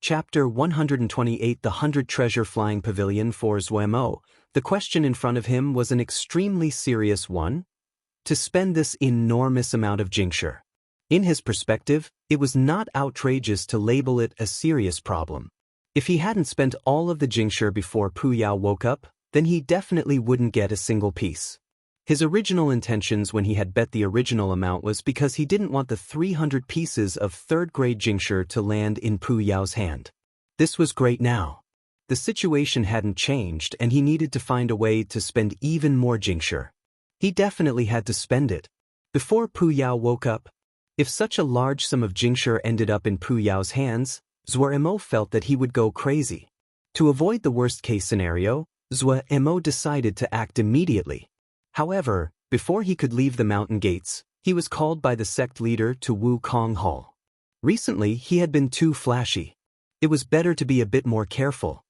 Chapter 128 The 100 Treasure Flying Pavilion for Zhuemo. The question in front of him was an extremely serious one. To spend this enormous amount of Jingshi. In his perspective, it was not outrageous to label it a serious problem. If he hadn't spent all of the Jingshi before Pu Yao woke up, then he definitely wouldn't get a single piece. His original intentions when he had bet the original amount was because he didn't want the 300 pieces of third-grade Jingshi to land in Pu Yao's hand. This was great now. The situation hadn't changed and he needed to find a way to spend even more Jingshi. He definitely had to spend it. Before Pu Yao woke up, if such a large sum of Jingshi ended up in Pu Yao's hands, Zhuemo felt that he would go crazy. To avoid the worst-case scenario, Zhuemo decided to act immediately. However, before he could leave the mountain gates, he was called by the sect leader to Wukong Hall. Recently, he had been too flashy. It was better to be a bit more careful.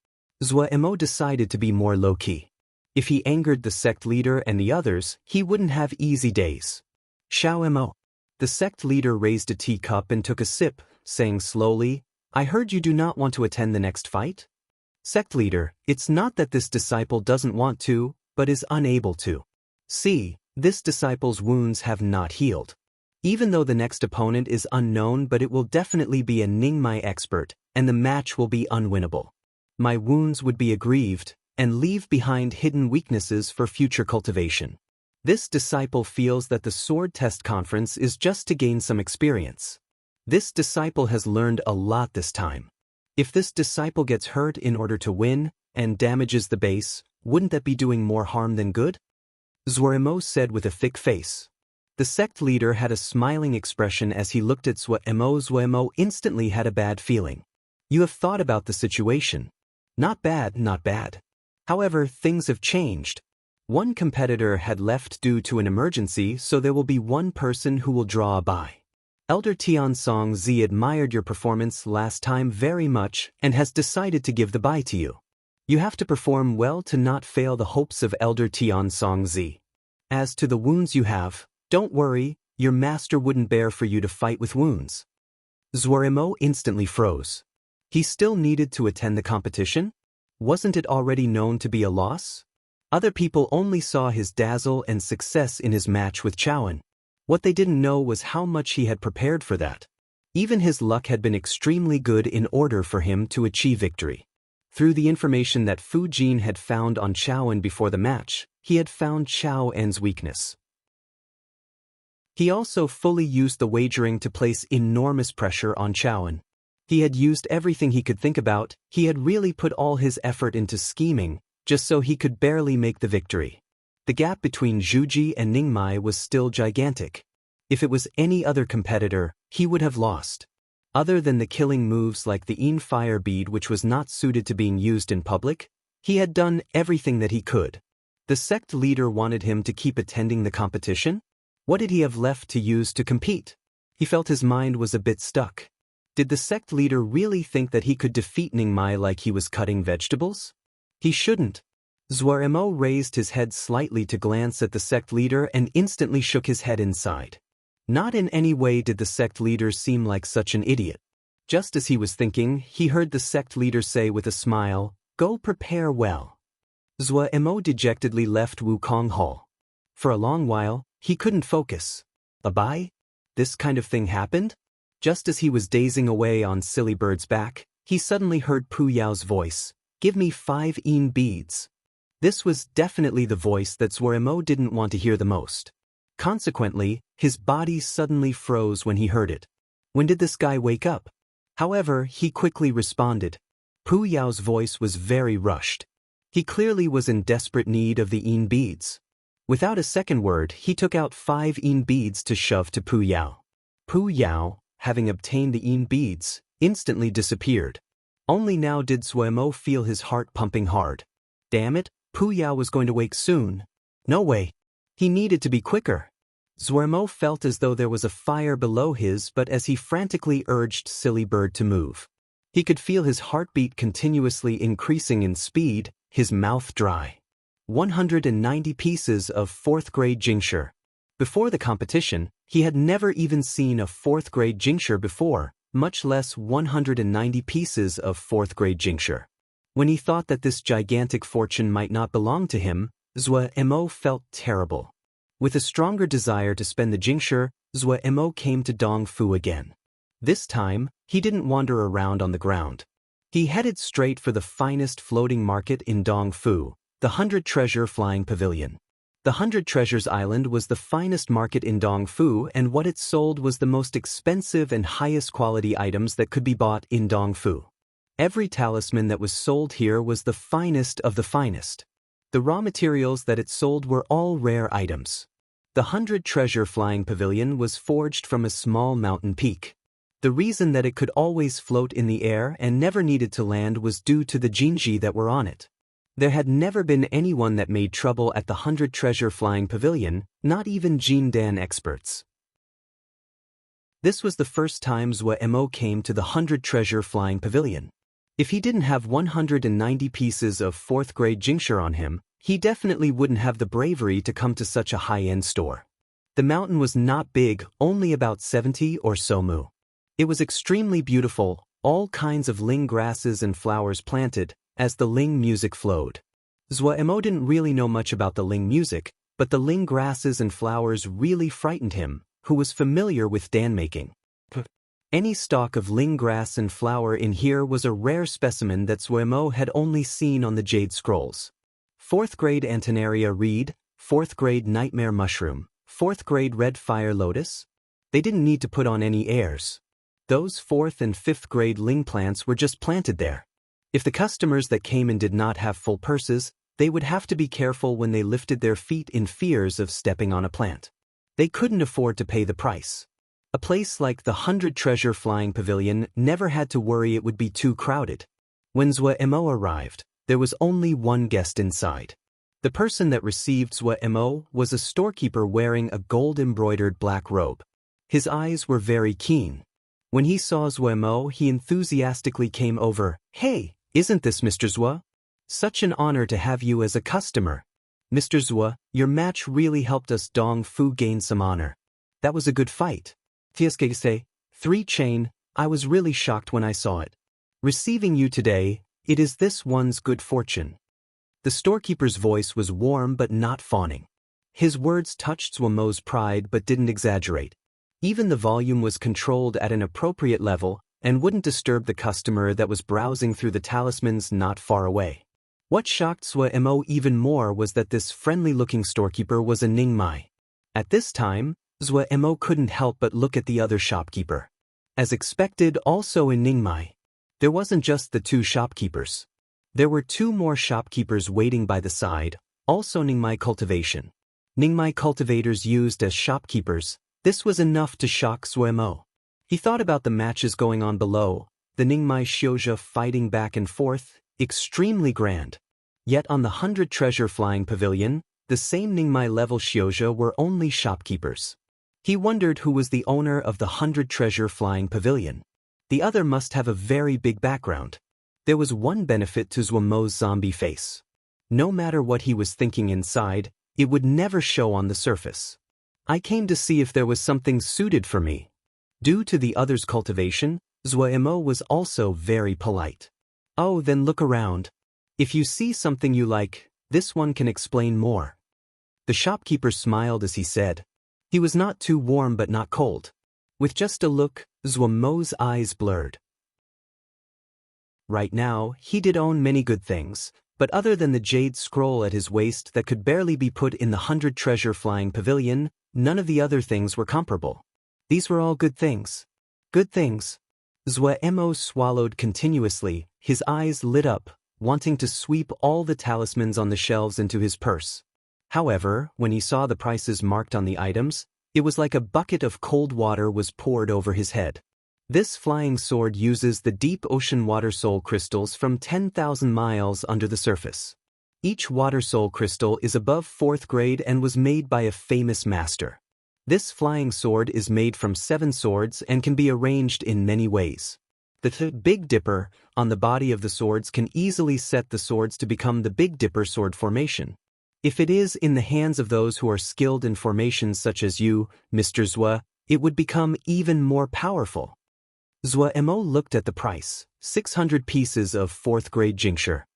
Zhuemo decided to be more low-key. If he angered the sect leader and the others, he wouldn't have easy days. Xiaomo. The sect leader raised a teacup and took a sip, saying slowly, "I heard you do not want to attend the next fight?" Sect leader, it's not that this disciple doesn't want to, but is unable to. See, this disciple's wounds have not healed. Even though the next opponent is unknown, but it will definitely be a Ningmai expert, and the match will be unwinnable. My wounds would be aggrieved, and leave behind hidden weaknesses for future cultivation. This disciple feels that the sword test conference is just to gain some experience. This disciple has learned a lot this time. If this disciple gets hurt in order to win, and damages the base, wouldn't that be doing more harm than good? Zhuemo said with a thick face. The sect leader had a smiling expression as he looked at Zhuemo. Zhuemo instantly had a bad feeling. You have thought about the situation. Not bad, not bad. However, things have changed. One competitor had left due to an emergency, so there will be one person who will draw a bye. Elder Tiansong Zi admired your performance last time very much and has decided to give the bye to you. You have to perform well to not fail the hopes of Elder Tiansong Zi. As to the wounds you have, don't worry, your master wouldn't bear for you to fight with wounds. Zhuemo instantly froze. He still needed to attend the competition? Wasn't it already known to be a loss? Other people only saw his dazzle and success in his match with Chowan. What they didn't know was how much he had prepared for that. Even his luck had been extremely good in order for him to achieve victory. Through the information that Fu Jin had found on Chowan before the match, he had found Chao En's weakness. He also fully used the wagering to place enormous pressure on Chowan. He had used everything he could think about, he had really put all his effort into scheming, just so he could barely make the victory. The gap between Zhuji and Ningmai was still gigantic. If it was any other competitor, he would have lost. Other than the killing moves like the Yin fire bead which was not suited to being used in public, he had done everything that he could. The sect leader wanted him to keep attending the competition? What did he have left to use to compete? He felt his mind was a bit stuck. Did the sect leader really think that he could defeat Ningmai like he was cutting vegetables? He shouldn't. Zhuemo raised his head slightly to glance at the sect leader and instantly shook his head inside. Not in any way did the sect leader seem like such an idiot. Just as he was thinking, he heard the sect leader say with a smile, "Go prepare well." Zhuemo dejectedly left Wukong Hall. For a long while, he couldn't focus. A bye? This kind of thing happened? Just as he was dazing away on Silly Bird's back, he suddenly heard Pu Yao's voice, "Give me 5 yin beads." This was definitely the voice that Zhuemo didn't want to hear the most. Consequently, his body suddenly froze when he heard it. When did this guy wake up? However, he quickly responded. Pu Yao's voice was very rushed. He clearly was in desperate need of the yin beads. Without a second word, he took out 5 yin beads to shove to Pu Yao. Pu Yao, having obtained the yin beads, instantly disappeared. Only now did Zhuemo feel his heart pumping hard. Damn it, Pu Yao was going to wake soon. No way. He needed to be quicker. Zhuemo felt as though there was a fire below his, but as he frantically urged Silly Bird to move, he could feel his heartbeat continuously increasing in speed, his mouth dry. 190 pieces of 4th-grade Jingshi. Before the competition, he had never even seen a 4th-grade Jingshi before, much less 190 pieces of fourth-grade jincture. When he thought that this gigantic fortune might not belong to him, Zhuo felt terrible. With a stronger desire to spend the jincture, Zhuo came to Dongfu again. This time, he didn't wander around on the ground. He headed straight for the finest floating market in Dongfu, the 100 Treasure Flying Pavilion. The 100 Treasures Island was the finest market in Dongfu, and what it sold was the most expensive and highest quality items that could be bought in Dongfu. Every talisman that was sold here was the finest of the finest. The raw materials that it sold were all rare items. The 100 Treasure Flying Pavilion was forged from a small mountain peak. The reason that it could always float in the air and never needed to land was due to the jinji that were on it. There had never been anyone that made trouble at the 100 Treasure Flying Pavilion, not even Jindan experts. This was the first time Zhuo came to the 100 Treasure Flying Pavilion. If he didn't have 190 pieces of fourth-grade jincture on him, he definitely wouldn't have the bravery to come to such a high-end store. The mountain was not big, only about 70 or so mu. It was extremely beautiful, all kinds of ling grasses and flowers planted, as the ling music flowed. Zhuo didn't really know much about the ling music, but the ling grasses and flowers really frightened him, who was familiar with dan making. Any stalk of ling grass and flower in here was a rare specimen that Zhuo had only seen on the jade scrolls. 4th grade Antenaria reed, 4th grade nightmare mushroom, 4th grade red fire lotus. They didn't need to put on any airs. Those 4th and 5th grade ling plants were just planted there. If the customers that came in did not have full purses, they would have to be careful when they lifted their feet in fears of stepping on a plant. They couldn't afford to pay the price. A place like the 100 Treasure Flying Pavilion never had to worry it would be too crowded. When Zhuo arrived, there was only one guest inside. The person that received Zhuo was a storekeeper wearing a gold-embroidered black robe. His eyes were very keen. When he saw Zhuo, he enthusiastically came over. "Hey, isn't this Mr. Zhuo? Such an honor to have you as a customer. Mr. Zhuo, your match really helped us Dongfu gain some honor. That was a good fight. Say, 3 chain, I was really shocked when I saw it. Receiving you today, it is this one's good fortune." The storekeeper's voice was warm but not fawning. His words touched Zhuo's pride but didn't exaggerate. Even the volume was controlled at an appropriate level and wouldn't disturb the customer that was browsing through the talismans not far away. What shocked Zhuo even more was that this friendly-looking storekeeper was a Ningmai. At this time, Zhuo couldn't help but look at the other shopkeeper. As expected, also in Ningmai, there wasn't just the 2 shopkeepers. There were 2 more shopkeepers waiting by the side, also Ningmai cultivation. Ningmai cultivators used as shopkeepers. This was enough to shock Zhuo. He thought about the matches going on below, the Ningmai Xiuzha fighting back and forth, extremely grand. Yet on the 100 Treasure Flying Pavilion, the same Ningmai level Xiuzha were only shopkeepers. He wondered who was the owner of the 100 Treasure Flying Pavilion. The other must have a very big background. There was one benefit to Zhuo's zombie face. No matter what he was thinking inside, it would never show on the surface. "I came to see if there was something suited for me." Due to the other's cultivation, Zhuo was also very polite. "Oh, then look around. If you see something you like, this one can explain more." The shopkeeper smiled as he said. He was not too warm but not cold. With just a look, Zhuo's eyes blurred. Right now, he did own many good things, but other than the jade scroll at his waist that could barely be put in the 100 Treasure Flying Pavilion, none of the other things were comparable. These were all good things. Good things. Zhuo swallowed continuously, his eyes lit up, wanting to sweep all the talismans on the shelves into his purse. However, when he saw the prices marked on the items, it was like a bucket of cold water was poured over his head. This flying sword uses the deep ocean water soul crystals from 10,000 miles under the surface. Each water soul crystal is above 4th grade and was made by a famous master. This flying sword is made from 7 swords and can be arranged in many ways. The Big Dipper on the body of the swords can easily set the swords to become the Big Dipper sword formation. If it is in the hands of those who are skilled in formations such as you, Mr. Zhuo, it would become even more powerful. Zhuemo looked at the price, 600 pieces of 4th grade jincture.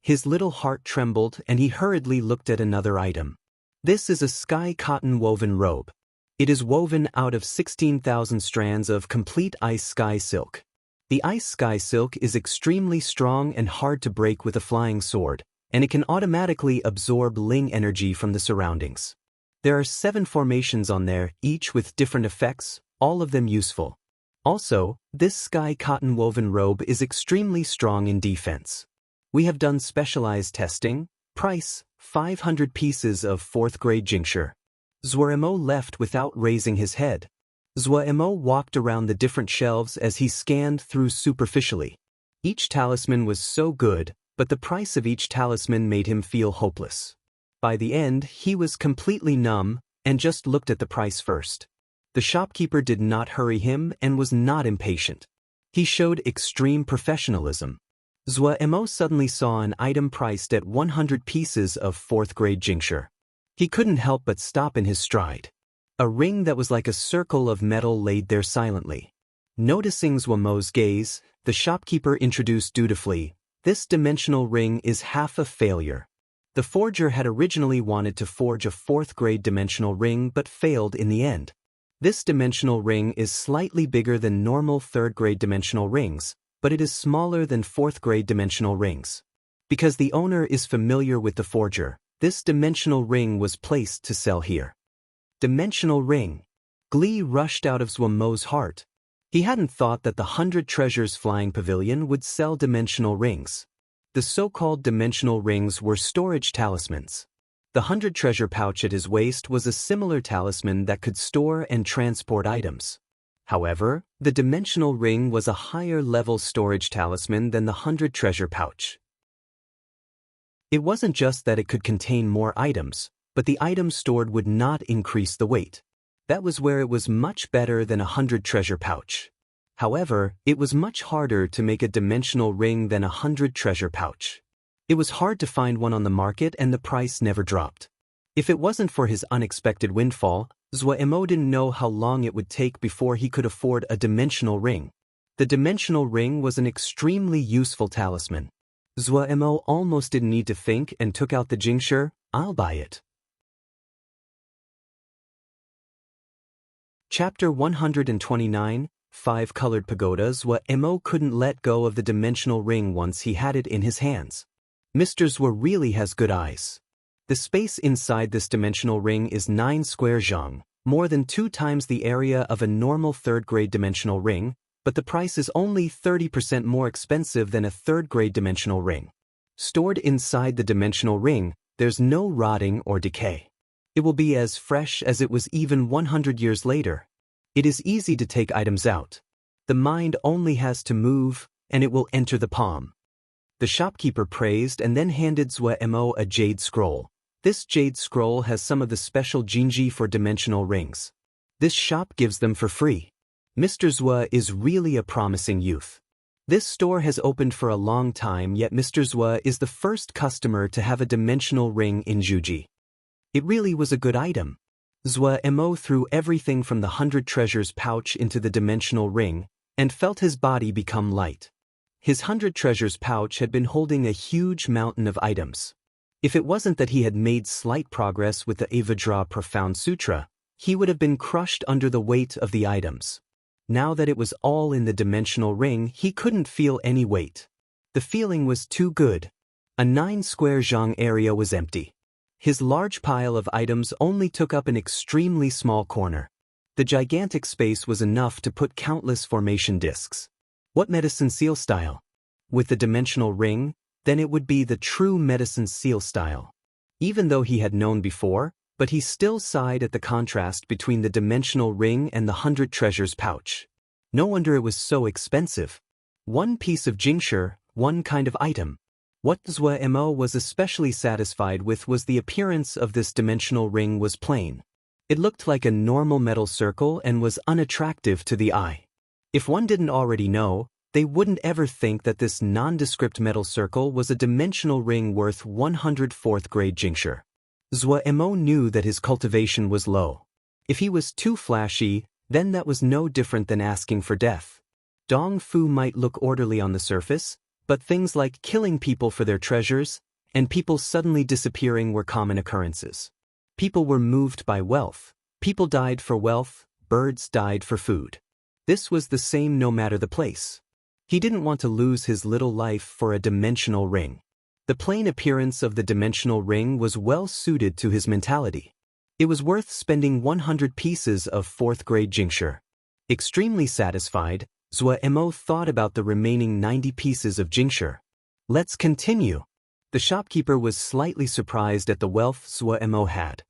His little heart trembled and he hurriedly looked at another item. This is a sky cotton woven robe. It is woven out of 16,000 strands of complete ice sky silk. The ice sky silk is extremely strong and hard to break with a flying sword, and it can automatically absorb Ling energy from the surroundings. There are 7 formations on there, each with different effects, all of them useful. Also, this sky cotton woven robe is extremely strong in defense. We have done specialized testing. Price, 500 pieces of 4th grade jincture. Zhuemo left without raising his head. Zhuemo walked around the different shelves as he scanned through superficially. Each talisman was so good, but the price of each talisman made him feel hopeless. By the end, he was completely numb and just looked at the price first. The shopkeeper did not hurry him and was not impatient. He showed extreme professionalism. Zhuemo suddenly saw an item priced at 100 pieces of 4th grade jincture. He couldn't help but stop in his stride. A ring that was like a circle of metal laid there silently. Noticing Zhuemo's gaze, the shopkeeper introduced dutifully, "This dimensional ring is half a failure." The forger had originally wanted to forge a 4th grade dimensional ring but failed in the end. This dimensional ring is slightly bigger than normal 3rd grade dimensional rings, but it is smaller than 4th grade dimensional rings. Because the owner is familiar with the forger, this dimensional ring was placed to sell here. Dimensional ring. Glee rushed out of Zhuemo's heart. He hadn't thought that the 100 Treasures Flying Pavilion would sell dimensional rings. The so-called dimensional rings were storage talismans. The 100 treasure pouch at his waist was a similar talisman that could store and transport items. However, the dimensional ring was a higher-level storage talisman than the 100 treasure pouch. It wasn't just that it could contain more items, but the items stored would not increase the weight. That was where it was much better than a 100 treasure pouch. However, it was much harder to make a dimensional ring than a 100 treasure pouch. It was hard to find one on the market and the price never dropped. If it wasn't for his unexpected windfall, Zhuemo didn't know how long it would take before he could afford a dimensional ring. The dimensional ring was an extremely useful talisman. Zhuemo almost didn't need to think and took out the jincture. "I'll buy it." Chapter 129, 5 Colored Pagodas. Zhuemo couldn't let go of the dimensional ring once he had it in his hands. Mr. Zhuo really has good eyes. The space inside this dimensional ring is 9 square zhang, more than 2 times the area of a normal 3rd grade dimensional ring, but the price is only 30% more expensive than a 3rd grade dimensional ring. Stored inside the dimensional ring, there's no rotting or decay. It will be as fresh as it was even 100 years later. It is easy to take items out. The mind only has to move, and it will enter the palm. The shopkeeper praised and then handed Zhuemo a jade scroll. This jade scroll has some of the special jinji for dimensional rings. This shop gives them for free. Mr. Zhuo is really a promising youth. This store has opened for a long time, yet Mr. Zhuo is the first customer to have a dimensional ring in Juji. It really was a good item. Zhuo threw everything from the 100 treasures pouch into the dimensional ring and felt his body become light. His 100 treasures pouch had been holding a huge mountain of items. If it wasn't that he had made slight progress with the Avajra Profound Sutra, he would have been crushed under the weight of the items. Now that it was all in the dimensional ring, he couldn't feel any weight. The feeling was too good. A 9 square zhang area was empty. His large pile of items only took up an extremely small corner. The gigantic space was enough to put countless formation discs. What medicine seal style? With the dimensional ring, then it would be the true medicine seal style. Even though he had known before, but he still sighed at the contrast between the dimensional ring and the 100 treasures pouch. No wonder it was so expensive. 1 piece of jincture, 1 kind of item. What Zhuo was especially satisfied with was the appearance of this dimensional ring was plain. It looked like a normal metal circle and was unattractive to the eye. If one didn't already know, they wouldn't ever think that this nondescript metal circle was a dimensional ring worth 100 4th grade jincture. Zhuo knew that his cultivation was low. If he was too flashy, then that was no different than asking for death. Dong Fu might look orderly on the surface, but things like killing people for their treasures and people suddenly disappearing were common occurrences. People were moved by wealth. People died for wealth, birds died for food. This was the same no matter the place. He didn't want to lose his little life for a dimensional ring. The plain appearance of the dimensional ring was well suited to his mentality. It was worth spending 100 pieces of 4th grade jingsher. Extremely satisfied, Zhou Emo thought about the remaining 90 pieces of jingsher. Let's continue. The shopkeeper was slightly surprised at the wealth Zhou Emo had.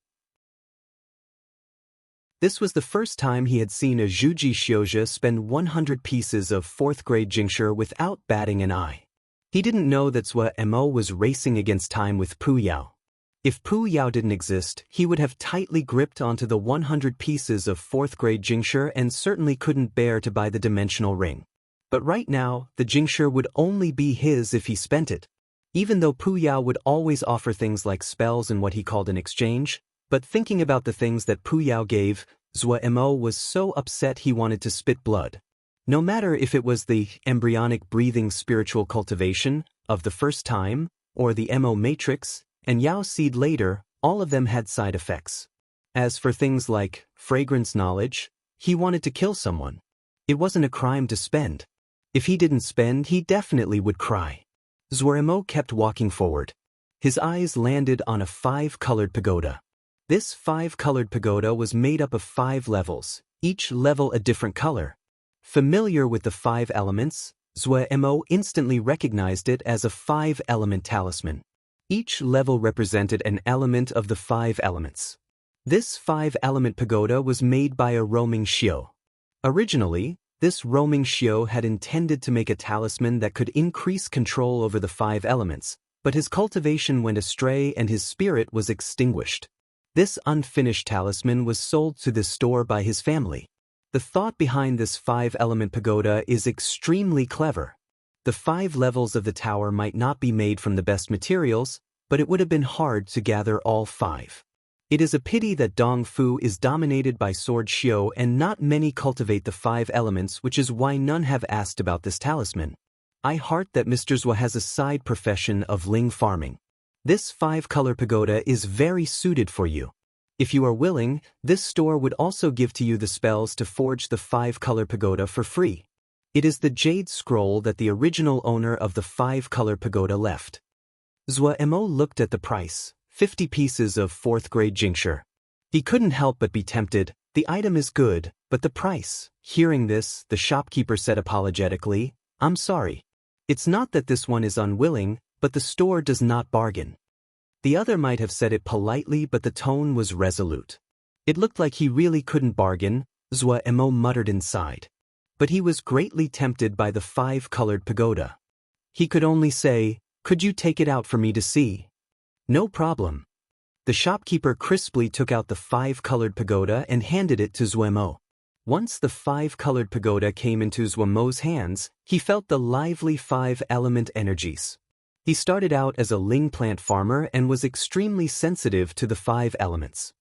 This was the first time he had seen a Zhuji Xiozhe spend 100 pieces of 4th grade jingsher without batting an eye. He didn't know that Zhou Emo was racing against time with Pu Yao. If Pu Yao didn't exist, he would have tightly gripped onto the 100 pieces of 4th grade jingsher and certainly couldn't bear to buy the dimensional ring. But right now, the jingsher would only be his if he spent it. Even though Pu Yao would always offer things like spells and what he called an exchange, but thinking about the things that Pu Yao gave, Zhou Emo was so upset he wanted to spit blood. No matter if it was the embryonic breathing spiritual cultivation of the first time, or the Mo matrix, and Yao seed later, all of them had side effects. As for things like fragrance knowledge, he wanted to kill someone. It wasn't a crime to spend. If he didn't spend, he definitely would cry. Zhou Emo kept walking forward. His eyes landed on a 5-colored pagoda. This 5-colored pagoda was made up of 5 levels, each level a different color. Familiar with the 5 elements, Zhou Emo instantly recognized it as a 5-element talisman. Each level represented an element of the 5 elements. This 5-element pagoda was made by a roaming Xiao. Originally, this roaming Xiao had intended to make a talisman that could increase control over the 5 elements, but his cultivation went astray and his spirit was extinguished. This unfinished talisman was sold to this store by his family. The thought behind this 5-element pagoda is extremely clever. The 5 levels of the tower might not be made from the best materials, but it would have been hard to gather all 5. It is a pity that Dong Fu is dominated by Sword Xiao and not many cultivate the 5 elements, which is why none have asked about this talisman. I heart that Mr. Zhou has a side profession of ling farming. This 5-color pagoda is very suited for you. If you are willing, this store would also give to you the spells to forge the 5-color pagoda for free. It is the jade scroll that the original owner of the 5-color pagoda left. Zhou Emo looked at the price, 50 pieces of 4th grade jingsher. He couldn't help but be tempted. The item is good, but the price. Hearing this, the shopkeeper said apologetically, "I'm sorry. It's not that this one is unwilling, but the store does not bargain." The other might have said it politely, but the tone was resolute. It looked like he really couldn't bargain, Zhou Emo muttered inside. But he was greatly tempted by the 5-colored pagoda. He could only say, "Could you take it out for me to see?" "No problem." The shopkeeper crisply took out the 5-colored pagoda and handed it to Zhou Emo. Once the 5-colored pagoda came into Zhou Emo's hands, he felt the lively 5-element energies. He started out as a ling plant farmer and was extremely sensitive to the 5 elements.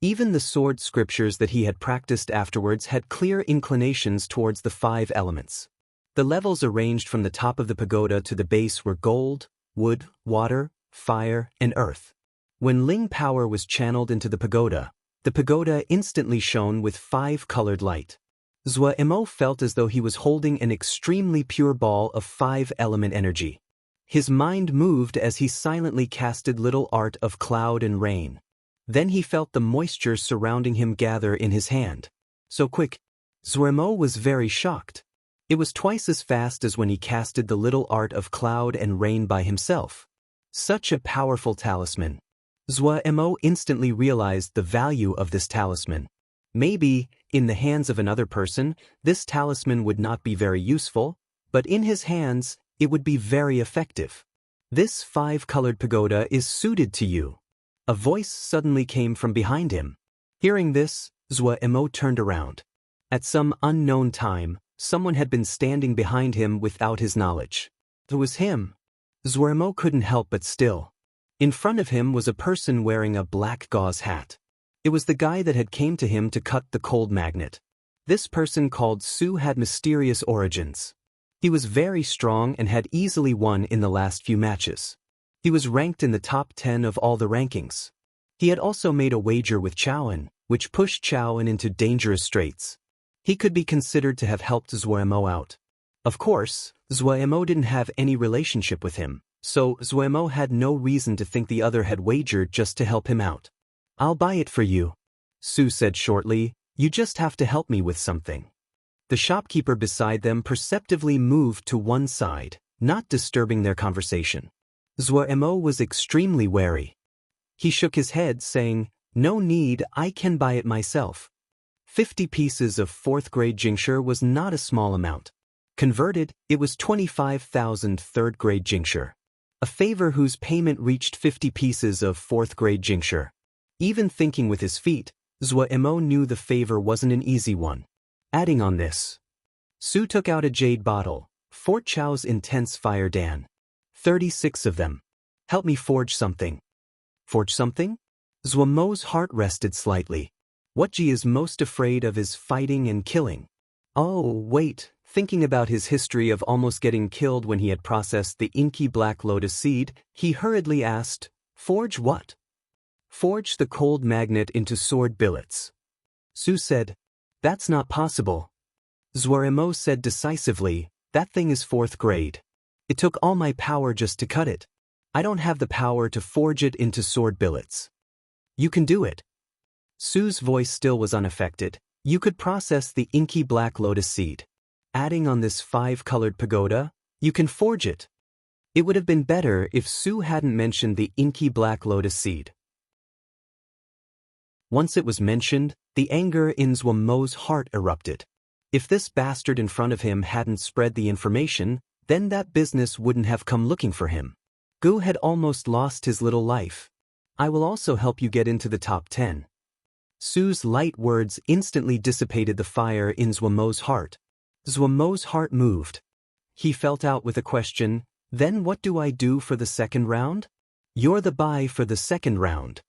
Even the sword scriptures that he had practiced afterwards had clear inclinations towards the 5 elements. The levels arranged from the top of the pagoda to the base were gold, wood, water, fire, and earth. When ling power was channeled into the pagoda instantly shone with 5-colored light. Zhou Emo felt as though he was holding an extremely pure ball of 5-element energy. His mind moved as he silently casted little art of cloud and rain. Then he felt the moisture surrounding him gather in his hand. So quick. Zhou Emo was very shocked. It was twice as fast as when he casted the little art of cloud and rain by himself. Such a powerful talisman. Zhou Emo instantly realized the value of this talisman. Maybe, in the hands of another person, this talisman would not be very useful, but in his hands, it would be very effective. This 5-colored pagoda is suited to you. A voice suddenly came from behind him. Hearing this, Zhou Emo turned around. At some unknown time, someone had been standing behind him without his knowledge. It was him. Zhou Emo couldn't help but still. In front of him was a person wearing a black gauze hat. It was the guy that had came to him to cut the cold magnet. This person called Su had mysterious origins. He was very strong and had easily won in the last few matches. He was ranked in the top 10 of all the rankings. He had also made a wager with Chaoan, which pushed Chaoan into dangerous straits. He could be considered to have helped Zuemo out. Of course, Zuemo didn't have any relationship with him, so Zuemo had no reason to think the other had wagered just to help him out. "I'll buy it for you," Su said shortly. "You just have to help me with something." The shopkeeper beside them perceptibly moved to one side, not disturbing their conversation. Zuemo was extremely wary. He shook his head, saying, "No need, I can buy it myself." 50 pieces of 4th grade Jingshi was not a small amount. Converted, it was 25,000 3rd grade Jingshi. A favor whose payment reached 50 pieces of 4th grade Jingshi. Even thinking with his feet, Zuemo knew the favor wasn't an easy one. Adding on this, Su took out a jade bottle, Fort Chao's intense fire Dan. 36 of them. "Help me forge something." "Forge something?" Zuemo's heart rested slightly. What Ji is most afraid of is fighting and killing. Oh, wait, thinking about his history of almost getting killed when he had processed the inky black lotus seed, he hurriedly asked, "Forge what?" "Forge the cold magnet into sword billets." Su said, "That's not possible." Zuemo said decisively, "That thing is 4th grade. It took all my power just to cut it. I don't have the power to forge it into sword billets." "You can do it." Su's voice still was unaffected. "You could process the inky black lotus seed. Adding on this 5-colored pagoda, you can forge it." It would have been better if Su hadn't mentioned the inky black lotus seed. Once it was mentioned, the anger in Zuemo's heart erupted. If this bastard in front of him hadn't spread the information, then that business wouldn't have come looking for him. Gu had almost lost his little life. "I will also help you get into the top 10. Su's light words instantly dissipated the fire in Zuemo's heart. Zuemo's heart moved. He felt out with a question, "Then what do I do for the second round?" "You're the buy for the second round,"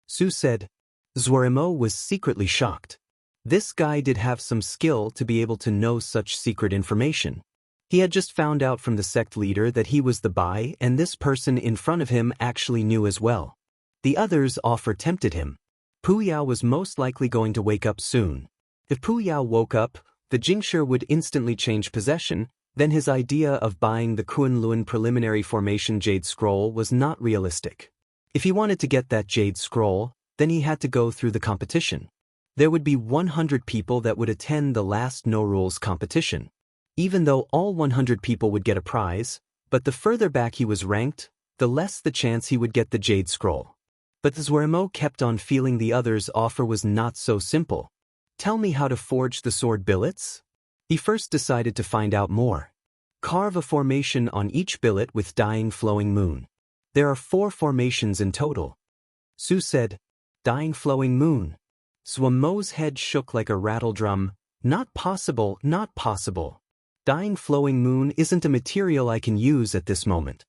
Su said. Zuemo was secretly shocked. This guy did have some skill to be able to know such secret information. He had just found out from the sect leader that he was the buy, and this person in front of him actually knew as well. The other's offer tempted him. Pu Yao was most likely going to wake up soon. If Pu Yao woke up, the Jingshi would instantly change possession, then his idea of buying the Kunlun preliminary formation jade scroll was not realistic. If he wanted to get that jade scroll, then he had to go through the competition. There would be 100 people that would attend the last no-rules competition. Even though all 100 people would get a prize, but the further back he was ranked, the less the chance he would get the jade scroll. But Zuemo kept on feeling the other's offer was not so simple. "Tell me how to forge the sword billets?" He first decided to find out more. Carve a formation on each billet with dying flowing moon. There are 4 formations in total. Su said, "Dying flowing moon." Zuemo's head shook like a rattle drum. "Not possible, not possible. Dying flowing moon isn't a material I can use at this moment."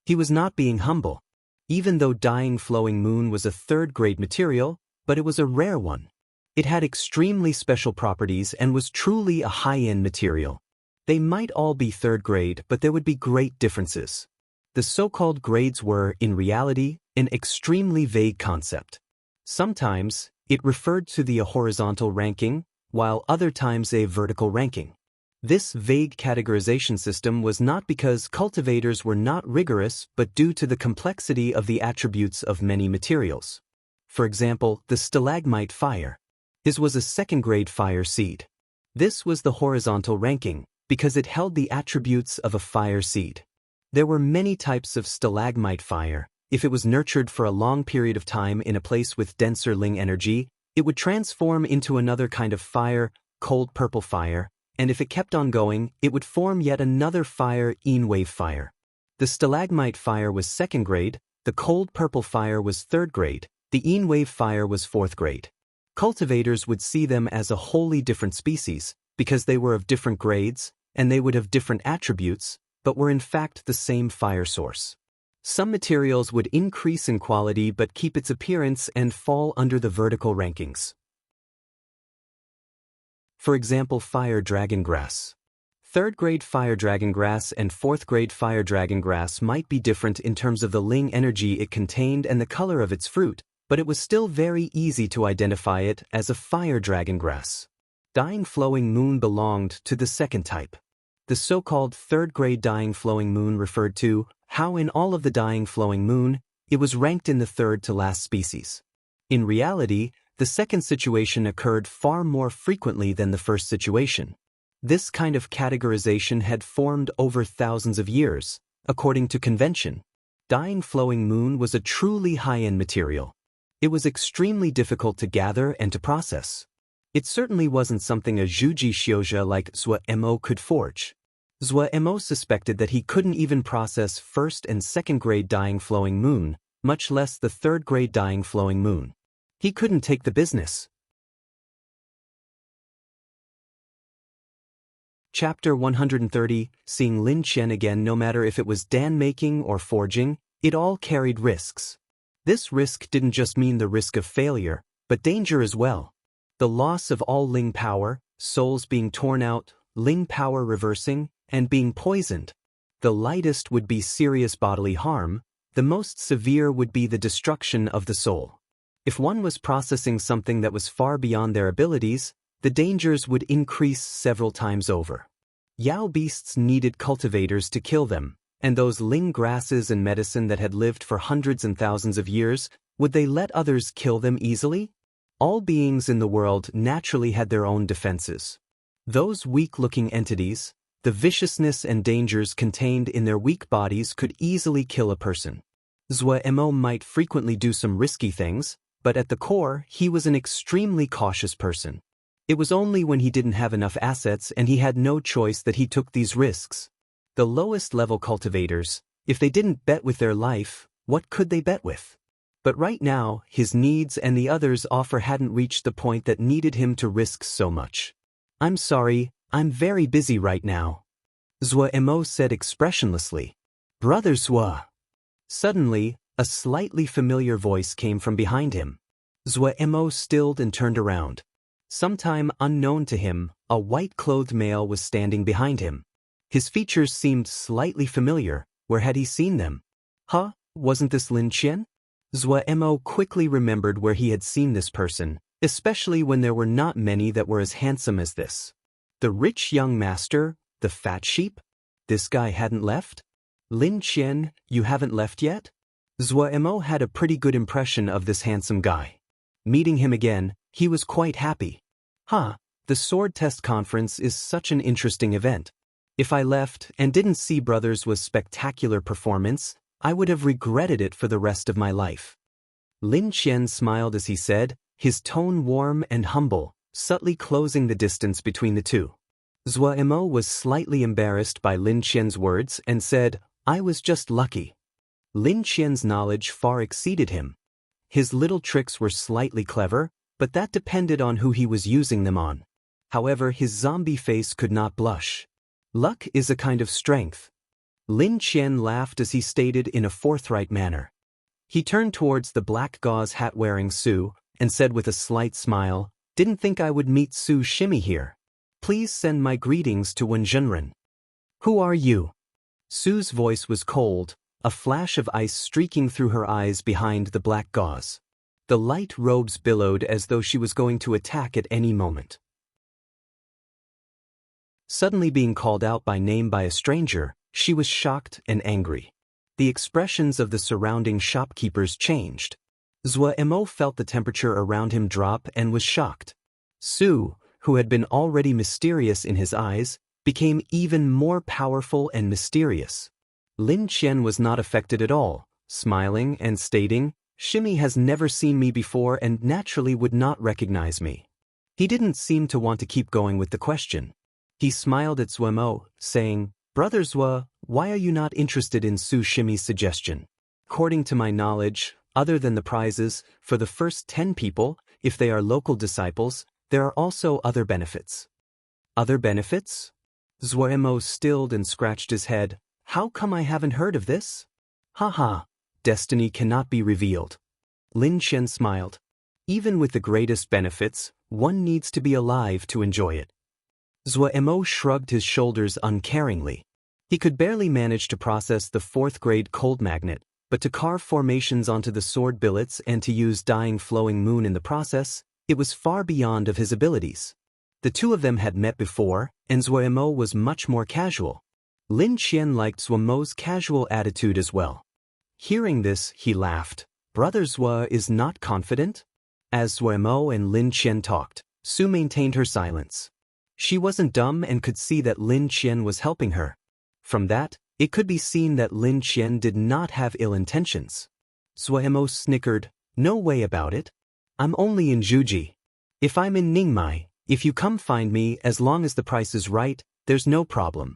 He was not being humble. Even though dying flowing moon was a 3rd grade material, but it was a rare one. It had extremely special properties and was truly a high-end material. They might all be 3rd grade, but there would be great differences. The so-called grades were, in reality, an extremely vague concept. Sometimes, it referred to the horizontal ranking, while other times a vertical ranking. This vague categorization system was not because cultivators were not rigorous but due to the complexity of the attributes of many materials. For example, the stalagmite fire. His was a 2nd grade fire seed. This was the horizontal ranking, because it held the attributes of a fire seed. There were many types of stalagmite fire. If it was nurtured for a long period of time in a place with denser Ling energy, it would transform into another kind of fire, cold purple fire, and if it kept on going, it would form yet another fire, wave fire. The stalagmite fire was 2nd grade, the cold purple fire was 3rd grade, the wave fire was 4th grade. Cultivators would see them as a wholly different species, because they were of different grades, and they would have different attributes, but were in fact the same fire source. Some materials would increase in quality but keep its appearance and fall under the vertical rankings. For example, fire dragon grass. 3rd grade fire dragon grass and 4th grade fire dragon grass might be different in terms of the Ling energy it contained and the color of its fruit, but it was still very easy to identify it as a fire dragon grass. Dying flowing moon belonged to the 2nd type. The so-called 3rd grade dying flowing moon referred to how in all of the dying flowing moon, it was ranked in the 3rd to last species. In reality, the 2nd situation occurred far more frequently than the 1st situation. This kind of categorization had formed over thousands of years, according to convention. Dying flowing moon was a truly high-end material. It was extremely difficult to gather and to process. It certainly wasn't something a Zhuji Xiozha like Zhuo Mo could forge. Zhuo Mo suspected that he couldn't even process 1st and 2nd grade dying flowing moon, much less the 3rd grade dying flowing moon. He couldn't take the business. Chapter 130, Seeing Lin Qian again. No matter if it was Dan making or forging, it all carried risks. This risk didn't just mean the risk of failure, but danger as well. The loss of all Ling power, souls being torn out, Ling power reversing, and being poisoned. The lightest would be serious bodily harm, the most severe would be the destruction of the soul. If one was processing something that was far beyond their abilities, the dangers would increase several times over. Yao beasts needed cultivators to kill them, and those Ling grasses and medicine that had lived for hundreds and thousands of years, would they let others kill them easily? All beings in the world naturally had their own defenses. Those weak-looking entities, the viciousness and dangers contained in their weak bodies could easily kill a person. Zhuo Mo might frequently do some risky things, but at the core, he was an extremely cautious person. It was only when he didn't have enough assets and he had no choice that he took these risks. The lowest level cultivators, if they didn't bet with their life, what could they bet with? But right now, his needs and the others' offer hadn't reached the point that needed him to risk so much. I'm sorry, I'm very busy right now. Zhuo Mo said expressionlessly. Brother Zhuo. Suddenly, a slightly familiar voice came from behind him. Zhuo Mo stilled and turned around. Sometime unknown to him, a white-clothed male was standing behind him. His features seemed slightly familiar. Where had he seen them? Huh? Wasn't this Lin Qian? Zhuo Mo quickly remembered where he had seen this person, especially when there were not many that were as handsome as this. The rich young master, the fat sheep? This guy hadn't left? Lin Qian, you haven't left yet? Zhuo Mo had a pretty good impression of this handsome guy. Meeting him again, he was quite happy. The sword test conference is such an interesting event. If I left and didn't see Brothers' was spectacular performance, I would have regretted it for the rest of my life. Lin Qian smiled as he said, his tone warm and humble, subtly closing the distance between the two. Zhuo Mo was slightly embarrassed by Lin Qian's words and said, I was just lucky. Lin Qian's knowledge far exceeded him. His little tricks were slightly clever, but that depended on who he was using them on. However, his zombie face could not blush. Luck is a kind of strength. Lin Qian laughed as he stated in a forthright manner. He turned towards the black gauze hat-wearing Su and said with a slight smile, Didn't think I would meet Su Shimi here. Please send my greetings to Wenjunren. Who are you? Su's voice was cold, a flash of ice streaking through her eyes behind the black gauze. The light robes billowed as though she was going to attack at any moment. Suddenly being called out by name by a stranger, she was shocked and angry. The expressions of the surrounding shopkeepers changed. Zhuo Mo felt the temperature around him drop and was shocked. Su, who had been already mysterious in his eyes, became even more powerful and mysterious. Lin Qian was not affected at all, smiling and stating, Shimi has never seen me before and naturally would not recognize me. He didn't seem to want to keep going with the question. He smiled at Zhuo Mo, saying, Brother Zhuo, why are you not interested in Su Shimi's suggestion? According to my knowledge, other than the prizes, for the first 10 people, if they are local disciples, there are also other benefits. Other benefits? Zhuo Mo stilled and scratched his head. How come I haven't heard of this? Destiny cannot be revealed. Lin Qian smiled. Even with the greatest benefits, One needs to be alive to enjoy it. Zhuemo shrugged his shoulders uncaringly. He could barely manage to process the 4th-grade cold magnet, but to carve formations onto the sword billets and to use dying flowing moon in the process, it was far beyond of his abilities. The two of them had met before, and Zhuemo was much more casual. Lin Qian liked Zhuemo's casual attitude as well. Hearing this, he laughed. Brother Zhue is not confident? As Zhuemo and Lin Qian talked, Su maintained her silence. She wasn't dumb and could see that Lin Qian was helping her. From that, it could be seen that Lin Qian did not have ill intentions. Zhuemo snickered, "No way about it. I'm only in Zhuji. If I'm in Ningmai, if you come find me as long as the price is right, there's no problem."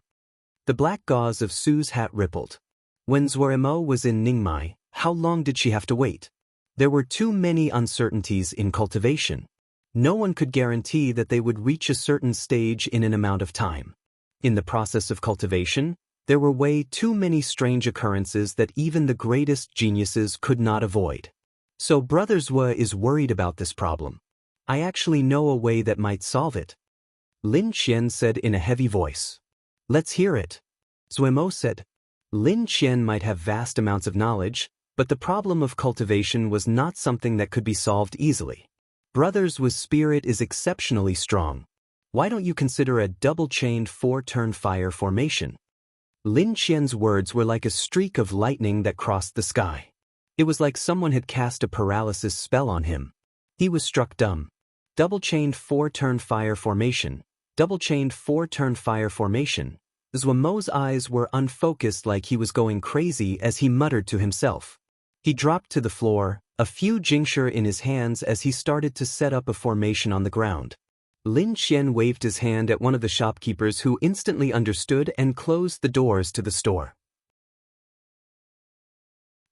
The black gauze of Su's hat rippled. When Zhuemo was in Ningmai, how long did she have to wait? There were too many uncertainties in cultivation. No one could guarantee that they would reach a certain stage in an amount of time. In the process of cultivation, there were way too many strange occurrences that even the greatest geniuses could not avoid. So Brother Zhue is worried about this problem. I actually know a way that might solve it. Lin Qian said in a heavy voice. Let's hear it. Zhuemo said. Lin Qian might have vast amounts of knowledge, but the problem of cultivation was not something that could be solved easily. Brother Zhue's spirit is exceptionally strong. Why don't you consider a double-chained 4-turn fire formation? Lin Qian's words were like a streak of lightning that crossed the sky. It was like someone had cast a paralysis spell on him. He was struck dumb. Double-chained 4-turn fire formation. Double-chained 4-turn fire formation. Zhuemo's eyes were unfocused like he was going crazy as he muttered to himself. He dropped to the floor, a few jingsher in his hands as he started to set up a formation on the ground. Lin Qian waved his hand at one of the shopkeepers who instantly understood and closed the doors to the store.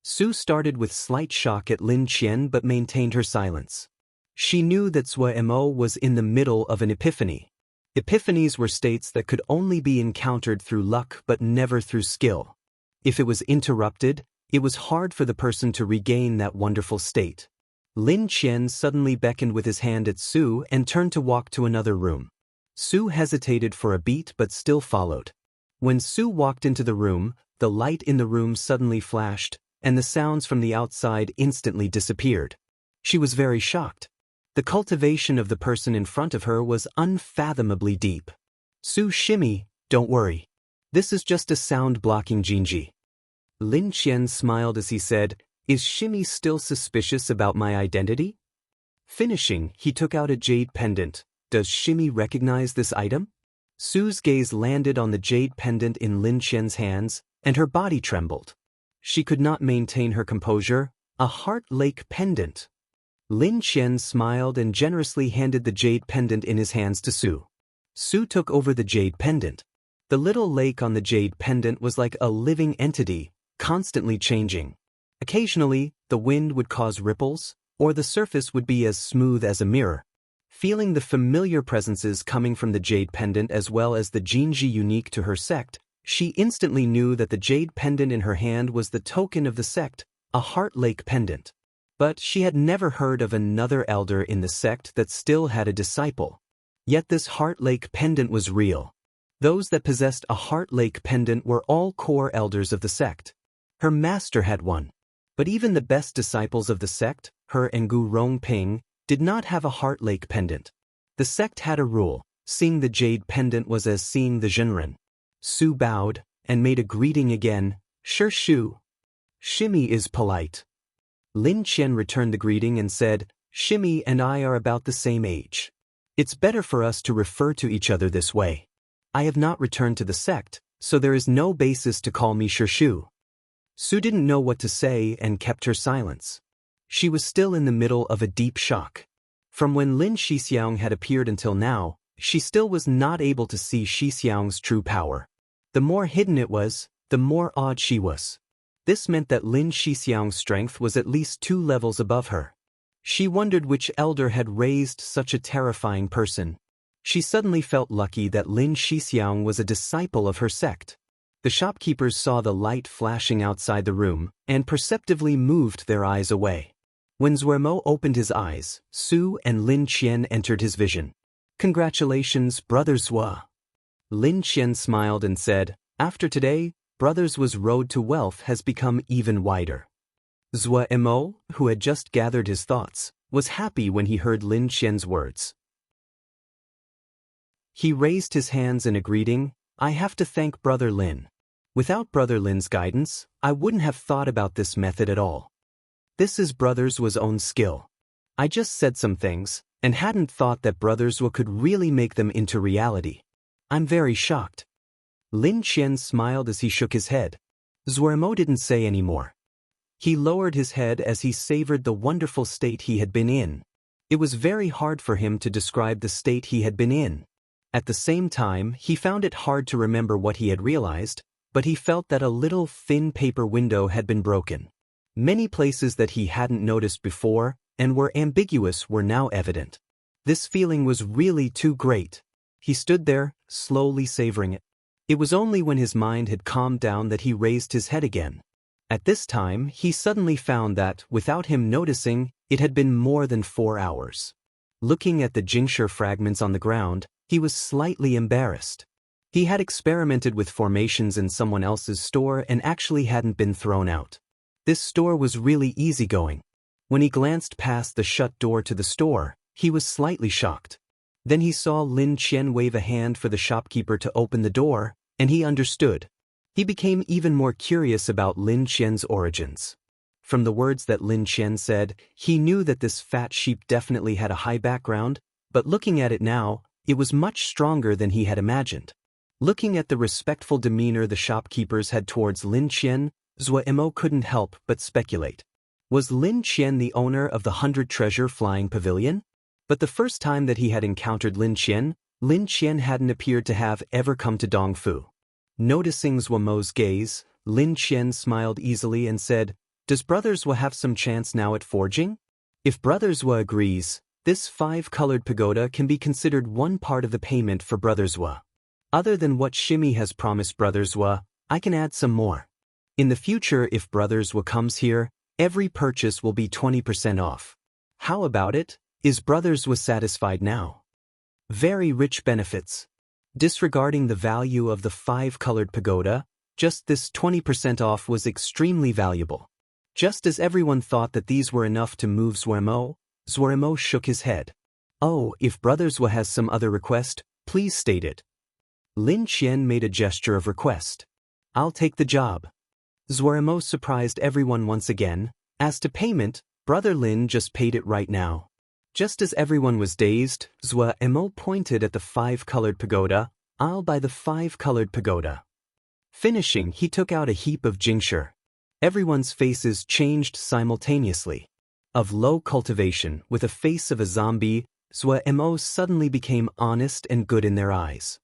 Su started with slight shock at Lin Qian but maintained her silence. She knew that Zhuemo was in the middle of an epiphany. Epiphanies were states that could only be encountered through luck but never through skill. If it was interrupted, it was hard for the person to regain that wonderful state. Lin Qian suddenly beckoned with his hand at Su and turned to walk to another room. Su hesitated for a beat but still followed. When Su walked into the room, the light in the room suddenly flashed, and the sounds from the outside instantly disappeared. She was very shocked. The cultivation of the person in front of her was unfathomably deep. Su shimmy, don't worry. This is just a sound-blocking Jinji. Lin Qian smiled as he said, Is Shimmy still suspicious about my identity? Finishing, he took out a jade pendant. Does Shimmy recognize this item? Su's gaze landed on the jade pendant in Lin Qian's hands, and her body trembled. She could not maintain her composure. A heart lake pendant. Lin Qian smiled and generously handed the jade pendant in his hands to Su. Su took over the jade pendant. The little lake on the jade pendant was like a living entity, constantly changing. Occasionally, the wind would cause ripples, or the surface would be as smooth as a mirror. Feeling the familiar presences coming from the jade pendant as well as the Jinji unique to her sect, she instantly knew that the jade pendant in her hand was the token of the sect, a heart lake pendant. But she had never heard of another elder in the sect that still had a disciple. Yet this heart lake pendant was real. Those that possessed a heart lake pendant were all core elders of the sect. Her master had one. But even the best disciples of the sect, her and Gu Rongping, did not have a heart lake pendant. The sect had a rule: seeing the jade pendant was as seeing the Zhenren. Su bowed, and made a greeting again, Sure Shu. Shimmy is polite. Lin Qian returned the greeting and said, Shimmy and I are about the same age. It's better for us to refer to each other this way. I have not returned to the sect, so there is no basis to call me Sure Shu. Su didn't know what to say and kept her silence. She was still in the middle of a deep shock. From when Lin Shixiang had appeared until now, she still was not able to see Shixiang's true power. The more hidden it was, the more awed she was. This meant that Lin Shixiang's strength was at least 2 levels above her. She wondered which elder had raised such a terrifying person. She suddenly felt lucky that Lin Shixiang was a disciple of her sect. The shopkeepers saw the light flashing outside the room and perceptively moved their eyes away. When Zuemo opened his eyes, Su and Lin Qian entered his vision. "Congratulations, Brother Zua." Lin Qian smiled and said, "After today, Brother Zua's road to wealth has become even wider." Zuemo, who had just gathered his thoughts, was happy when he heard Lin Qian's words. He raised his hands in a greeting. "I have to thank Brother Lin. Without Brother Lin's guidance, I wouldn't have thought about this method at all. This is Brother Zua's own skill. I just said some things, and hadn't thought that Brother Zua could really make them into reality. I'm very shocked." Lin Qian smiled as he shook his head. Zuemo didn't say any more. He lowered his head as he savored the wonderful state he had been in. It was very hard for him to describe the state he had been in. At the same time, he found it hard to remember what he had realized, but he felt that a little thin paper window had been broken. Many places that he hadn't noticed before and were ambiguous were now evident. This feeling was really too great. He stood there, slowly savoring it. It was only when his mind had calmed down that he raised his head again. At this time, he suddenly found that, without him noticing, it had been more than 4 hours. Looking at the Jingshi fragments on the ground, he was slightly embarrassed. He had experimented with formations in someone else's store and actually hadn't been thrown out. This store was really easygoing. When he glanced past the shut door to the store, he was slightly shocked. Then he saw Lin Qian wave a hand for the shopkeeper to open the door, and he understood. He became even more curious about Lin Qian's origins. From the words that Lin Qian said, he knew that this fat sheep definitely had a high background, but looking at it now, it was much stronger than he had imagined. Looking at the respectful demeanor the shopkeepers had towards Lin Qian, Zuemo couldn't help but speculate. Was Lin Qian the owner of the 100-treasure flying pavilion? But the first time that he had encountered Lin Qian hadn't appeared to have ever come to Dongfu. Noticing Zuemo's gaze, Lin Qian smiled easily and said, "Does Brother Zua have some chance now at forging? If Brother Zua agrees, this 5-colored pagoda can be considered one part of the payment for Brother Zua. Other than what Shimi has promised Brother Zua, I can add some more. In the future, if Brother Zua comes here, every purchase will be 20% off. How about it? Is Brother Zua satisfied now?" Very rich benefits. Disregarding the value of the 5-colored pagoda, just this 20% off was extremely valuable. Just as everyone thought that these were enough to move Zuemo shook his head. "Oh, if Brother Zua has some other request, please state it." Lin Qian made a gesture of request. "I'll take the job." Zuemo surprised everyone once again. As to payment, Brother Lin just paid it right now. Just as everyone was dazed, Zuemo pointed at the 5-colored pagoda. "I'll buy the 5-colored pagoda." Finishing, he took out a heap of Jingshi. Everyone's faces changed simultaneously. Of low cultivation, with a face of a zombie, Zuemo suddenly became honest and good in their eyes.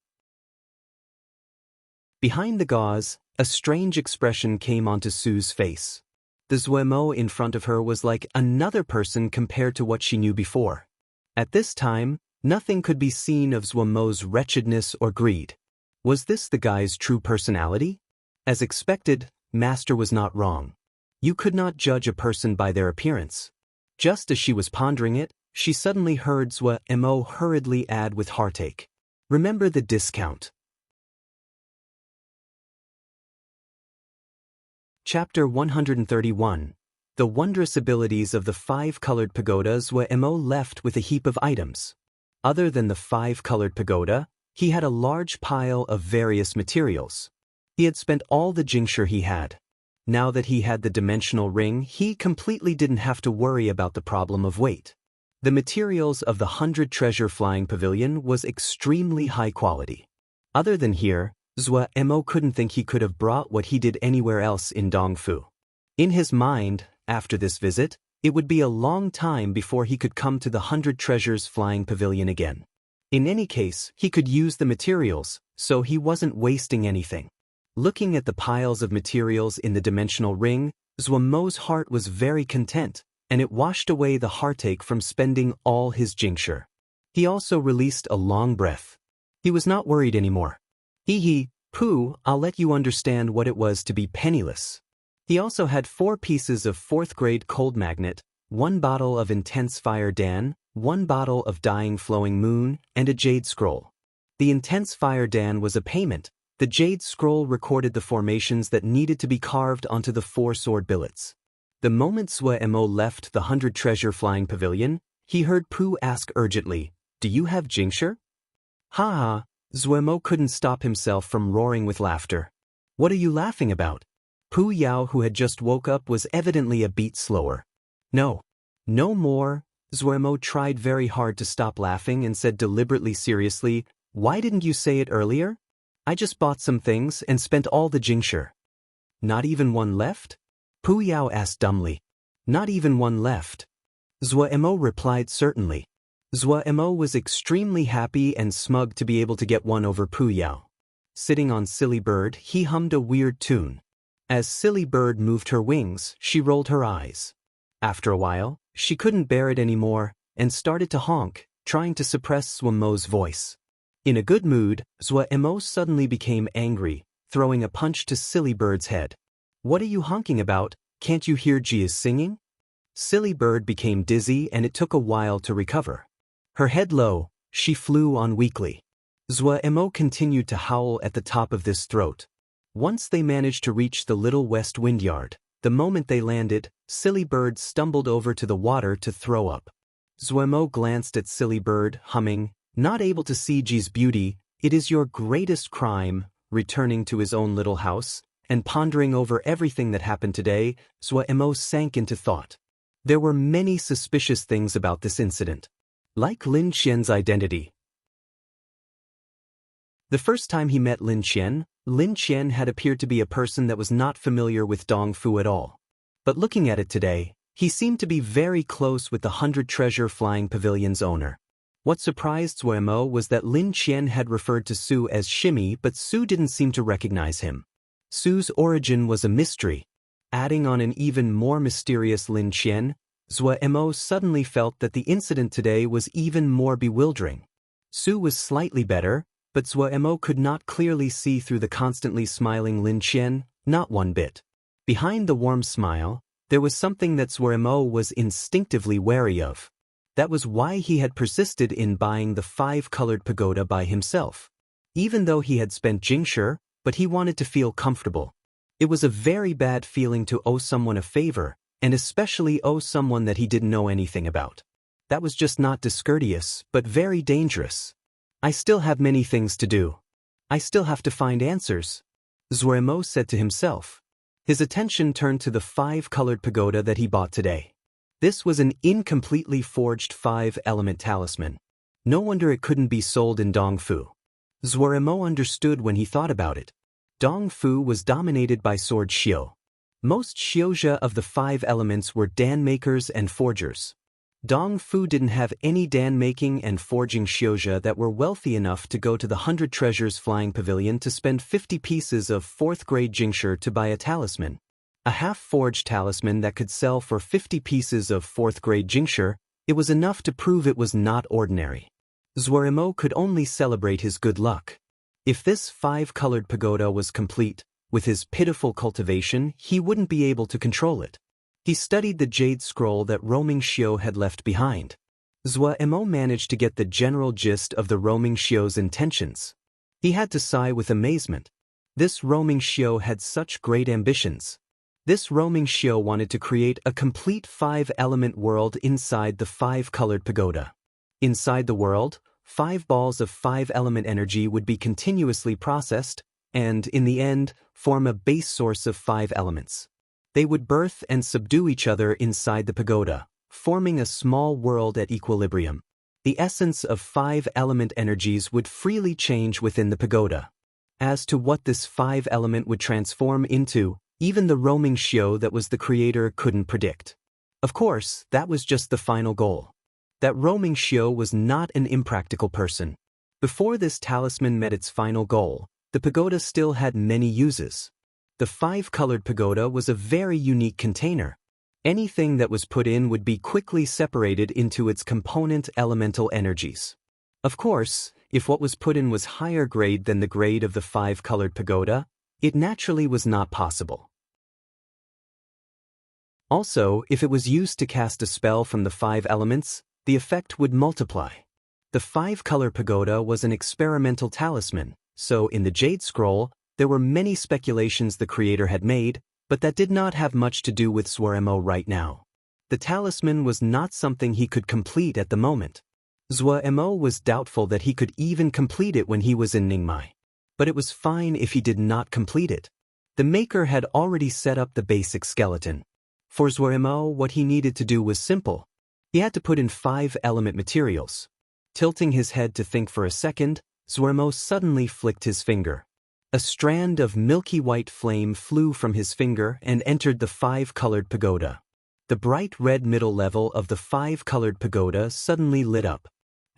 Behind the gauze, a strange expression came onto Su's face. The Zuemo in front of her was like another person compared to what she knew before. At this time, nothing could be seen of Zuemo's wretchedness or greed. Was this the guy's true personality? As expected, Master was not wrong. You could not judge a person by their appearance. Just as she was pondering it, she suddenly heard Zuemo hurriedly add with heartache, "Remember the discount." Chapter 131. The wondrous abilities of the 5-colored pagoda. Zuemo left with a heap of items. Other than the 5-colored pagoda, he had a large pile of various materials. He had spent all the Jingshi he had. Now that he had the dimensional ring, he completely didn't have to worry about the problem of weight. The materials of the 100-treasure flying pavilion was extremely high quality. Other than here, Zuemo couldn't think he could have brought what he did anywhere else in Dongfu. In his mind, after this visit, it would be a long time before he could come to the 100 Treasures flying pavilion again. In any case, he could use the materials, so he wasn't wasting anything. Looking at the piles of materials in the dimensional ring, Zuemo's heart was very content, and it washed away the heartache from spending all his Jingshi. He also released a long breath. He was not worried anymore. Hee, pooh, I'll let you understand what it was to be penniless. He also had 4 pieces of 4th-grade cold magnet, 1 bottle of intense fire Dan, 1 bottle of dying flowing moon, and a jade scroll. The intense fire Dan was a payment. The jade scroll recorded the formations that needed to be carved onto the 4 sword billets. The moment Zhuemo left the 100 treasure flying pavilion, he heard Pooh ask urgently, "Do you have Jingxure?" Ha ha, Zhuemo couldn't stop himself from roaring with laughter. "What are you laughing about?" Pooh Yao, who had just woke up, was evidently a beat slower. "No. No more." Zhuemo tried very hard to stop laughing and said deliberately seriously, "Why didn't you say it earlier? I just bought some things and spent all the Jingxure." "Not even one left?" Pooh Yao asked dumbly. "Not even one left." Zhuemo replied certainly. Zhuemo was extremely happy and smug to be able to get one over Pooh Yao. Sitting on Silly Bird, he hummed a weird tune. As Silly Bird moved her wings, she rolled her eyes. After a while, she couldn't bear it anymore and started to honk, trying to suppress Zhuemo's voice. In a good mood, Zhuemo suddenly became angry, throwing a punch to Silly Bird's head. "What are you honking about? Can't you hear Ji is singing?" Silly Bird became dizzy and it took a while to recover. Her head low, she flew on weakly. Zhuemo continued to howl at the top of this throat. Once they managed to reach the Little West Windyard, the moment they landed, Silly Bird stumbled over to the water to throw up. Zhuemo glanced at Silly Bird, humming, not able to see Ji's beauty, "It is your greatest crime," returning to his own little house, and pondering over everything that happened today, Zhuemo sank into thought. There were many suspicious things about this incident. Like Lin Qian's identity. The first time he met Lin Qian had appeared to be a person that was not familiar with Dongfu at all. But looking at it today, he seemed to be very close with the 100 treasure flying pavilion's owner. What surprised Zhuemo was that Lin Qian had referred to Su as Shimmy, but Su didn't seem to recognize him. Su's origin was a mystery. Adding on an even more mysterious Lin Qian, Zhuemo suddenly felt that the incident today was even more bewildering. Su was slightly better, but Zhuemo could not clearly see through the constantly smiling Lin Qian, not one bit. Behind the warm smile, there was something that Zhuemo was instinctively wary of. That was why he had persisted in buying the 5-colored pagoda by himself. Even though he had spent Jingxure, but he wanted to feel comfortable. It was a very bad feeling to owe someone a favor, and especially owe someone that he didn't know anything about. That was just not discourteous, but very dangerous. "I still have many things to do. I still have to find answers," Zhuemo said to himself. His attention turned to the 5-colored pagoda that he bought today. This was an incompletely forged 5-element talisman. No wonder it couldn't be sold in Dongfu. Zhuemo understood when he thought about it. Dongfu was dominated by sword xiu. Most xiuzhe of the 5 elements were dan makers and forgers. Dongfu didn't have any dan making and forging xiuzhe that were wealthy enough to go to the 100 treasures flying pavilion to spend 50 pieces of 4th-grade Jingxure to buy a talisman. A half-forged talisman that could sell for 50 pieces of 4th-grade Jingxure, it was enough to prove it was not ordinary. Zhuemo could only celebrate his good luck. If this 5-colored pagoda was complete, with his pitiful cultivation, he wouldn't be able to control it. He studied the jade scroll that roaming Xiu had left behind. Zhuemo managed to get the general gist of the roaming Xiu's intentions. He had to sigh with amazement. This roaming Xiu had such great ambitions. This roaming Xiu wanted to create a complete 5-element world inside the 5-colored pagoda. Inside the world, 5 balls of 5-element energy would be continuously processed, and, in the end, form a base source of 5 elements. They would birth and subdue each other inside the pagoda, forming a small world at equilibrium. The essence of 5-element energies would freely change within the pagoda. As to what this 5-element would transform into, even the roaming Xiu that was the creator couldn't predict. Of course, that was just the final goal. That roaming Xiu was not an impractical person. Before this talisman met its final goal, the pagoda still had many uses. The 5-colored pagoda was a very unique container. Anything that was put in would be quickly separated into its component elemental energies. Of course, if what was put in was higher grade than the grade of the 5-colored pagoda, it naturally was not possible. Also, if it was used to cast a spell from the 5 elements, the effect would multiply. The 5-color pagoda was an experimental talisman, so in the Jade Scroll, there were many speculations the creator had made, but that did not have much to do with Zhuemo right now. The talisman was not something he could complete at the moment. Zhuemo was doubtful that he could even complete it when he was in Ningmai. But it was fine if he did not complete it. The maker had already set up the basic skeleton. For Zhuemo, what he needed to do was simple. He had to put in 5 element materials. Tilting his head to think for a second, Zhuemo suddenly flicked his finger. A strand of milky white flame flew from his finger and entered the 5-colored pagoda. The bright red middle level of the 5-colored pagoda suddenly lit up.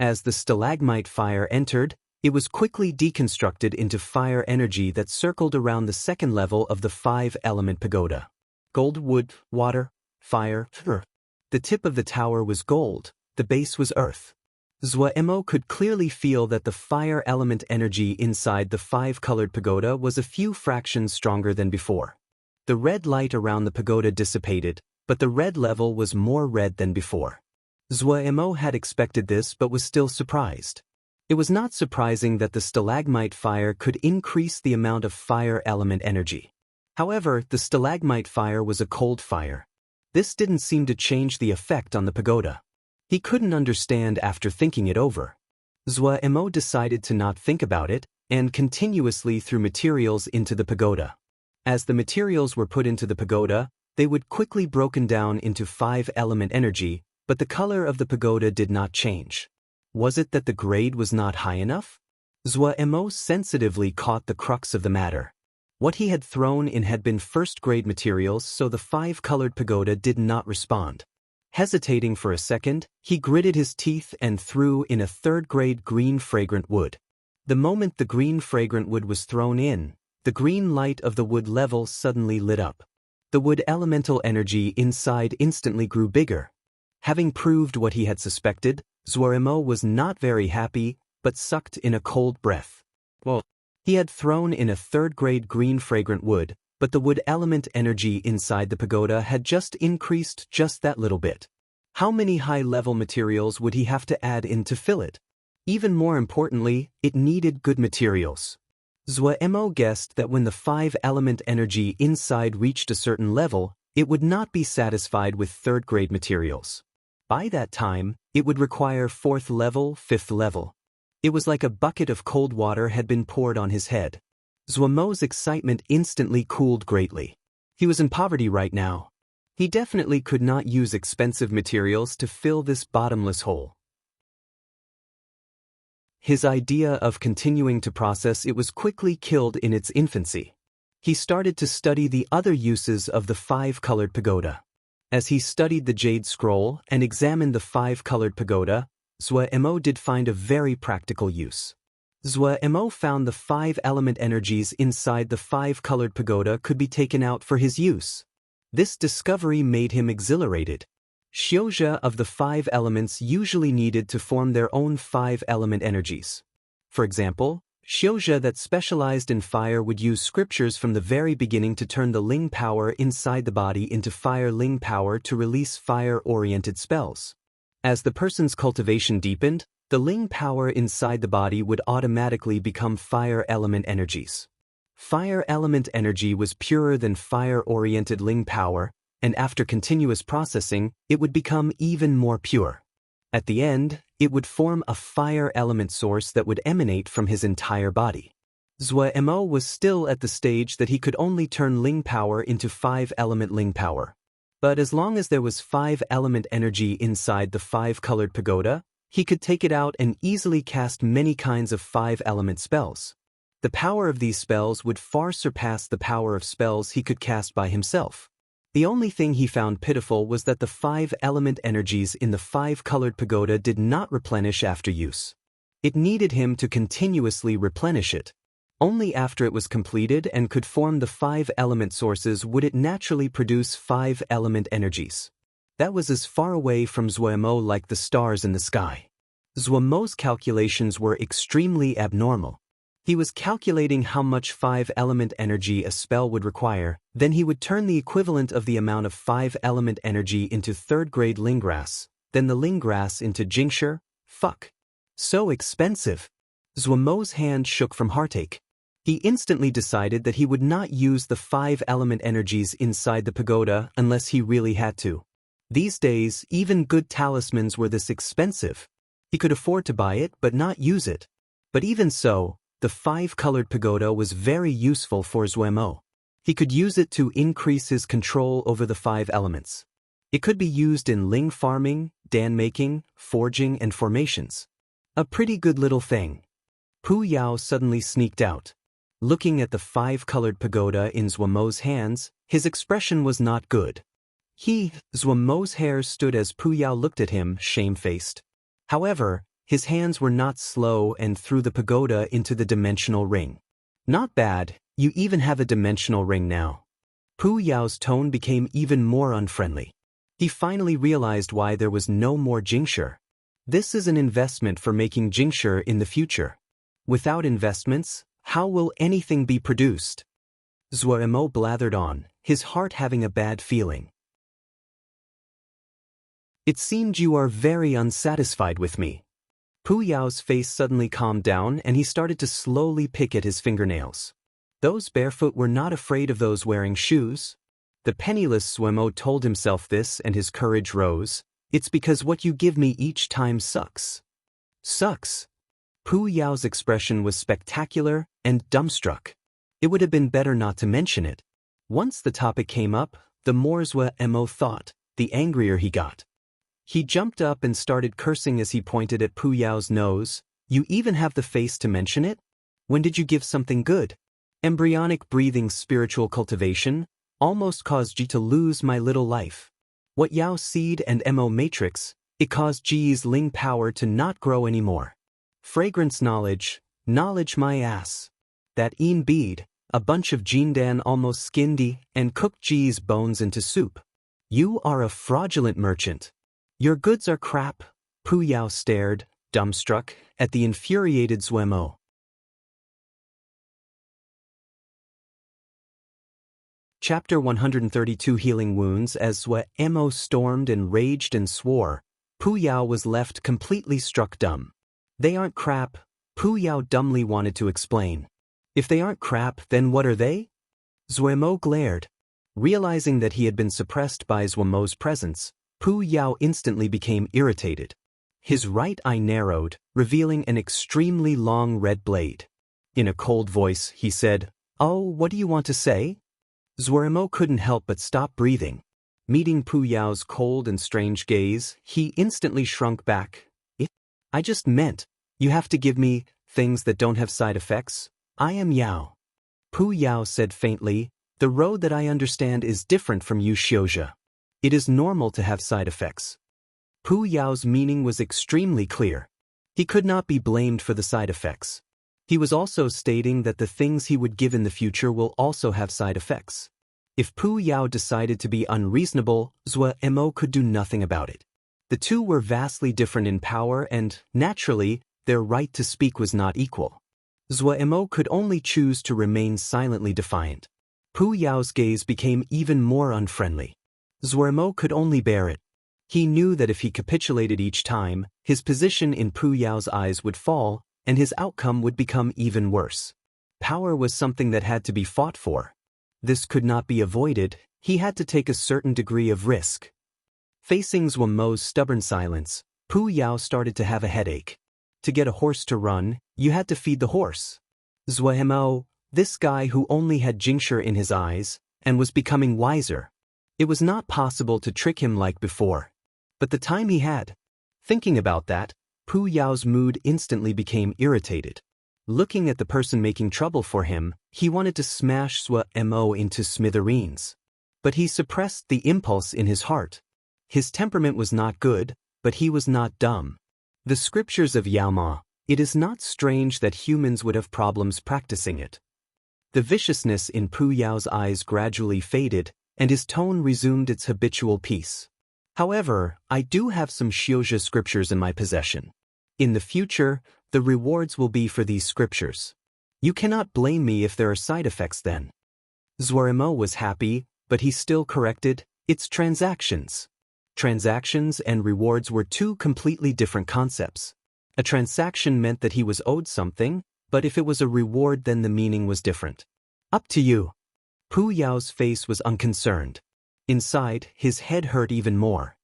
As the stalagmite fire entered, it was quickly deconstructed into fire energy that circled around the 2nd level of the 5-element pagoda. Gold, wood, water, fire, earth. The tip of the tower was gold, the base was earth. Zhuemo could clearly feel that the fire element energy inside the 5-colored pagoda was a few fractions stronger than before. The red light around the pagoda dissipated, but the red level was more red than before. Zhuemo had expected this but was still surprised. It was not surprising that the stalagmite fire could increase the amount of fire element energy. However, the stalagmite fire was a cold fire. This didn't seem to change the effect on the pagoda. He couldn't understand after thinking it over. Zhuemo decided to not think about it and continuously threw materials into the pagoda. As the materials were put into the pagoda, they would quickly broken down into 5-element energy, but the color of the pagoda did not change. Was it that the grade was not high enough? Zhuemo sensitively caught the crux of the matter. What he had thrown in had been 1st-grade materials, so the 5-colored pagoda did not respond. Hesitating for a second, he gritted his teeth and threw in a 3rd-grade green fragrant wood. The moment the green fragrant wood was thrown in, the green light of the wood level suddenly lit up. The wood elemental energy inside instantly grew bigger. Having proved what he had suspected, Zhuemo was not very happy, but sucked in a cold breath. Well, he had thrown in a 3rd-grade green fragrant wood, but the wood element energy inside the pagoda had just increased just that little bit. How many high-level materials would he have to add in to fill it? Even more importantly, it needed good materials. Zhuemo guessed that when the 5-element energy inside reached a certain level, it would not be satisfied with 3rd-grade materials. By that time, it would require 4th level, 5th level. It was like a bucket of cold water had been poured on his head. Zhuemo's excitement instantly cooled greatly. He was in poverty right now. He definitely could not use expensive materials to fill this bottomless hole. His idea of continuing to process it was quickly killed in its infancy. He started to study the other uses of the 5-colored pagoda. As he studied the Jade Scroll and examined the 5-colored pagoda, Zhuemo did find a very practical use. Zhuemo found the 5-element energies inside the 5-colored pagoda could be taken out for his use. This discovery made him exhilarated. Xiuzhe of the 5 elements usually needed to form their own 5-element energies. For example, Xiuzhe that specialized in fire would use scriptures from the very beginning to turn the Ling power inside the body into fire Ling power to release fire-oriented spells. As the person's cultivation deepened, the Ling power inside the body would automatically become fire element energies. Fire element energy was purer than fire-oriented Ling power, and after continuous processing, it would become even more pure. At the end, it would form a fire element source that would emanate from his entire body. Zhuemo was still at the stage that he could only turn Ling power into 5-element Ling power. But as long as there was 5-element energy inside the 5-colored pagoda, he could take it out and easily cast many kinds of 5-element spells. The power of these spells would far surpass the power of spells he could cast by himself. The only thing he found pitiful was that the 5-element energies in the 5-colored pagoda did not replenish after use. It needed him to continuously replenish it. Only after it was completed and could form the 5-element sources would it naturally produce 5-element energies. That was as far away from Zhuemo like the stars in the sky. Zhuemo's calculations were extremely abnormal. He was calculating how much 5-element energy a spell would require, then he would turn the equivalent of the amount of 5-element energy into 3rd-grade Linggrass, then the Linggrass into Jinxure. Fuck. So expensive. Zhuomo's hand shook from heartache. He instantly decided that he would not use the 5-element energies inside the pagoda unless he really had to. These days, even good talismans were this expensive. He could afford to buy it but not use it. But even so, the 5-colored pagoda was very useful for Zhuomo. He could use it to increase his control over the 5 elements. It could be used in ling farming, dan making, forging, and formations. A pretty good little thing. Pu Yao suddenly sneaked out. Looking at the 5-colored pagoda in Zhuomo's hands, his expression was not good. Zhuomo's hair stood as Pu Yao looked at him, shamefaced. However, his hands were not slow and threw the pagoda into the dimensional ring. Not bad, you even have a dimensional ring now. Pu Yao's tone became even more unfriendly. He finally realized why there was no more Jinxure. This is an investment for making Jinxure in the future. Without investments, how will anything be produced? Zhuomo blathered on, his heart having a bad feeling. It seemed you are very unsatisfied with me. Pu Yao's face suddenly calmed down and he started to slowly pick at his fingernails. Those barefoot were not afraid of those wearing shoes. The penniless Zhuomo told himself this and his courage rose. It's because what you give me each time sucks. Sucks. Pu Yao's expression was spectacular and dumbstruck. It would have been better not to mention it. Once the topic came up, the more Zhuomo thought, the angrier he got. He jumped up and started cursing as he pointed at Pu Yao's nose. You even have the face to mention it? When did you give something good? Embryonic breathing spiritual cultivation almost caused Ji to lose my little life. What Yao seed and Mo matrix, it caused Ji's Ling power to not grow anymore. Fragrance knowledge my ass. That een bead, a bunch of Jindan almost skinned and cooked Ji's bones into soup. You are a fraudulent merchant. Your goods are crap. Pu Yao stared, dumbstruck, at the infuriated Zhuomo. Chapter 132 Healing Wounds. As Zhuomo stormed and raged and swore, Pu Yao was left completely struck dumb. They aren't crap, Pu Yao dumbly wanted to explain. If they aren't crap, then what are they? Zhuomo glared. Realizing that he had been suppressed by Zhuomo's presence, Pu Yao instantly became irritated. His right eye narrowed, revealing an extremely long red blade. In a cold voice, he said, "Oh, what do you want to say?" Zhuomo couldn't help but stop breathing. Meeting Pu Yao's cold and strange gaze, he instantly shrunk back. I just meant, you have to give me things that don't have side effects. I am Yao. Pu Yao said faintly, the road that I understand is different from you Xiozha. It is normal to have side effects. Pu Yao's meaning was extremely clear. He could not be blamed for the side effects. He was also stating that the things he would give in the future will also have side effects. If Pu Yao decided to be unreasonable, Zhuomo could do nothing about it. The two were vastly different in power and, naturally, their right to speak was not equal. Zhuomo could only choose to remain silently defiant. Pu Yao's gaze became even more unfriendly. Zhuomo could only bear it. He knew that if he capitulated each time, his position in Pu Yao's eyes would fall, and his outcome would become even worse. Power was something that had to be fought for. This could not be avoided, he had to take a certain degree of risk. Facing Zhuomo's stubborn silence, Pu Yao started to have a headache. To get a horse to run, you had to feed the horse. Zhuomo, this guy who only had Jinxure in his eyes, and was becoming wiser. It was not possible to trick him like before. But the time he had. Thinking about that, Pu Yao's mood instantly became irritated. Looking at the person making trouble for him, he wanted to smash Zhuomo into smithereens. But he suppressed the impulse in his heart. His temperament was not good, but he was not dumb. The scriptures of Yaoma, it is not strange that humans would have problems practicing it. The viciousness in Pu Yao's eyes gradually faded, and his tone resumed its habitual peace. However, I do have some Xiozha scriptures in my possession. In the future, the rewards will be for these scriptures. You cannot blame me if there are side effects then. Zhuaremo was happy, but he still corrected, it's transactions. Transactions and rewards were two completely different concepts. A transaction meant that he was owed something, but if it was a reward then the meaning was different. Up to you. Pu Yao's face was unconcerned. Inside, his head hurt even more.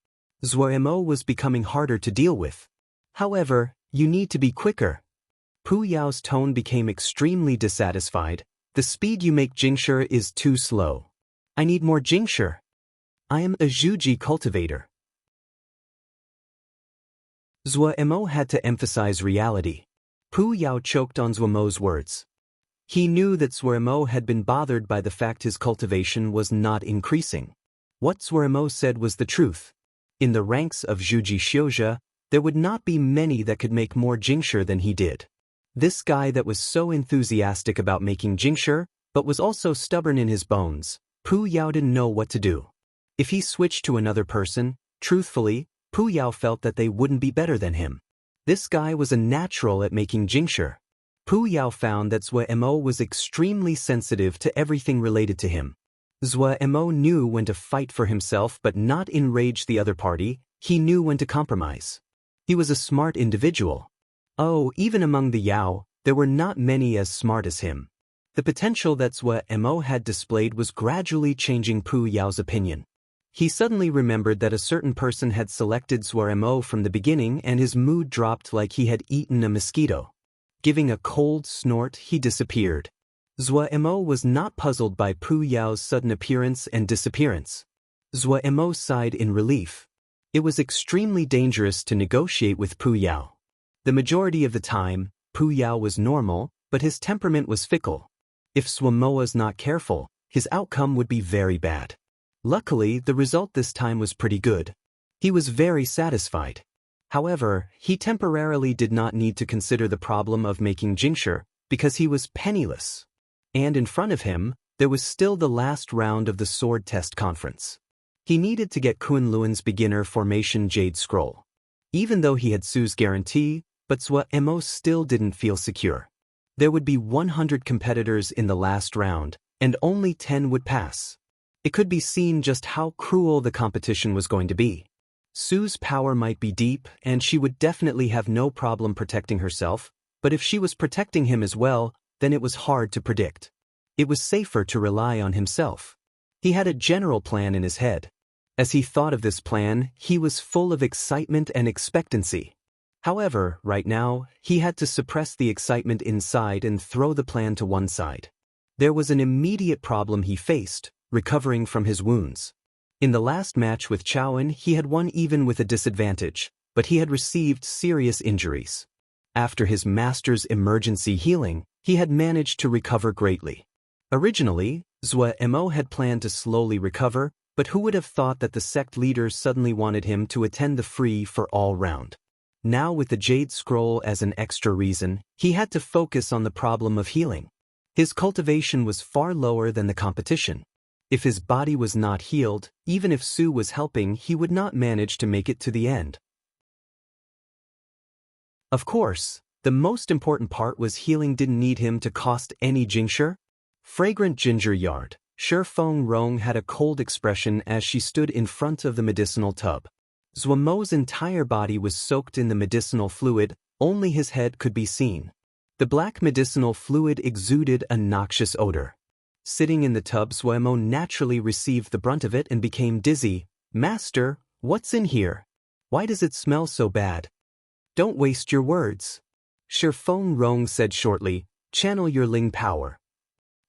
Zhuaremo was becoming harder to deal with. However, you need to be quicker. Pu Yao's tone became extremely dissatisfied. The speed you make Jingshi is too slow. I need more Jingshi. I am a Zhuji cultivator. Zhuaremo had to emphasize reality. Pu Yao choked on Zhuaremo's words. He knew that Zhuaremo had been bothered by the fact his cultivation was not increasing. What Zhuaremo said was the truth. In the ranks of Zhuji Xiuzhe, there would not be many that could make more Jingshi than he did. This guy that was so enthusiastic about making Jingshi, but was also stubborn in his bones, Pu Yao didn't know what to do. If he switched to another person, truthfully, Pu Yao felt that they wouldn't be better than him. This guy was a natural at making Jingshi. Pu Yao found that Zhuaremo was extremely sensitive to everything related to him. Zhuaremo knew when to fight for himself but not enrage the other party. He knew when to compromise. He was a smart individual. Oh, even among the Yao, there were not many as smart as him. The potential that Zhuaremo had displayed was gradually changing Pu Yao's opinion. He suddenly remembered that a certain person had selected Zhuaremo from the beginning and his mood dropped like he had eaten a mosquito. Giving a cold snort, he disappeared. Zhuaremo was not puzzled by Pu Yao's sudden appearance and disappearance. Zhuaremo sighed in relief. It was extremely dangerous to negotiate with Pu Yao. The majority of the time, Pu Yao was normal, but his temperament was fickle. If Zhuaremo was not careful, his outcome would be very bad. Luckily, the result this time was pretty good. He was very satisfied. However, he temporarily did not need to consider the problem of making Jingshi, because he was penniless. And in front of him, there was still the last round of the sword test conference. He needed to get Kunlun's beginner formation Jade Scroll. Even though he had Su's guarantee, but Zhuaremo still didn't feel secure. There would be 100 competitors in the last round, and only 10 would pass. It could be seen just how cruel the competition was going to be. Su's power might be deep, and she would definitely have no problem protecting herself, but if she was protecting him as well, then it was hard to predict. It was safer to rely on himself. He had a general plan in his head. As he thought of this plan, he was full of excitement and expectancy. However, right now, he had to suppress the excitement inside and throw the plan to one side. There was an immediate problem he faced, recovering from his wounds. In the last match with Chaoan, he had won even with a disadvantage, but he had received serious injuries. After his master's emergency healing, he had managed to recover greatly. Originally, Zhuaremo had planned to slowly recover, but who would have thought that the sect leaders suddenly wanted him to attend the free-for-all round? Now with the Jade Scroll as an extra reason, he had to focus on the problem of healing. His cultivation was far lower than the competition. If his body was not healed, even if Su was helping, he would not manage to make it to the end. Of course, the most important part was healing didn't need him to cost any Jingshi. Fragrant ginger yard. Shifeng Rong had a cold expression as she stood in front of the medicinal tub. Zhuaremo's entire body was soaked in the medicinal fluid, only his head could be seen. The black medicinal fluid exuded a noxious odor. Sitting in the tub, Zhuaremo naturally received the brunt of it and became dizzy. Master, what's in here? Why does it smell so bad? Don't waste your words. Shifeng Rong said shortly, channel your Ling power.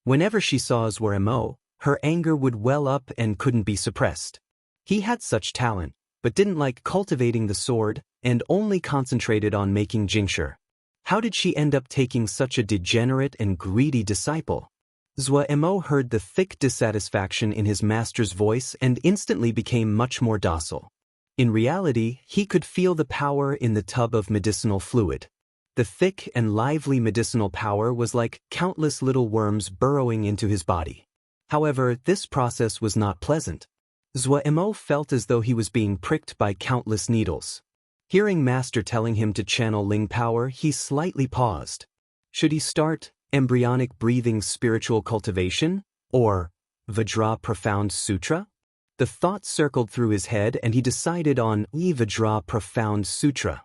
Whenever she saw Zhuaremo, her anger would well up and couldn't be suppressed. He had such talent, but didn't like cultivating the sword and only concentrated on making Jingshi. How did she end up taking such a degenerate and greedy disciple? Zhuaremo heard the thick dissatisfaction in his master's voice and instantly became much more docile. In reality, he could feel the power in the tub of medicinal fluid. The thick and lively medicinal power was like countless little worms burrowing into his body. However, this process was not pleasant. Zhuaremo felt as though he was being pricked by countless needles. Hearing Master telling him to channel Ling power, he slightly paused. Should he start embryonic breathing spiritual cultivation, or Vajra Profound Sutra? The thought circled through his head and he decided on Vajra Profound Sutra.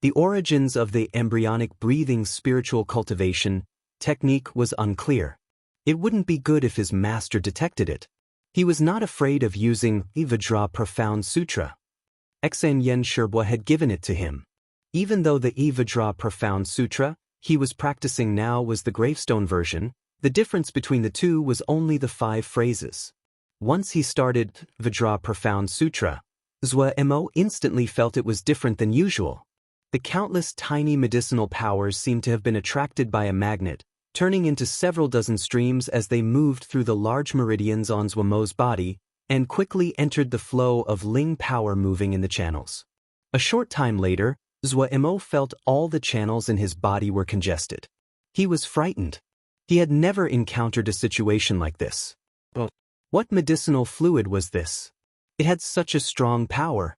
The origins of the embryonic breathing spiritual cultivation technique was unclear. It wouldn't be good if his master detected it. He was not afraid of using Vajra Profound Sutra. Xan Yen Sherbwa had given it to him. Even though the Vajra Profound Sutra he was practicing now was the gravestone version, the difference between the two was only the 5 phrases. Once he started Vajra Profound Sutra, Zwa Mo instantly felt it was different than usual. The countless tiny medicinal powers seemed to have been attracted by a magnet, turning into several dozen streams as they moved through the large meridians on Zwa Mo's body and quickly entered the flow of Ling power moving in the channels. A short time later, Zwa Mo felt all the channels in his body were congested. He was frightened. He had never encountered a situation like this. But what medicinal fluid was this? It had such a strong power.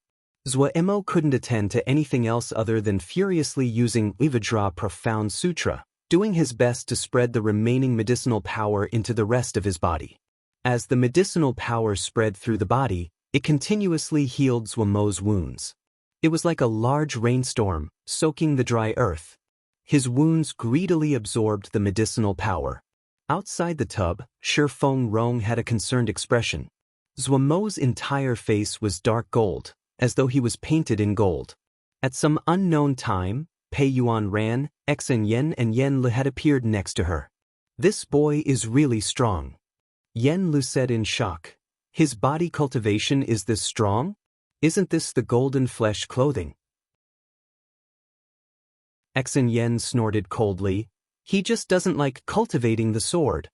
Zwa Mo couldn't attend to anything else other than furiously using Vajra Profound Sutra, doing his best to spread the remaining medicinal power into the rest of his body. As the medicinal power spread through the body, it continuously healed Zwa Mo's wounds. It was like a large rainstorm, soaking the dry earth. His wounds greedily absorbed the medicinal power. Outside the tub, Shi Feng Rong had a concerned expression. Zwa Mo's entire face was dark gold, as though he was painted in gold. At some unknown time, Pei Yuan Ran, Xen Yen and Yen Lu had appeared next to her. This boy is really strong. Yen Lu said in shock. His body cultivation is this strong? Isn't this the golden flesh clothing? Xen Yen snorted coldly. He just doesn't like cultivating the sword.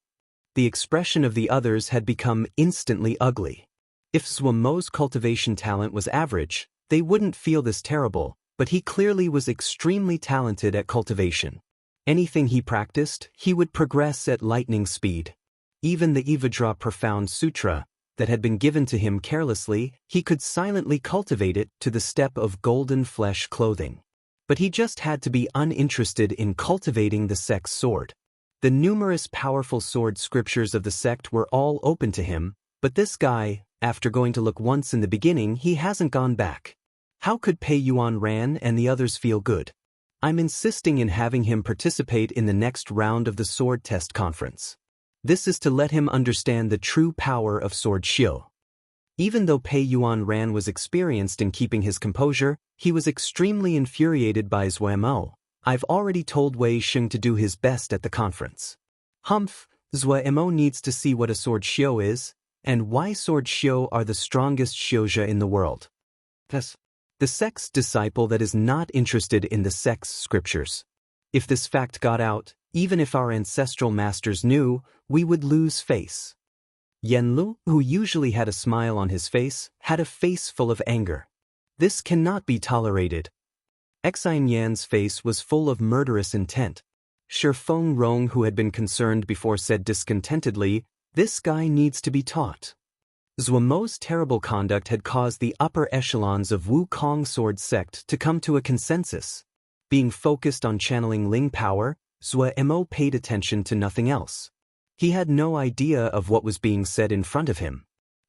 The expression of the others had become instantly ugly. If Zwa Mo's cultivation talent was average, they wouldn't feel this terrible, but he clearly was extremely talented at cultivation. Anything he practiced, he would progress at lightning speed. Even the Vajra Profound Sutra, that had been given to him carelessly, he could silently cultivate it to the step of golden flesh clothing. But he just had to be uninterested in cultivating the sect's sword. The numerous powerful sword scriptures of the sect were all open to him, but this guy, after going to look once in the beginning, he hasn't gone back. How could Pei Yuan Ran and the others feel good? I'm insisting in having him participate in the next round of the sword test conference. This is to let him understand the true power of sword Xiu. Even though Pei Yuan Ran was experienced in keeping his composure, he was extremely infuriated by Zwa Mo. I've already told Wei Sheng to do his best at the conference. Humph, Zwa Mo needs to see what a sword Xiu is, and why sword Xiu are the strongest Xiuzhe in the world. Thus, the sect's disciple that is not interested in the sect's scriptures. If this fact got out, even if our ancestral masters knew, we would lose face. Yen Lu, who usually had a smile on his face, had a face full of anger. This cannot be tolerated. Xine Yan's face was full of murderous intent. Shi Feng Rong, who had been concerned before, said discontentedly, "This guy needs to be taught." Zwa Mo's terrible conduct had caused the upper echelons of Wukong sword sect to come to a consensus. Being focused on channeling Ling power, Zwa Mo paid attention to nothing else. He had no idea of what was being said in front of him.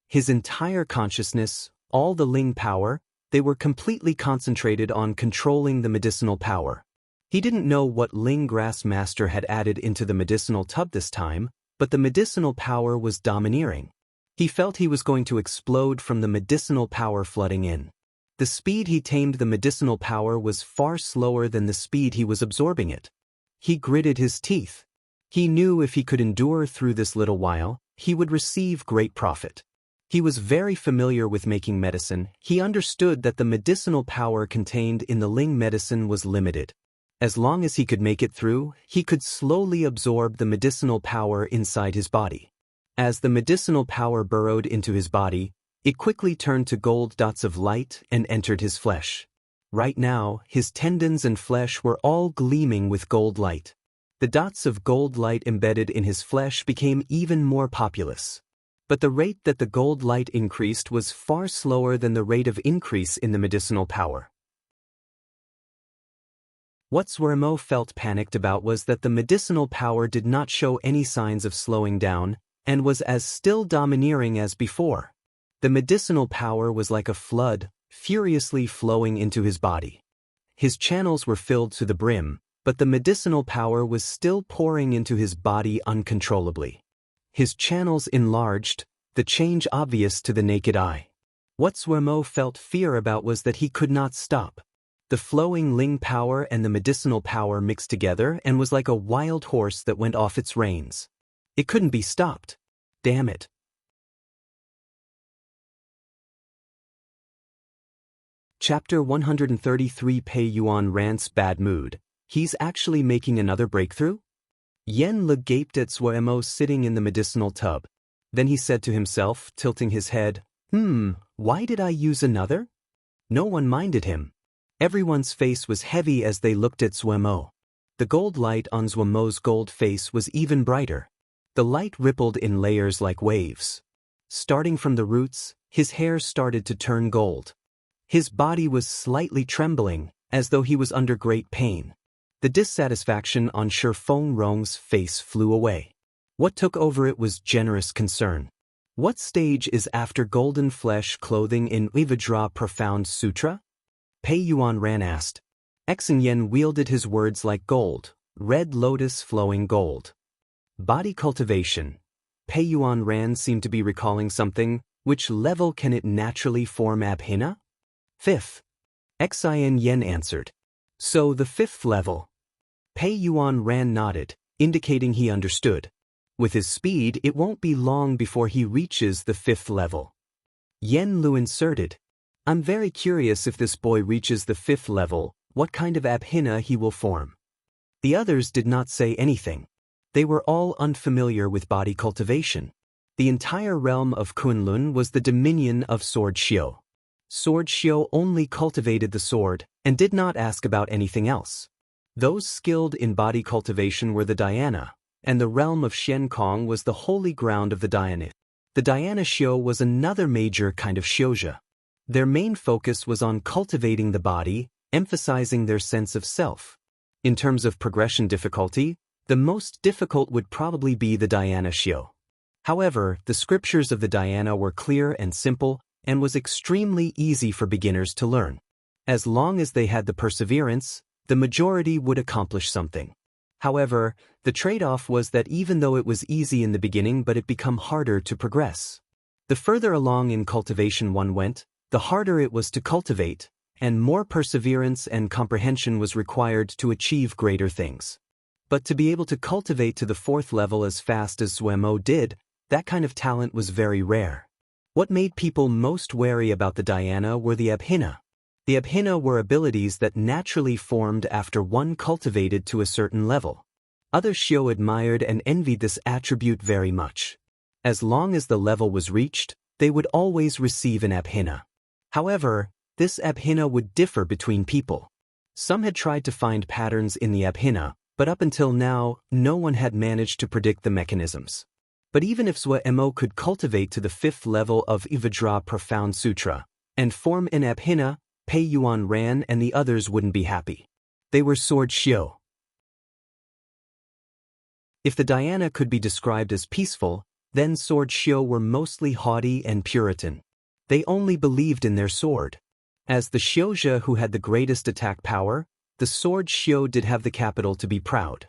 His entire consciousness, all the Ling power, they were completely concentrated on controlling the medicinal power. He didn't know what Ling Grass Master had added into the medicinal tub this time, but the medicinal power was domineering. He felt he was going to explode from the medicinal power flooding in. The speed he tamed the medicinal power was far slower than the speed he was absorbing it. He gritted his teeth. He knew if he could endure through this little while, he would receive great profit. He was very familiar with making medicine. He understood that the medicinal power contained in the Ling medicine was limited. As long as he could make it through, he could slowly absorb the medicinal power inside his body. As the medicinal power burrowed into his body, it quickly turned to gold dots of light and entered his flesh. Right now, his tendons and flesh were all gleaming with gold light. The dots of gold light embedded in his flesh became even more populous. But the rate that the gold light increased was far slower than the rate of increase in the medicinal power. What Zwermo felt panicked about was that the medicinal power did not show any signs of slowing down, and was as still domineering as before. The medicinal power was like a flood, furiously flowing into his body. His channels were filled to the brim, but the medicinal power was still pouring into his body uncontrollably. His channels enlarged, the change obvious to the naked eye. What Zwermo felt fear about was that he could not stop. The flowing Ling power and the medicinal power mixed together and was like a wild horse that went off its reins. It couldn't be stopped. Damn it. Chapter 133. Pei Yuan rants bad mood. He's actually making another breakthrough? Yen Le gaped at Zwermo sitting in the medicinal tub. Then he said to himself, tilting his head, why did I use another? No one minded him. Everyone's face was heavy as they looked at Zwermo. The gold light on Zwermo's gold face was even brighter. The light rippled in layers like waves. Starting from the roots, his hair started to turn gold. His body was slightly trembling, as though he was under great pain. The dissatisfaction on Shi Fengrong's face flew away. What took over it was generous concern. What stage is after golden flesh clothing in Ivajra Profound Sutra? Pei Yuan Ran asked. Exen Yen wielded his words like gold, red lotus flowing gold. Body cultivation. Pei Yuan Ran seemed to be recalling something. Which level can it naturally form abhina? Fifth. Xin Yen answered. So the fifth level. Pei Yuan Ran nodded, indicating he understood. With his speed, it won't be long before he reaches the fifth level. Yen Lu inserted. I'm very curious if this boy reaches the fifth level, what kind of abhina he will form. The others did not say anything. They were all unfamiliar with body cultivation. The entire realm of Kunlun was the dominion of Sword Xiu. Sword Xiu only cultivated the sword, and did not ask about anything else. Those skilled in body cultivation were the dhyana, and the realm of Xiankong was the holy ground of the dhyana. The dhyana Xiu was another major kind of xiuzha. Their main focus was on cultivating the body, emphasizing their sense of self. In terms of progression difficulty, the most difficult would probably be the dhyana Xiu. However, the scriptures of the dhyana were clear and simple, and was extremely easy for beginners to learn. As long as they had the perseverance, the majority would accomplish something. However, the trade-off was that even though it was easy in the beginning, but it became harder to progress. The further along in cultivation one went, the harder it was to cultivate, and more perseverance and comprehension was required to achieve greater things. But to be able to cultivate to the fourth level as fast as Zwermo did, that kind of talent was very rare. What made people most wary about the dhyana were the abhina. The abhina were abilities that naturally formed after one cultivated to a certain level. Other Xiu admired and envied this attribute very much. As long as the level was reached, they would always receive an abhina. However, this abhina would differ between people. Some had tried to find patterns in the abhina, but up until now, no one had managed to predict the mechanisms. But even if Zwermo could cultivate to the fifth level of Ivajra Profound Sutra, and form an abhina, Pei Yuan Ran and the others wouldn't be happy. They were Sword Xiu. If the dhyana could be described as peaceful, then Sword Xiu were mostly haughty and Puritan. They only believed in their sword. As the xiuzha who had the greatest attack power, the Sword Xiu did have the capital to be proud.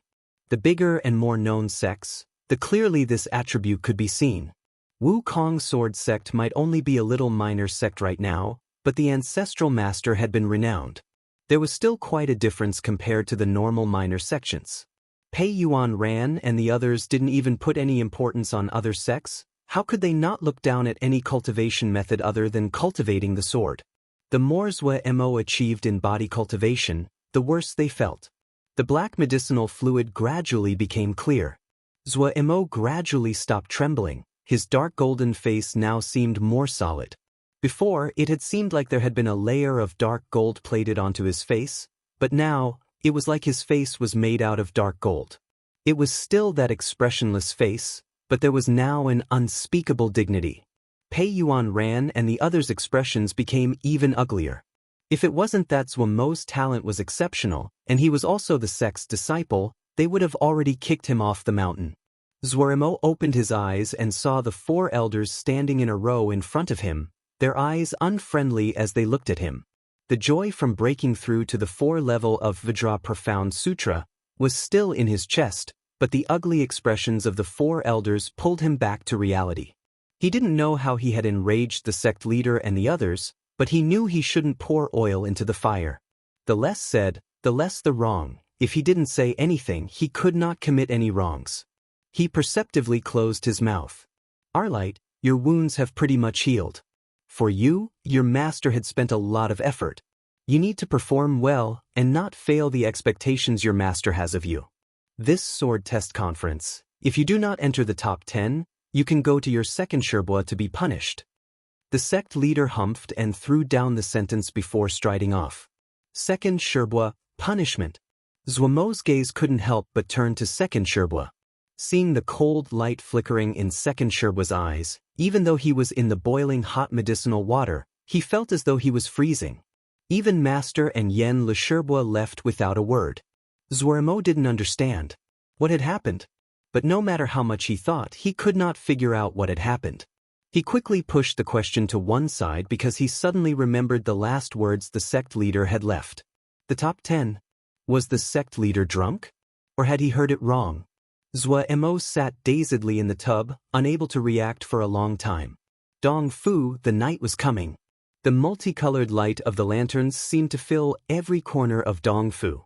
The bigger and more known sects, the clearly this attribute could be seen. Wukong Sword Sect might only be a little minor sect right now, but the ancestral master had been renowned. There was still quite a difference compared to the normal minor sections. Pei Yuan Ran and the others didn't even put any importance on other sects. How could they not look down at any cultivation method other than cultivating the sword? The more Zwermo achieved in body cultivation, the worse they felt. The black medicinal fluid gradually became clear. Zwermo gradually stopped trembling. His dark golden face now seemed more solid. Before, it had seemed like there had been a layer of dark gold plated onto his face, but now, it was like his face was made out of dark gold. It was still that expressionless face, but there was now an unspeakable dignity. Pei Yuan Ran and the others' expressions became even uglier. If it wasn't that Zhuomo's talent was exceptional, and he was also the sect's disciple, they would have already kicked him off the mountain. Zhuomo opened his eyes and saw the 4 elders standing in a row in front of him, their eyes unfriendly as they looked at him. The joy from breaking through to the 4 level of Vajra Profound Sutra was still in his chest, but the ugly expressions of the 4 elders pulled him back to reality. He didn't know how he had enraged the sect leader and the others, but he knew he shouldn't pour oil into the fire. The less said, the less the wrong. If he didn't say anything, he could not commit any wrongs. He perceptively closed his mouth. Arlite, your wounds have pretty much healed. For you, your master had spent a lot of effort. You need to perform well and not fail the expectations your master has of you. This sword test conference, if you do not enter the top 10, you can go to your second Shirbua to be punished. The sect leader humphed and threw down the sentence before striding off. Second Shirbua, punishment. Zhuomo's gaze couldn't help but turn to second Shirbua. Seeing the cold light flickering in second Shirbua's eyes, even though he was in the boiling hot medicinal water, he felt as though he was freezing. Even Master and Yen Le Shirbua left without a word. Zhuomo didn't understand what had happened, but no matter how much he thought, he could not figure out what had happened. He quickly pushed the question to one side because he suddenly remembered the last words the sect leader had left. The top 10. Was the sect leader drunk? Or had he heard it wrong? Zhuomo sat dazedly in the tub, unable to react for a long time. Dong Fu, the night was coming. The multicolored light of the lanterns seemed to fill every corner of Dong Fu.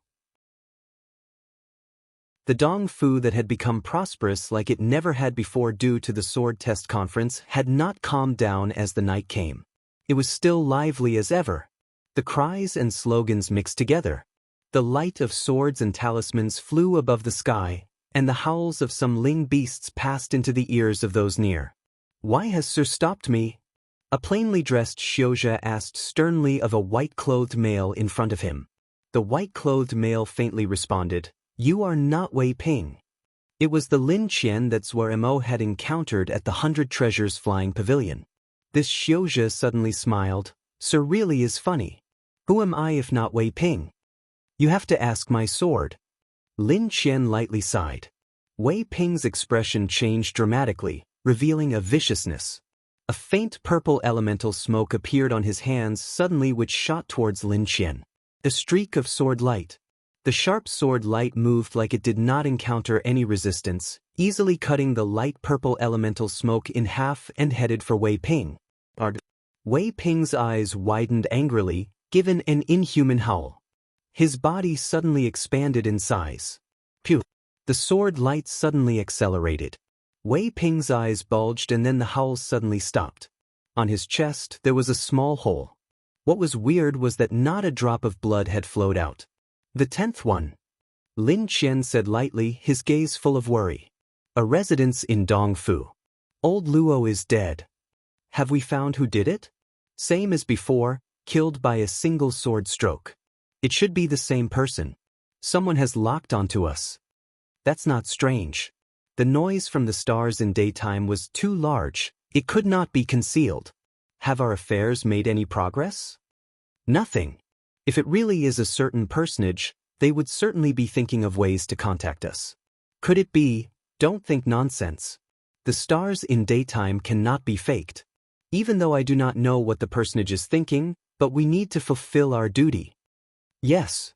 The Dong Fu that had become prosperous like it never had before due to the sword test conference had not calmed down as the night came. It was still lively as ever. The cries and slogans mixed together. The light of swords and talismans flew above the sky, and the howls of some ling beasts passed into the ears of those near. Why has Sir stopped me? A plainly dressed Xiuzhe asked sternly of a white-clothed male in front of him. The white-clothed male faintly responded, "You are not Wei Ping." It was the Lin Qian that Zhuomo had encountered at the 100 Treasures Flying Pavilion. This Xiuzhe suddenly smiled. "Sir really is funny. Who am I if not Wei Ping? You have to ask my sword." Lin Qian lightly sighed. Wei Ping's expression changed dramatically, revealing a viciousness. A faint purple elemental smoke appeared on his hands suddenly which shot towards Lin Qian. A streak of sword light. The sharp sword light moved like it did not encounter any resistance, easily cutting the light purple elemental smoke in half and headed for Wei Ping. Wei Ping's eyes widened angrily, given an inhuman howl. His body suddenly expanded in size. Pew! The sword light suddenly accelerated. Wei Ping's eyes bulged and then the howls suddenly stopped. On his chest there was a small hole. What was weird was that not a drop of blood had flowed out. The 10th one. Lin Qian said lightly, his gaze full of worry. A residence in Dongfu. Old Luo is dead. Have we found who did it? Same as before, killed by a single sword stroke. It should be the same person. Someone has locked onto us. That's not strange. The noise from the stars in daytime was too large, it could not be concealed. Have our affairs made any progress? Nothing. If it really is a certain personage, they would certainly be thinking of ways to contact us. Could it be? Don't think nonsense. The stars in daytime cannot be faked. Even though I do not know what the personage is thinking, but we need to fulfill our duty. Yes.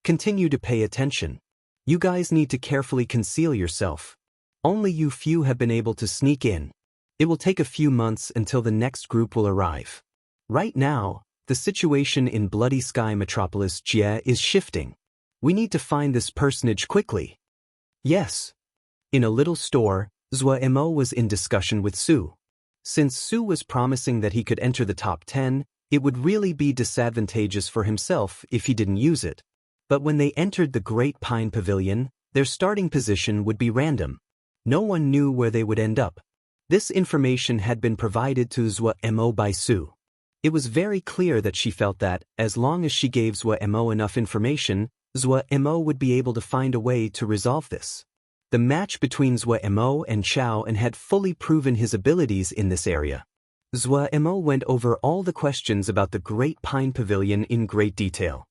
Continue to pay attention. You guys need to carefully conceal yourself. Only you few have been able to sneak in. It will take a few months until the next group will arrive. Right now, the situation in Bloody Sky Metropolis Jie is shifting. We need to find this personage quickly. Yes. In a little store, Zhuomo was in discussion with Su. Since Su was promising that he could enter the top 10, it would really be disadvantageous for himself if he didn't use it. But when they entered the Great Pine Pavilion, their starting position would be random. No one knew where they would end up. This information had been provided to Zhuomo by Su. It was very clear that she felt that, as long as she gave Zhuomo enough information, Zhuomo would be able to find a way to resolve this. The match between Zhuomo and Chao and had fully proven his abilities in this area. Zhuemo went over all the questions about the Great Pine Pavilion in great detail.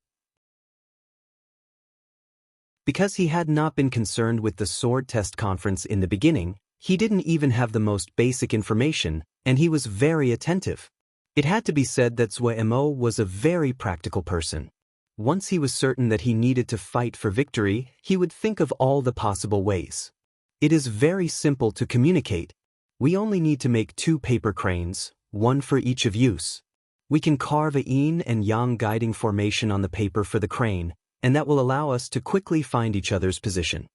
Because he had not been concerned with the sword test conference in the beginning, he didn't even have the most basic information, and he was very attentive. It had to be said that Zhuemo was a very practical person. Once he was certain that he needed to fight for victory, he would think of all the possible ways. It is very simple to communicate. We only need to make 2 paper cranes, one for each of use. We can carve a yin and yang guiding formation on the paper for the crane, and that will allow us to quickly find each other's position.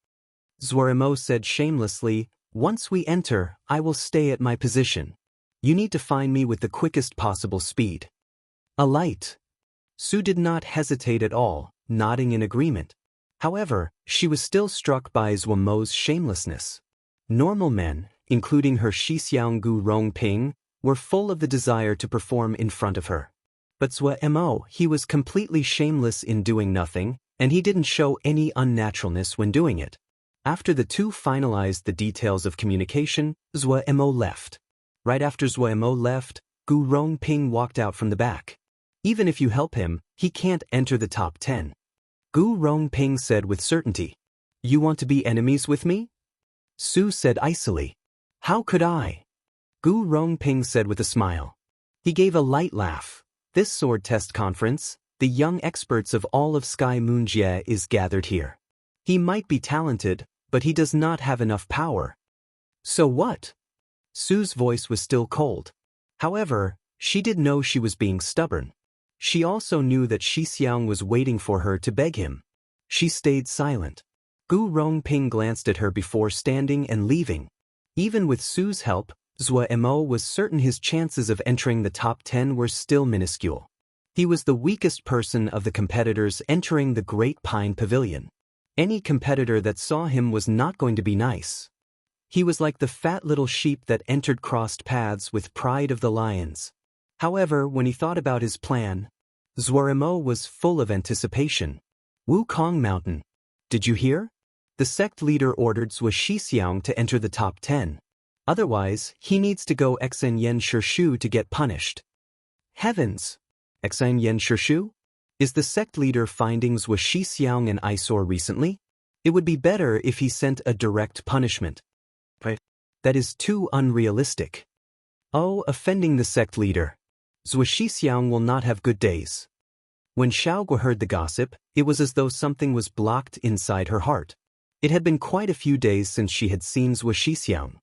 Zhuemo said shamelessly, "Once we enter, I will stay at my position. You need to find me with the quickest possible speed." A light. Su did not hesitate at all, nodding in agreement. However, she was still struck by Zhuemo's shamelessness. Normal men, including her Shixiang Gu Rongping, were full of the desire to perform in front of her. But Zhuemo, he was completely shameless in doing nothing, and he didn't show any unnaturalness when doing it. After the 2 finalized the details of communication, Zhuemo left. Right after Zhuemo left, Gu Rongping walked out from the back. Even if you help him, he can't enter the top 10. Gu Rongping said with certainty. "You want to be enemies with me?" Su said icily. "How could I?" Gu Rongping said with a smile. He gave a light laugh. This sword test conference, the young experts of all of Sky Moonjie is gathered here. He might be talented, but he does not have enough power. So what? Su's voice was still cold. However, she did know she was being stubborn. She also knew that Shixiang was waiting for her to beg him. She stayed silent. Gu Rongping glanced at her before standing and leaving. Even with Su's help, Zhuemo was certain his chances of entering the top 10 were still minuscule. He was the weakest person of the competitors entering the Great Pine Pavilion. Any competitor that saw him was not going to be nice. He was like the fat little sheep that entered crossed paths with pride of the lions. However, when he thought about his plan, Zhuemo was full of anticipation. Wukong Mountain. Did you hear? The sect leader ordered Zhuo Shixiang to enter the top 10. Otherwise, he needs to go Xinyan Shirshu to get punished. Heavens! Xinyan Shirshu? Is the sect leader finding Zhuo Shixiang an eyesore recently? It would be better if he sent a direct punishment. That is too unrealistic. Oh, offending the sect leader. Zhuo Shixiang will not have good days. When Xiaogua heard the gossip, it was as though something was blocked inside her heart. It had been quite a few days since she had seen Zhuo Shixiang.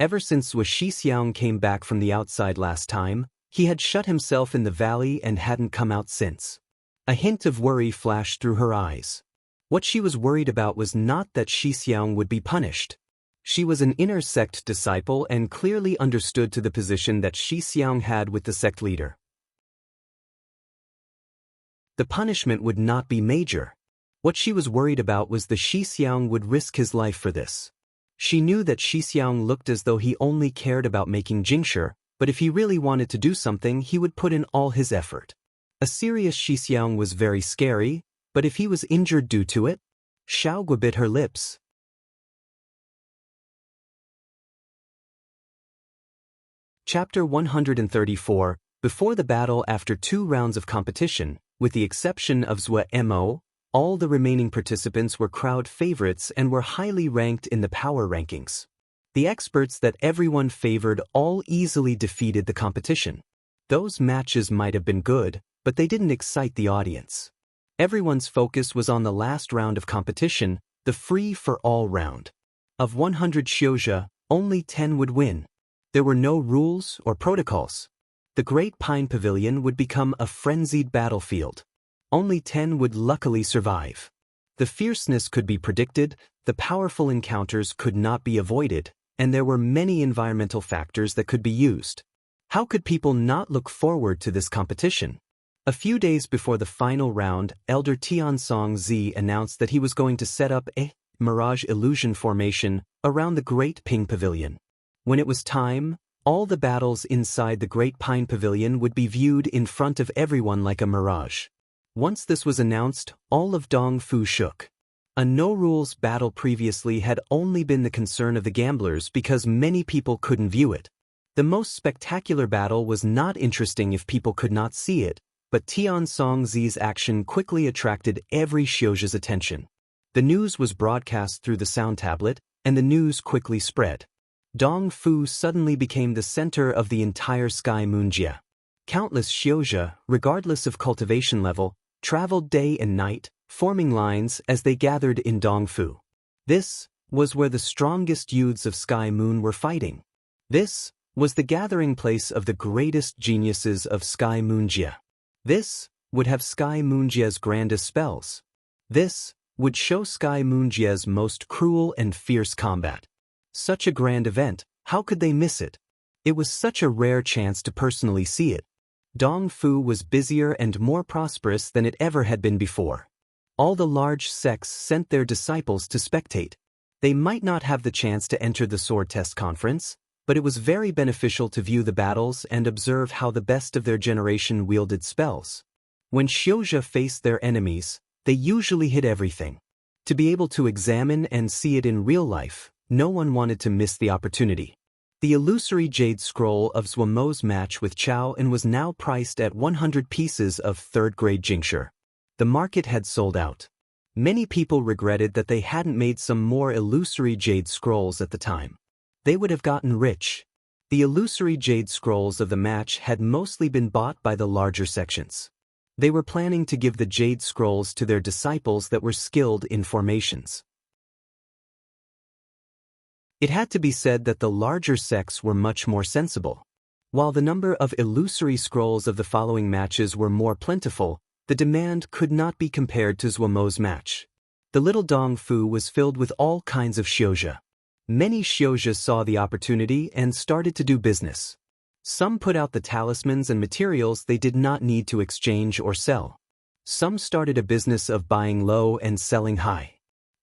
Ever since Zhuo Shixiang came back from the outside last time, he had shut himself in the valley and hadn't come out since. A hint of worry flashed through her eyes. What she was worried about was not that Shixiang would be punished. She was an inner sect disciple and clearly understood to the position that Shixiang had with the sect leader. The punishment would not be major. What she was worried about was the Shixiang would risk his life for this. She knew that Shixiang looked as though he only cared about making Jingshi, but if he really wanted to do something, he would put in all his effort. A serious Shixiang was very scary, but if he was injured due to it, Xiaogua bit her lips. Chapter 134. Before the battle, after 2 rounds of competition, with the exception of Zhuemo, all the remaining participants were crowd favorites and were highly ranked in the power rankings. The experts that everyone favored all easily defeated the competition. Those matches might have been good, but they didn't excite the audience. Everyone's focus was on the last round of competition, the free-for-all round. Of 100 Xiuzhe, only 10 would win. There were no rules or protocols. The Great Pine Pavilion would become a frenzied battlefield. Only 10 would luckily survive. The fierceness could be predicted, the powerful encounters could not be avoided, and there were many environmental factors that could be used. How could people not look forward to this competition? A few days before the final round, Elder Tiansong Zi announced that he was going to set up a mirage illusion formation around the Great Ping Pavilion. When it was time, all the battles inside the Great Pine Pavilion would be viewed in front of everyone like a mirage. Once this was announced, all of Dongfu shook. A no-rules battle previously had only been the concern of the gamblers because many people couldn't view it. The most spectacular battle was not interesting if people could not see it, but Tian Songzi's action quickly attracted every Xiujia's attention. The news was broadcast through the sound tablet, and the news quickly spread. Dong Fu suddenly became the center of the entire Sky Moonjia. Countless Xiujia, regardless of cultivation level, traveled day and night, forming lines as they gathered in Dongfu. This was where the strongest youths of Sky Moon were fighting. This was the gathering place of the greatest geniuses of Sky Moonjia. This would have Sky Moonjia's grandest spells. This would show Sky Moonjia's most cruel and fierce combat. Such a grand event, how could they miss it? It was such a rare chance to personally see it. Dongfu was busier and more prosperous than it ever had been before. All the large sects sent their disciples to spectate. They might not have the chance to enter the sword test conference, but it was very beneficial to view the battles and observe how the best of their generation wielded spells. When Xiujia faced their enemies, they usually hit everything. To be able to examine and see it in real life, no one wanted to miss the opportunity. The illusory jade scroll of Zhuomo's match with Chao En was now priced at 100 pieces of third-grade jingsher. The market had sold out. Many people regretted that they hadn't made some more illusory jade scrolls at the time. They would have gotten rich. The illusory jade scrolls of the match had mostly been bought by the larger sections. They were planning to give the jade scrolls to their disciples that were skilled in formations. It had to be said that the larger sects were much more sensible. While the number of illusory scrolls of the following matches were more plentiful, the demand could not be compared to Zhuomo's match. The little Dongfu was filled with all kinds of Xiujia. Many Xiujia saw the opportunity and started to do business. Some put out the talismans and materials they did not need to exchange or sell. Some started a business of buying low and selling high.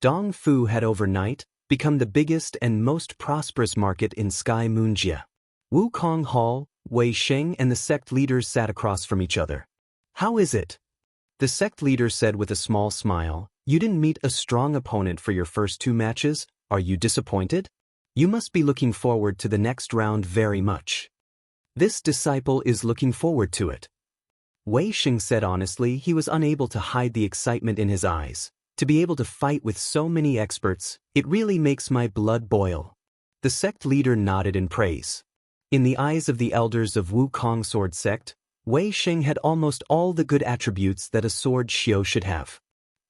Dongfu had overnight become the biggest and most prosperous market in Sky Moonjia. Wukong Hall, Wei Sheng and the sect leaders sat across from each other. "How is it?" The sect leader said with a small smile, "You didn't meet a strong opponent for your first 2 matches? Are you disappointed? You must be looking forward to the next round very much." "This disciple is looking forward to it." Wei Sheng said honestly he was unable to hide the excitement in his eyes. To be able to fight with so many experts, it really makes my blood boil. The sect leader nodded in praise. In the eyes of the elders of Wukong Sword Sect, Wei Sheng had almost all the good attributes that a sword Xiu should have.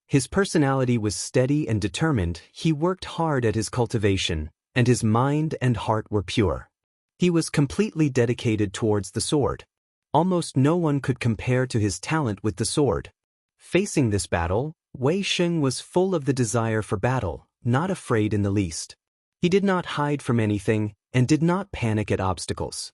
His personality was steady and determined, he worked hard at his cultivation, and his mind and heart were pure. He was completely dedicated towards the sword. Almost no one could compare to his talent with the sword. Facing this battle, Wei Sheng was full of the desire for battle, not afraid in the least. He did not hide from anything, and did not panic at obstacles.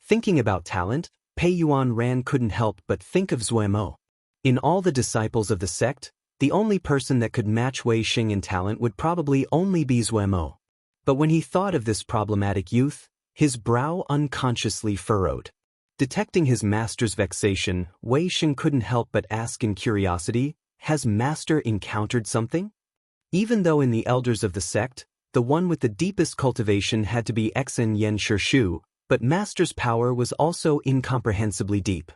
Thinking about talent, Pei Yuan Ran couldn't help but think of Zhuomo. In all the disciples of the sect, the only person that could match Wei Sheng in talent would probably only be Zhuomo. But when he thought of this problematic youth, his brow unconsciously furrowed. Detecting his master's vexation, Wei Sheng couldn't help but ask in curiosity, "Has master encountered something?" Even though in the elders of the sect, the one with the deepest cultivation had to be Exen Yen Shishu, but master's power was also incomprehensibly deep.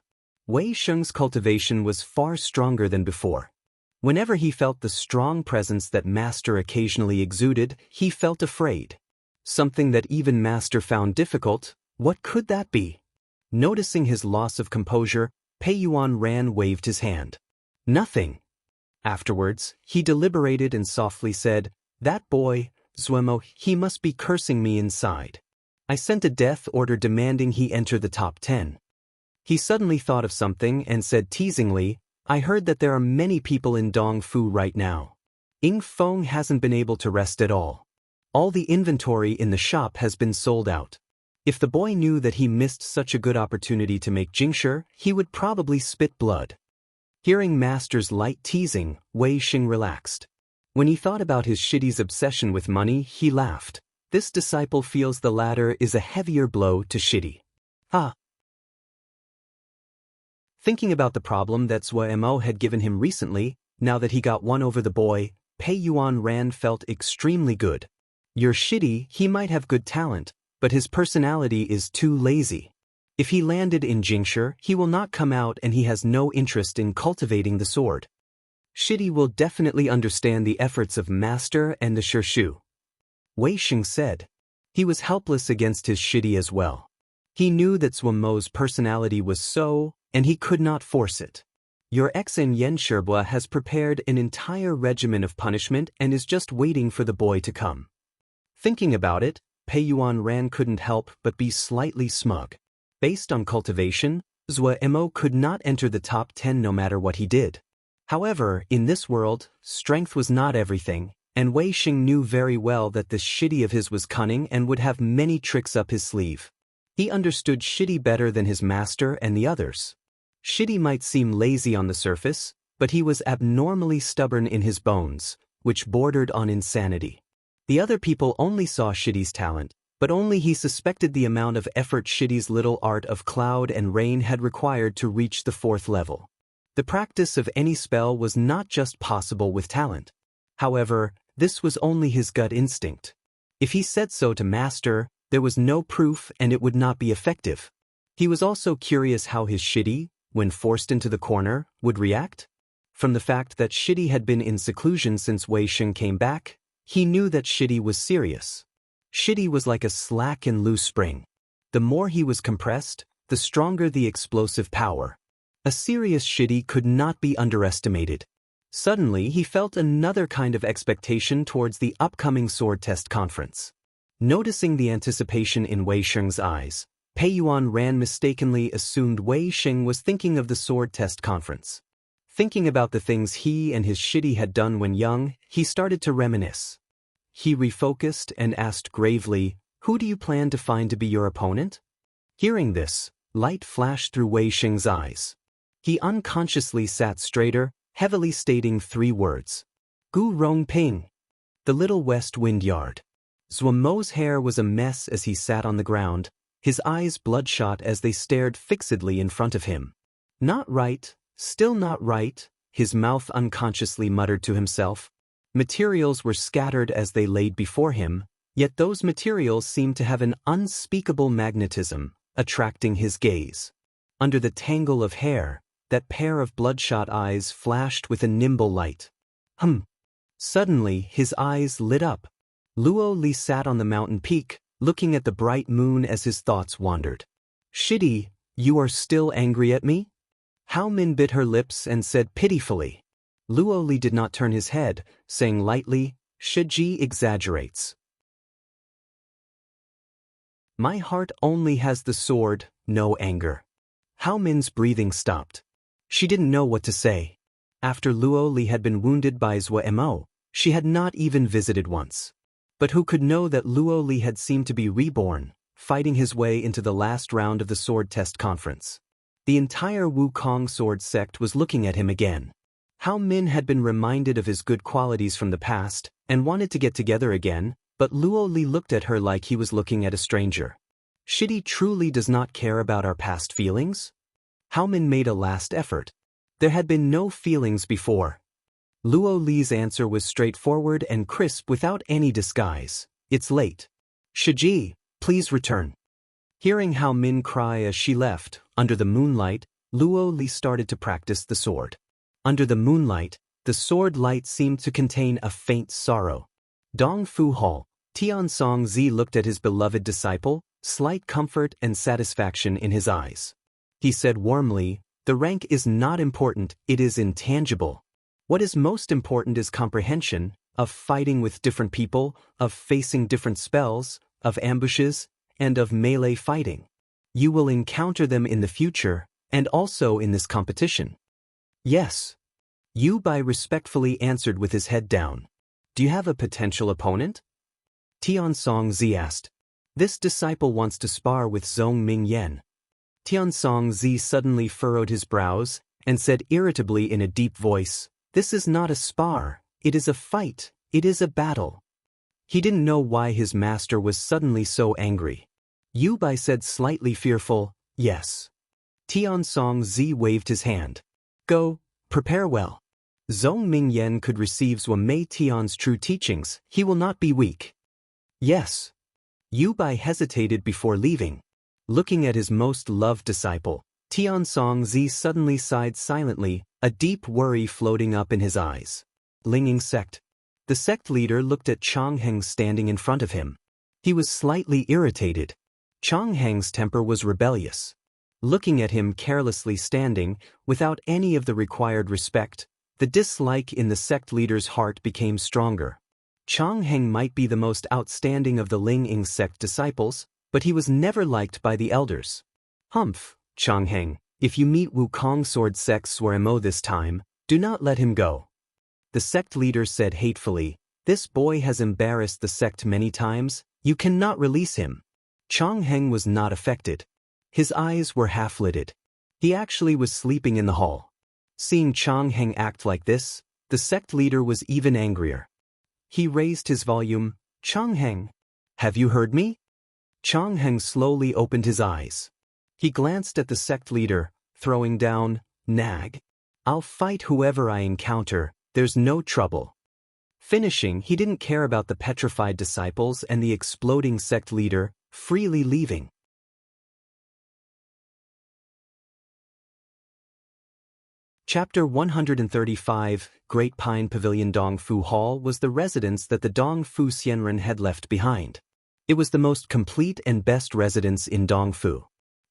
Wei Sheng's cultivation was far stronger than before. Whenever he felt the strong presence that master occasionally exuded, he felt afraid. Something that even master found difficult, what could that be? Noticing his loss of composure, Pei Yuan Ran waved his hand. "Nothing." Afterwards, he deliberated and softly said, "That boy, Zhuomo, he must be cursing me inside. I sent a death order demanding he enter the top 10. He suddenly thought of something and said teasingly, "I heard that there are many people in Dongfu right now. Ying Feng hasn't been able to rest at all. All the inventory in the shop has been sold out. If the boy knew that he missed such a good opportunity to make jingsher, he would probably spit blood." Hearing master's light teasing, Wei Sheng relaxed. When he thought about his Shidi's obsession with money, he laughed. This disciple feels the latter is a heavier blow to Shidi. Ah. Thinking about the problem that Zhuomo had given him recently, now that he got one over the boy, Pei Yuan Ran felt extremely good. Your Shidi, he might have good talent, but his personality is too lazy. If he landed in Jingshi, he will not come out and he has no interest in cultivating the sword. Shidi will definitely understand the efforts of master and the Shirshu. Wei Xing said. He was helpless against his Shidi as well. He knew that Zhuomo's personality was so, and he could not force it. Your ex-in Yen Sherbua has prepared an entire regimen of punishment and is just waiting for the boy to come. Thinking about it, Pei Yuan Ran couldn't help but be slightly smug. Based on cultivation, Zhuo could not enter the top 10 no matter what he did. However, in this world, strength was not everything, and Wei Xing knew very well that this Shidi of his was cunning and would have many tricks up his sleeve. He understood Shidi better than his master and the others. Shidi might seem lazy on the surface, but he was abnormally stubborn in his bones, which bordered on insanity. The other people only saw Shidi's talent, but only he suspected the amount of effort Shidi's little art of cloud and rain had required to reach the 4th level. The practice of any spell was not just possible with talent. However, this was only his gut instinct. If he said so to master, there was no proof and it would not be effective. He was also curious how his Shidi, when forced into the corner, would react. From the fact that Shidi had been in seclusion since Wei Xing came back, he knew that Shidi was serious. Shidi was like a slack and loose spring. The more he was compressed, the stronger the explosive power. A serious Shidi could not be underestimated. Suddenly, he felt another kind of expectation towards the upcoming sword test conference. Noticing the anticipation in Wei Xing's eyes, Pei Yuan Ran mistakenly assumed Wei Xing was thinking of the sword test conference. Thinking about the things he and his Shidi had done when young, he started to reminisce. He refocused and asked gravely, "Who do you plan to find to be your opponent?" Hearing this, light flashed through Wei Xing's eyes. He unconsciously sat straighter, heavily stating 3 words. Gu Rong Ping. The Little West Wind Yard. Zhuomo's hair was a mess as he sat on the ground, his eyes bloodshot as they stared fixedly in front of him. Not right, still not right, his mouth unconsciously muttered to himself. Materials were scattered as they laid before him, yet those materials seemed to have an unspeakable magnetism, attracting his gaze. Under the tangle of hair, that pair of bloodshot eyes flashed with a nimble light. Suddenly, his eyes lit up. Luo Li sat on the mountain peak, looking at the bright moon as his thoughts wandered. Shidi, you are still angry at me? Hao Min bit her lips and said pitifully. Luo Li did not turn his head, saying lightly, Shiji exaggerates. My heart only has the sword, no anger. Hao Min's breathing stopped. She didn't know what to say. After Luo Li had been wounded by Zhuo, she had not even visited once. But who could know that Luo Li had seemed to be reborn, fighting his way into the last round of the sword test conference. The entire Wukong sword sect was looking at him again. Hao Min had been reminded of his good qualities from the past and wanted to get together again, but Luo Li looked at her like he was looking at a stranger. Shidi truly does not care about our past feelings? Hao Min made a last effort. There had been no feelings before. Luo Li's answer was straightforward and crisp without any disguise. It's late. Shiji, please return. Hearing Hao Min cry as she left, under the moonlight, Luo Li started to practice the sword. Under the moonlight, the sword light seemed to contain a faint sorrow. Dong Fu Hall, Tiansong Zi looked at his beloved disciple, slight comfort and satisfaction in his eyes. He said warmly, the rank is not important, it is intangible. What is most important is comprehension, of fighting with different people, of facing different spells, of ambushes, and of melee fighting. You will encounter them in the future, and also in this competition. Yes. Yu Bai respectfully answered with his head down. Do you have a potential opponent? Tiansong Zi asked. This disciple wants to spar with Zhong Mingyan. Tiansong Zi suddenly furrowed his brows and said irritably in a deep voice, this is not a spar, it is a fight, it is a battle. He didn't know why his master was suddenly so angry. Yu Bai said slightly fearful, yes. Tiansong Zi waved his hand. Go, prepare well. Zhong Mingyan could receive Zhuo Tian's true teachings, he will not be weak. Yes. Yu Bai hesitated before leaving. Looking at his most loved disciple, Tianzong Zi suddenly sighed silently, a deep worry floating up in his eyes. Linging sect. The sect leader looked at Changheng standing in front of him. He was slightly irritated. Changheng's temper was rebellious. Looking at him carelessly standing, without any of the required respect, the dislike in the sect leader's heart became stronger. Changheng might be the most outstanding of the Ling-ing sect disciples, but he was never liked by the elders. Humph, Changheng, if you meet Wukong Sword Sect Suermo this time, do not let him go. The sect leader said hatefully, this boy has embarrassed the sect many times, you cannot release him. Changheng was not affected. His eyes were half-lidded. He actually was sleeping in the hall. Seeing Changheng act like this, the sect leader was even angrier. He raised his volume. Changheng, have you heard me? Changheng slowly opened his eyes. He glanced at the sect leader, throwing down, nag. I'll fight whoever I encounter, there's no trouble. Finishing, he didn't care about the petrified disciples and the exploding sect leader, freely leaving. Chapter 135, Great Pine Pavilion Dongfu Hall was the residence that the Dongfu Xianren had left behind. It was the most complete and best residence in Dongfu.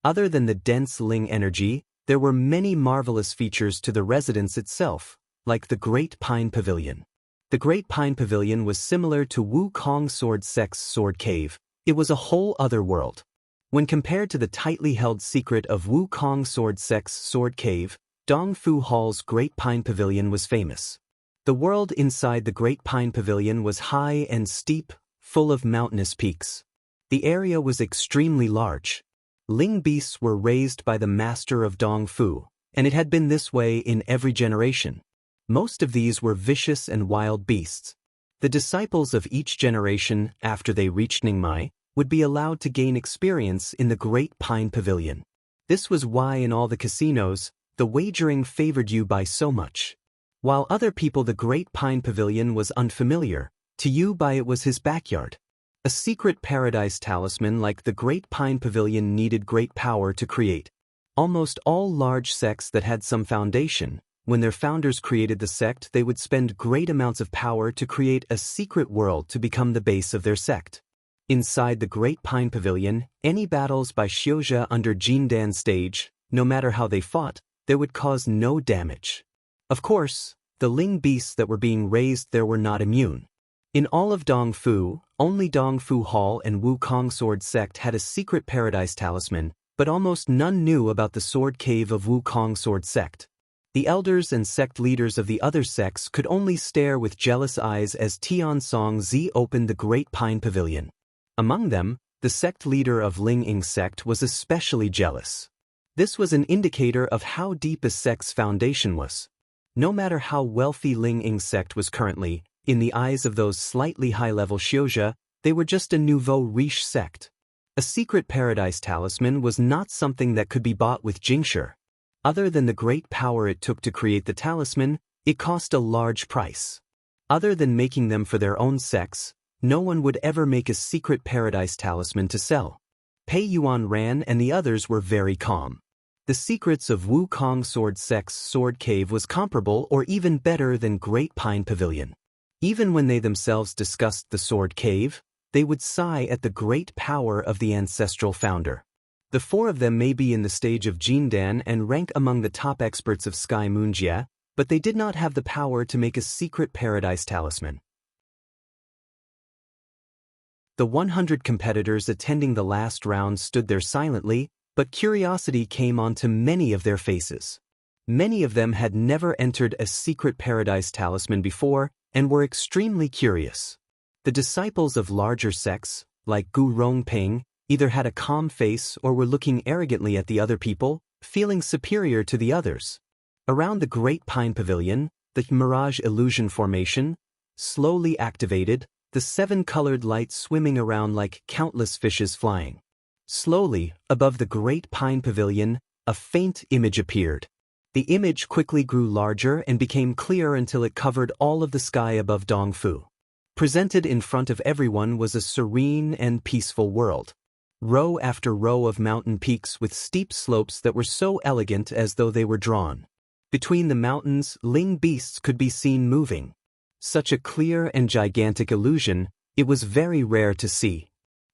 Other than the dense Ling energy, there were many marvelous features to the residence itself, like the Great Pine Pavilion. The Great Pine Pavilion was similar to Wukong Sword Sect's Sword Cave. It was a whole other world. When compared to the tightly held secret of Wukong Sword Sect's Sword Cave, Dongfu Hall's Great Pine Pavilion was famous. The world inside the Great Pine Pavilion was high and steep, full of mountainous peaks. The area was extremely large. Ling beasts were raised by the master of Dongfu, and it had been this way in every generation. Most of these were vicious and wild beasts. The disciples of each generation, after they reached Ningmai, would be allowed to gain experience in the Great Pine Pavilion. This was why in all the casinos, the wagering favored Yu Bai so much. While other people the Great Pine Pavilion was unfamiliar, to Yu Bai it was his backyard. A secret paradise talisman like the Great Pine Pavilion needed great power to create. Almost all large sects that had some foundation, when their founders created the sect, they would spend great amounts of power to create a secret world to become the base of their sect. Inside the Great Pine Pavilion, any battles by Xiuzhe under Jindan stage, no matter how they fought, they would cause no damage. Of course, the Ling beasts that were being raised there were not immune. In all of Dongfu, only Dongfu Hall and Wukong Sword Sect had a secret paradise talisman, but almost none knew about the Sword Cave of Wukong Sword Sect. The elders and sect leaders of the other sects could only stare with jealous eyes as Tianzong Zi opened the Great Pine Pavilion. Among them, the sect leader of Ling-ing sect was especially jealous. This was an indicator of how deep a sect's foundation was. No matter how wealthy Ling-ing sect was currently, in the eyes of those slightly high-level Xiuzhe, they were just a nouveau riche sect. A secret paradise talisman was not something that could be bought with Jingshi. Other than the great power it took to create the talisman, it cost a large price. Other than making them for their own sects, no one would ever make a secret paradise talisman to sell. Pei Yuan ran and the others were very calm. The secrets of Wukong Sword Sect's Sword Cave was comparable or even better than Great Pine Pavilion. Even when they themselves discussed the Sword Cave, they would sigh at the great power of the ancestral founder. The four of them may be in the stage of Jindan and rank among the top experts of Sky Moonjia, but they did not have the power to make a secret paradise talisman. The 100 competitors attending the last round stood there silently, but curiosity came onto many of their faces. Many of them had never entered a secret paradise talisman before and were extremely curious. The disciples of larger sects, like Gu Rongping, either had a calm face or were looking arrogantly at the other people, feeling superior to the others. Around the Great Pine Pavilion, the Mirage Illusion Formation, slowly activated, the 7-colored lights swimming around like countless fishes flying. Slowly, above the Great Pine Pavilion, a faint image appeared. The image quickly grew larger and became clear until it covered all of the sky above Dongfu. Presented in front of everyone was a serene and peaceful world. Row after row of mountain peaks with steep slopes that were so elegant as though they were drawn. Between the mountains, ling beasts could be seen moving. Such a clear and gigantic illusion, it was very rare to see.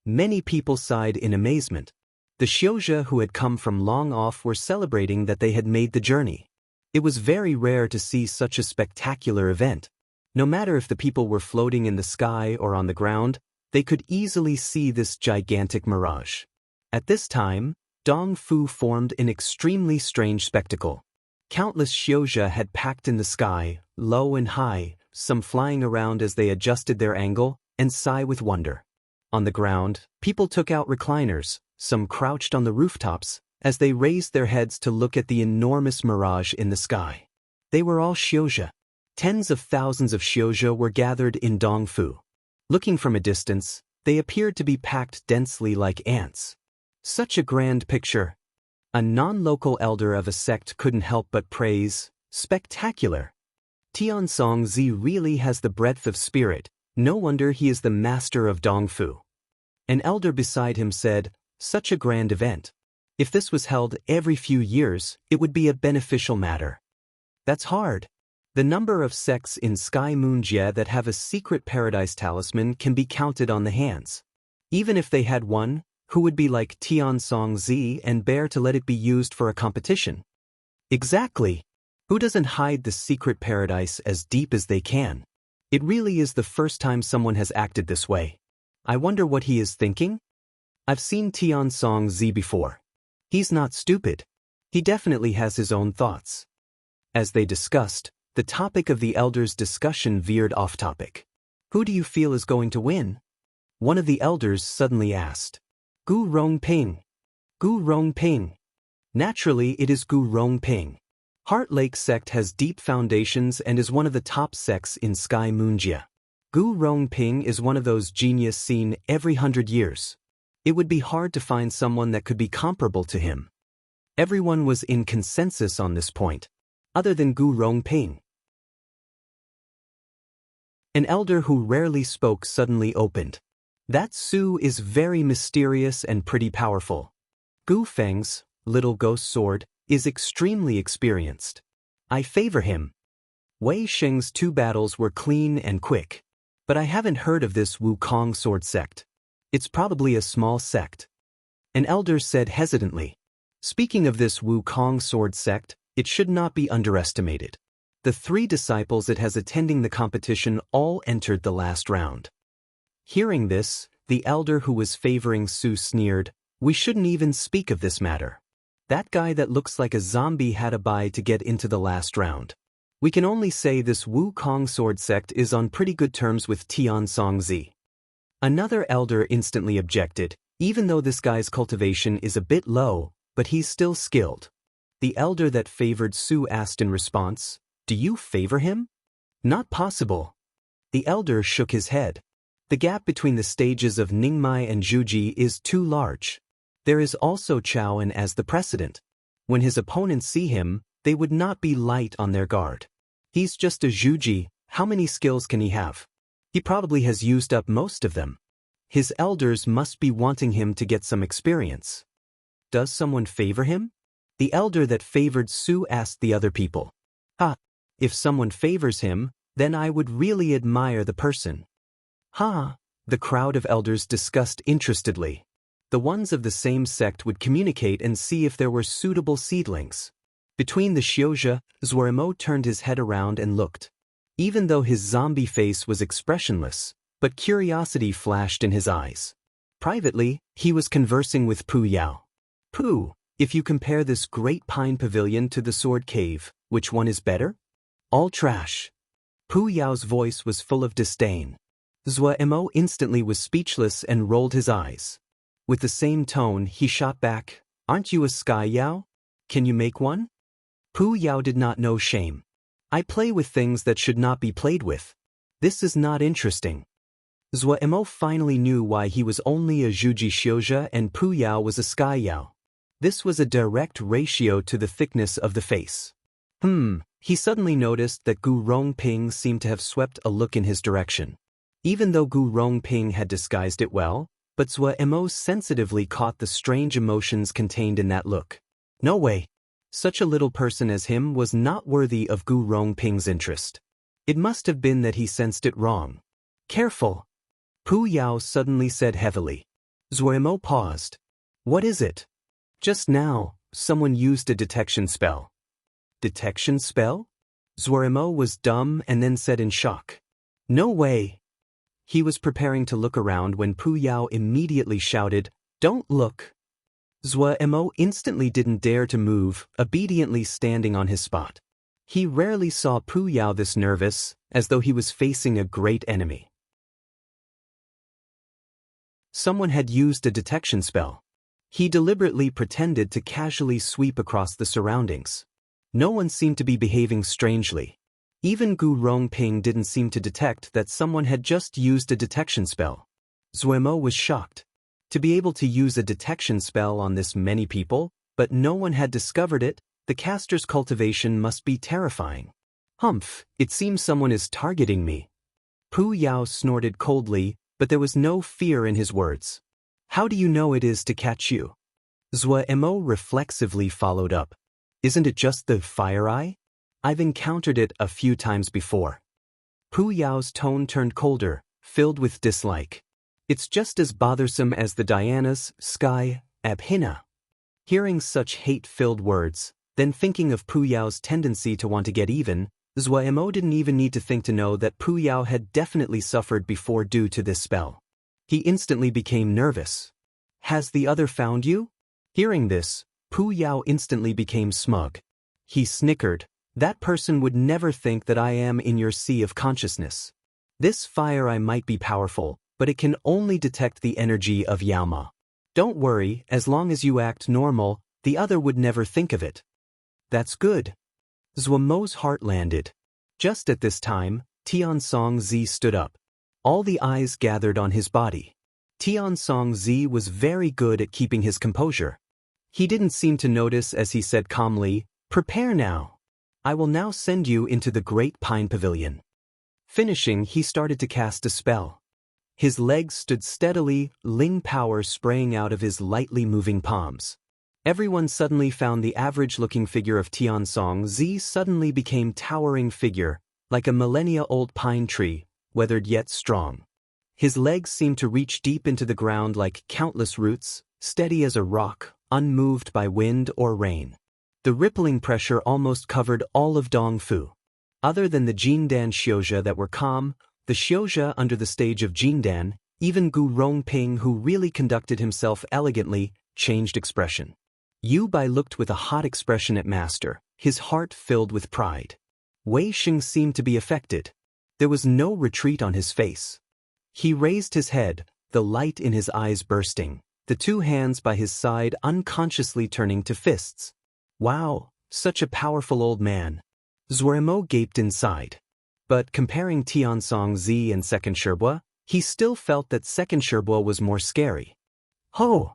Many people sighed in amazement. The Xiozha who had come from long off were celebrating that they had made the journey. It was very rare to see such a spectacular event. No matter if the people were floating in the sky or on the ground, they could easily see this gigantic mirage. At this time, Dongfu formed an extremely strange spectacle. Countless Xiozha had packed in the sky, low and high, some flying around as they adjusted their angle and sigh with wonder. On the ground, people took out recliners, some crouched on the rooftops, as they raised their heads to look at the enormous mirage in the sky. They were all Xiozha. Tens of thousands of Xiozha were gathered in Dongfu. Looking from a distance, they appeared to be packed densely like ants. Such a grand picture. A non-local elder of a sect couldn't help but praise, "Spectacular! Tiansong Zi really has the breadth of spirit, no wonder he is the master of Dongfu." An elder beside him said, "Such a grand event. If this was held every few years, it would be a beneficial matter." That's hard. The number of sects in Sky Moon Jie that have a secret paradise talisman can be counted on the hands. Even if they had one, who would be like Tiansong Zi and bear to let it be used for a competition? Exactly. Who doesn't hide the secret paradise as deep as they can? It really is the first time someone has acted this way. I wonder what he is thinking? I've seen Tiansong Zi before. He's not stupid. He definitely has his own thoughts. As they discussed, the topic of the elders' discussion veered off topic. Who do you feel is going to win? One of the elders suddenly asked. Gu Rongping. Gu Rongping. Naturally, it is Gu Rongping. Heart Lake sect has deep foundations and is one of the top sects in Sky Moon Jie. Gu Rongping is one of those genius seen every 100 years. It would be hard to find someone that could be comparable to him. Everyone was in consensus on this point, other than Gu Rongping. An elder who rarely spoke suddenly opened. That Su is very mysterious and pretty powerful. Gu Feng's, little ghost sword, is extremely experienced. I favor him. Wei Sheng's 2 battles were clean and quick. But I haven't heard of this Wukong sword sect. It's probably a small sect. An elder said hesitantly. Speaking of this Wukong sword sect, it should not be underestimated. The 3 disciples it has attending the competition all entered the last round. Hearing this, the elder who was favoring Su sneered, "We shouldn't even speak of this matter. That guy that looks like a zombie had a bye to get into the last round. We can only say this Wukong sword sect is on pretty good terms with Tiansong Zi." Another elder instantly objected, even though this guy's cultivation is a bit low, but he's still skilled. The elder that favored Su asked in response, "Do you favor him?" "Not possible." The elder shook his head. The gap between the stages of Ningmai and Zhuji is too large. There is also Chaoan as the precedent. When his opponents see him, they would not be light on their guard. He's just a Zhuji, how many skills can he have? He probably has used up most of them. His elders must be wanting him to get some experience. Does someone favor him? The elder that favored Su asked the other people. If someone favors him, then I would really admire the person. The crowd of elders discussed interestedly. The ones of the same sect would communicate and see if there were suitable seedlings. Between the Xiozha, Zuoremo turned his head around and looked. Even though his zombie face was expressionless, but curiosity flashed in his eyes. Privately, he was conversing with Pu Yao. "Pu, if you compare this great pine pavilion to the sword cave, which one is better?" "All trash." Pu Yao's voice was full of disdain. Zuoremo instantly was speechless and rolled his eyes. With the same tone, he shot back, "Aren't you a Sky Yao? Can you make one?" Pu Yao did not know shame. "I play with things that should not be played with. This is not interesting." Zuoremo finally knew why he was only a Zhuji Xiozha and Pu Yao was a Sky Yao. This was a direct ratio to the thickness of the face. He suddenly noticed that Gu Rongping seemed to have swept a look in his direction. Even though Gu Rongping had disguised it well, but Zhuo sensitively caught the strange emotions contained in that look. No way. Such a little person as him was not worthy of Gu Rongping's interest. It must have been that he sensed it wrong. Careful. Pu Yao suddenly said heavily. Zhuo paused. What is it? Just now, someone used a detection spell. Detection spell? Zhuo was dumb and then said in shock. No way. He was preparing to look around when Pu Yao immediately shouted, Don't look. Zhuo instantly didn't dare to move, obediently standing on his spot. He rarely saw Pu Yao this nervous, as though he was facing a great enemy. Someone had used a detection spell. He deliberately pretended to casually sweep across the surroundings. No one seemed to be behaving strangely. Even Gu Rongping didn't seem to detect that someone had just used a detection spell. Zhuo was shocked. To be able to use a detection spell on this many people, but no one had discovered it, the caster's cultivation must be terrifying. Humph, it seems someone is targeting me. Pu Yao snorted coldly, but there was no fear in his words. How do you know it is to catch you? Zhuo reflexively followed up. Isn't it just the fire eye? I've encountered it a few times before. Pu Yao's tone turned colder, filled with dislike. It's just as bothersome as the Diana's, Sky, Abhina. Hearing such hate-filled words, then thinking of Pu Yao's tendency to want to get even, Zhuo didn't even need to think to know that Pu Yao had definitely suffered before due to this spell. He instantly became nervous. Has the other found you? Hearing this, Pu Yao instantly became smug. He snickered. That person would never think that I am in your sea of consciousness. This fire eye might be powerful, but it can only detect the energy of Yaoma. Don't worry, as long as you act normal, the other would never think of it. That's good. Zhuo's heart landed. Just at this time, Tiansong Zi stood up. All the eyes gathered on his body. Tiansong Zi was very good at keeping his composure. He didn't seem to notice as he said calmly, Prepare now. I will now send you into the Great Pine Pavilion. Finishing, he started to cast a spell. His legs stood steadily, Ling power spraying out of his lightly moving palms. Everyone suddenly found the average-looking figure of Tiansong Zi suddenly became towering figure, like a millennia-old pine tree, weathered yet strong. His legs seemed to reach deep into the ground like countless roots, steady as a rock, unmoved by wind or rain. The rippling pressure almost covered all of Dongfu. Other than the Jindan Xiuzhe that were calm, the Xiuzhe under the stage of Jindan, even Gu Rongping, who really conducted himself elegantly, changed expression. Yu Bai looked with a hot expression at Master, his heart filled with pride. Wei Xing seemed to be affected. There was no retreat on his face. He raised his head, the light in his eyes bursting, the two hands by his side unconsciously turning to fists. Wow, such a powerful old man. Zhuo gaped inside. But comparing Tiansong Zi and Second Sherbua, he still felt that Second Sherbua was more scary. Ho!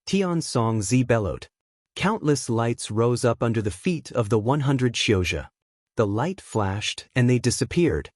Tiansong Zi bellowed. Countless lights rose up under the feet of the 100 Xiuzhe. The light flashed and they disappeared.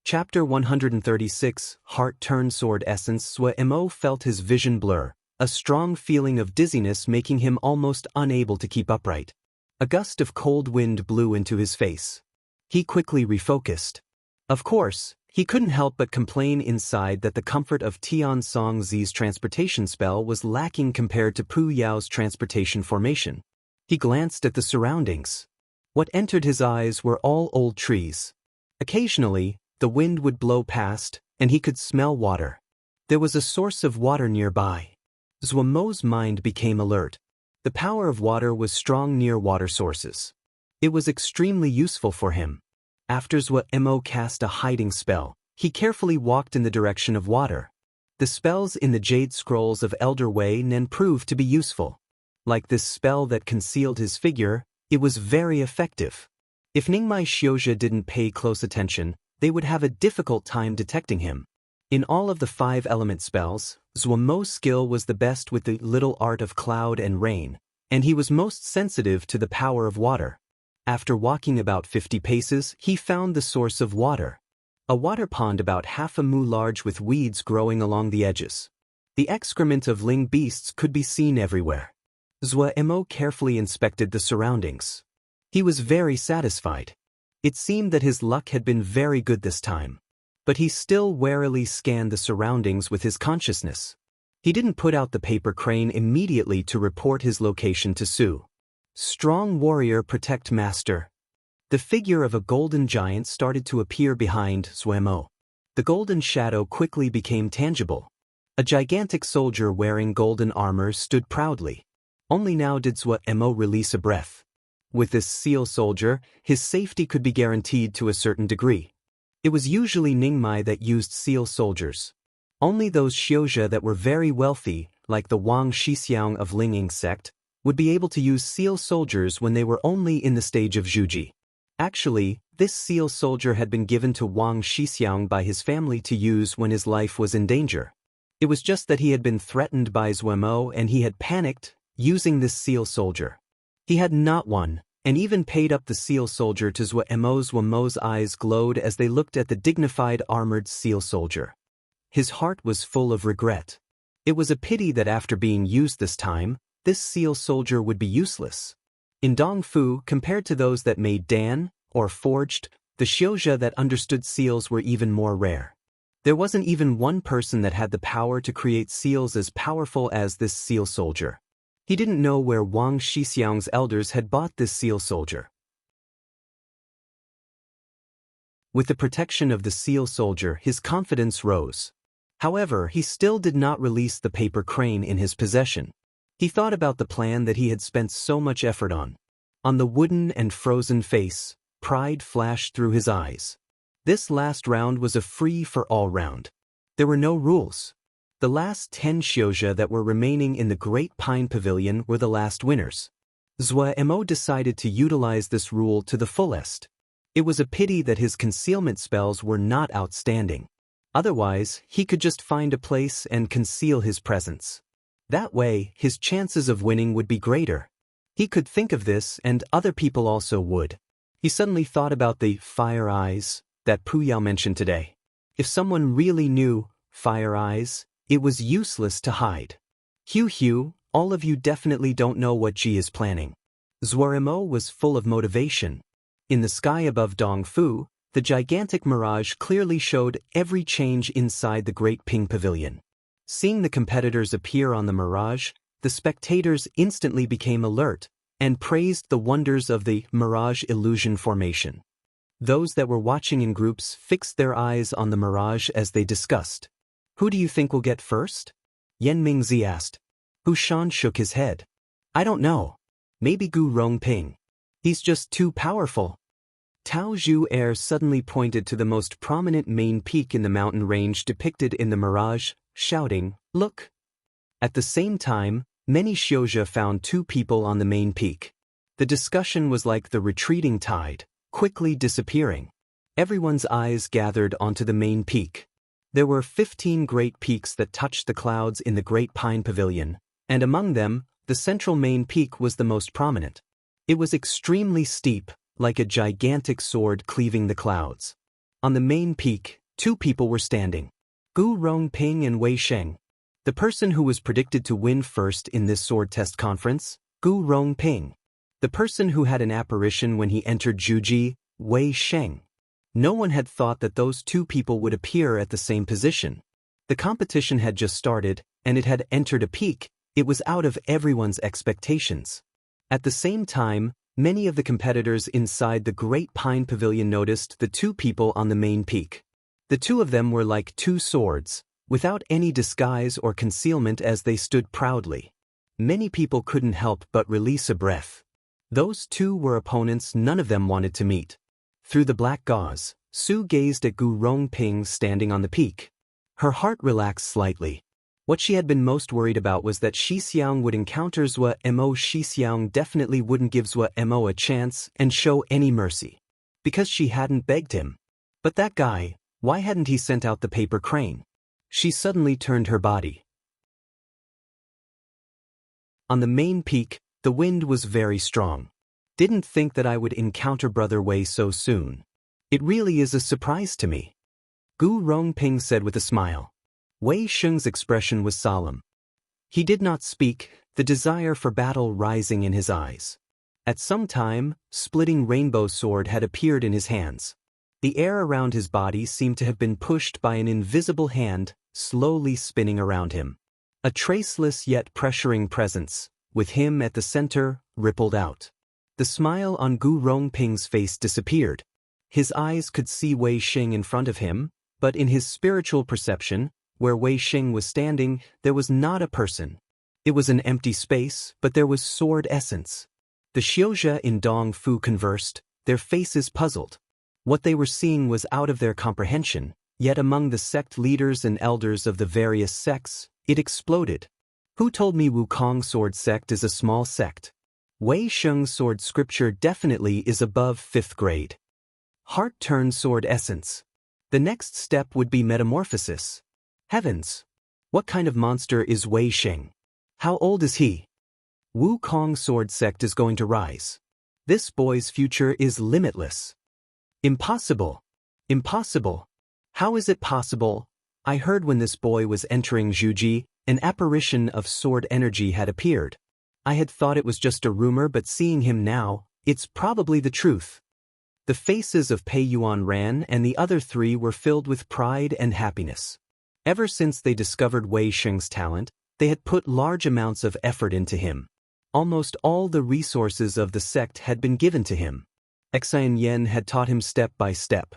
Chapter 136, Heart Turn Sword Essence. Zhuo felt his vision blur, a strong feeling of dizziness making him almost unable to keep upright. A gust of cold wind blew into his face. He quickly refocused. Of course, he couldn't help but complain inside that the comfort of Tiansong Zi's transportation spell was lacking compared to Pu Yao's transportation formation. He glanced at the surroundings. What entered his eyes were all old trees. Occasionally, the wind would blow past, and he could smell water. There was a source of water nearby. Zhuo's mind became alert. The power of water was strong near water sources. It was extremely useful for him. After Zhuo cast a hiding spell, he carefully walked in the direction of water. The spells in the Jade Scrolls of Elder Wei Nen proved to be useful. Like this spell that concealed his figure, it was very effective. If Ningmai Xiuzhe didn't pay close attention, they would have a difficult time detecting him. In all of the 5 element spells, Zhuo's skill was the best with the little art of cloud and rain, and he was most sensitive to the power of water. After walking about 50 paces, he found the source of water. A water pond about half a mu large with weeds growing along the edges. The excrement of ling beasts could be seen everywhere. Zhuemo carefully inspected the surroundings. He was very satisfied. It seemed that his luck had been very good this time. But he still warily scanned the surroundings with his consciousness. He didn't put out the paper crane immediately to report his location to Su. Strong warrior protect master. The figure of a golden giant started to appear behind Zhuemo. The golden shadow quickly became tangible. A gigantic soldier wearing golden armor stood proudly. Only now did Zhuemo release a breath. With this seal soldier, his safety could be guaranteed to a certain degree. It was usually Ningmai that used seal soldiers. Only those Xiozha that were very wealthy, like the Wang Shixiang of Linging sect, would be able to use seal soldiers when they were only in the stage of Zhuji. Actually, this seal soldier had been given to Wang Shixiang by his family to use when his life was in danger. It was just that he had been threatened by Zhuemo and he had panicked, using this seal soldier. He had not won, and even paid up the seal soldier to Zhuemo's eyes glowed as they looked at the dignified armored seal soldier. His heart was full of regret. It was a pity that after being used this time, this seal soldier would be useless. In Dongfu, compared to those that made dan, or forged, the Xiozha that understood seals were even more rare. There wasn't even one person that had the power to create seals as powerful as this seal soldier. He didn't know where Wang Shixiang's elders had bought this seal soldier. With the protection of the seal soldier, his confidence rose. However, he still did not release the paper crane in his possession. He thought about the plan that he had spent so much effort on. On the wooden and frozen face, pride flashed through his eyes. This last round was a free-for-all round. There were no rules. The last 10 Xiozha that were remaining in the Great Pine Pavilion were the last winners. Zhuemo decided to utilize this rule to the fullest. It was a pity that his concealment spells were not outstanding. Otherwise, he could just find a place and conceal his presence. That way, his chances of winning would be greater. He could think of this, and other people also would. He suddenly thought about the fire eyes that Puyao mentioned today. If someone really knew fire eyes, it was useless to hide. Hugh, all of you definitely don't know what Ji is planning. Zhuemo was full of motivation. In the sky above Dongfu, the gigantic mirage clearly showed every change inside the Great Ping Pavilion. Seeing the competitors appear on the mirage, the spectators instantly became alert and praised the wonders of the mirage illusion formation. Those that were watching in groups fixed their eyes on the mirage as they discussed. Who do you think will get first? Yan Mingzi asked. Hu Shan shook his head. I don't know. Maybe Gu Rongping. He's just too powerful. Tao Zhu Air suddenly pointed to the most prominent main peak in the mountain range depicted in the mirage, shouting, Look! At the same time, many Xiozha found 2 people on the main peak. The discussion was like the retreating tide, quickly disappearing. Everyone's eyes gathered onto the main peak. There were 15 great peaks that touched the clouds in the Great Pine Pavilion, and among them, the central main peak was the most prominent. It was extremely steep, like a gigantic sword cleaving the clouds. On the main peak, 2 people were standing. Gu Rongping and Wei Sheng. The person who was predicted to win first in this sword test conference, Gu Rongping. The person who had an apparition when he entered Zhuji, Wei Sheng. No one had thought that those 2 people would appear at the same position. The competition had just started, and it had entered a peak. It was out of everyone's expectations. At the same time, many of the competitors inside the Great Pine Pavilion noticed the 2 people on the main peak. The 2 of them were like 2 swords, without any disguise or concealment as they stood proudly. Many people couldn't help but release a breath. Those 2 were opponents none of them wanted to meet. Through the black gauze, Su gazed at Gu Rongping standing on the peak. Her heart relaxed slightly. What she had been most worried about was that Shixiang would encounter Zhuemo. Shixiang definitely wouldn't give Zhuemo a chance and show any mercy. Because she hadn't begged him. But that guy, why hadn't he sent out the paper crane? She suddenly turned her body. On the main peak, the wind was very strong. Didn't think that I would encounter Brother Wei so soon. It really is a surprise to me. Gu Rongping said with a smile. Wei Sheng's expression was solemn. He did not speak, the desire for battle rising in his eyes. At some time, splitting rainbow sword had appeared in his hands. The air around his body seemed to have been pushed by an invisible hand, slowly spinning around him. A traceless yet pressuring presence, with him at the center, rippled out. The smile on Gu Rongping's face disappeared. His eyes could see Wei Sheng in front of him, but in his spiritual perception, where Wei Sheng was standing, there was not a person. It was an empty space, but there was sword essence. The Xiuzhe in Dong Fu conversed, their faces puzzled. What they were seeing was out of their comprehension, yet among the sect leaders and elders of the various sects, it exploded. Who told me Wukong Sword Sect is a small sect? Wei Sheng's sword scripture definitely is above 5th grade. Heart turn sword essence. The next step would be metamorphosis. Heavens! What kind of monster is Wei Sheng? How old is he? Wukong Sword Sect is going to rise. This boy's future is limitless. Impossible. Impossible. How is it possible? I heard when this boy was entering Zhuji, an apparition of sword energy had appeared. I had thought it was just a rumor, but seeing him now, it's probably the truth. The faces of Pei Yuan Ran and the other three were filled with pride and happiness. Ever since they discovered Wei Sheng's talent, they had put large amounts of effort into him. Almost all the resources of the sect had been given to him. Xian Yen had taught him step by step.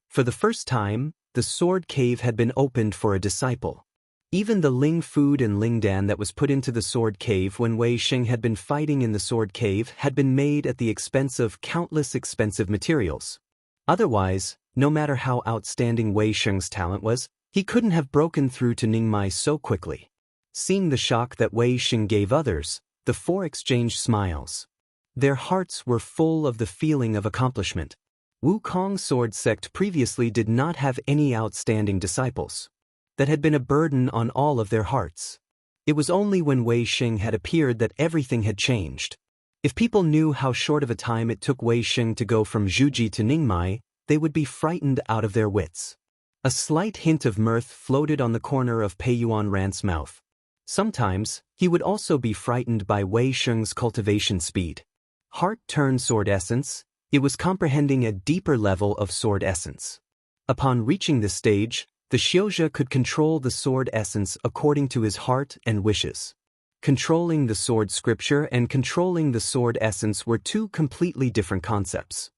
For the first time, the sword cave had been opened for a disciple. Even the Ling food and Ling Dan that was put into the sword cave when Wei Sheng had been fighting in the sword cave had been made at the expense of countless expensive materials. Otherwise, no matter how outstanding Wei Sheng's talent was, he couldn't have broken through to Ningmai so quickly. Seeing the shock that Wei Sheng gave others, the four exchanged smiles. Their hearts were full of the feeling of accomplishment. Wukong Sword Sect previously did not have any outstanding disciples. That had been a burden on all of their hearts. It was only when Wei Sheng had appeared that everything had changed. If people knew how short of a time it took Wei Sheng to go from Zhuji to Ningmai, they would be frightened out of their wits. A slight hint of mirth floated on the corner of Pei Yuan Ran's mouth. Sometimes, he would also be frightened by Wei Sheng's cultivation speed. Heart turn sword essence, it was comprehending a deeper level of sword essence. Upon reaching this stage, the Xiuzhe could control the sword essence according to his heart and wishes. Controlling the sword scripture and controlling the sword essence were two completely different concepts.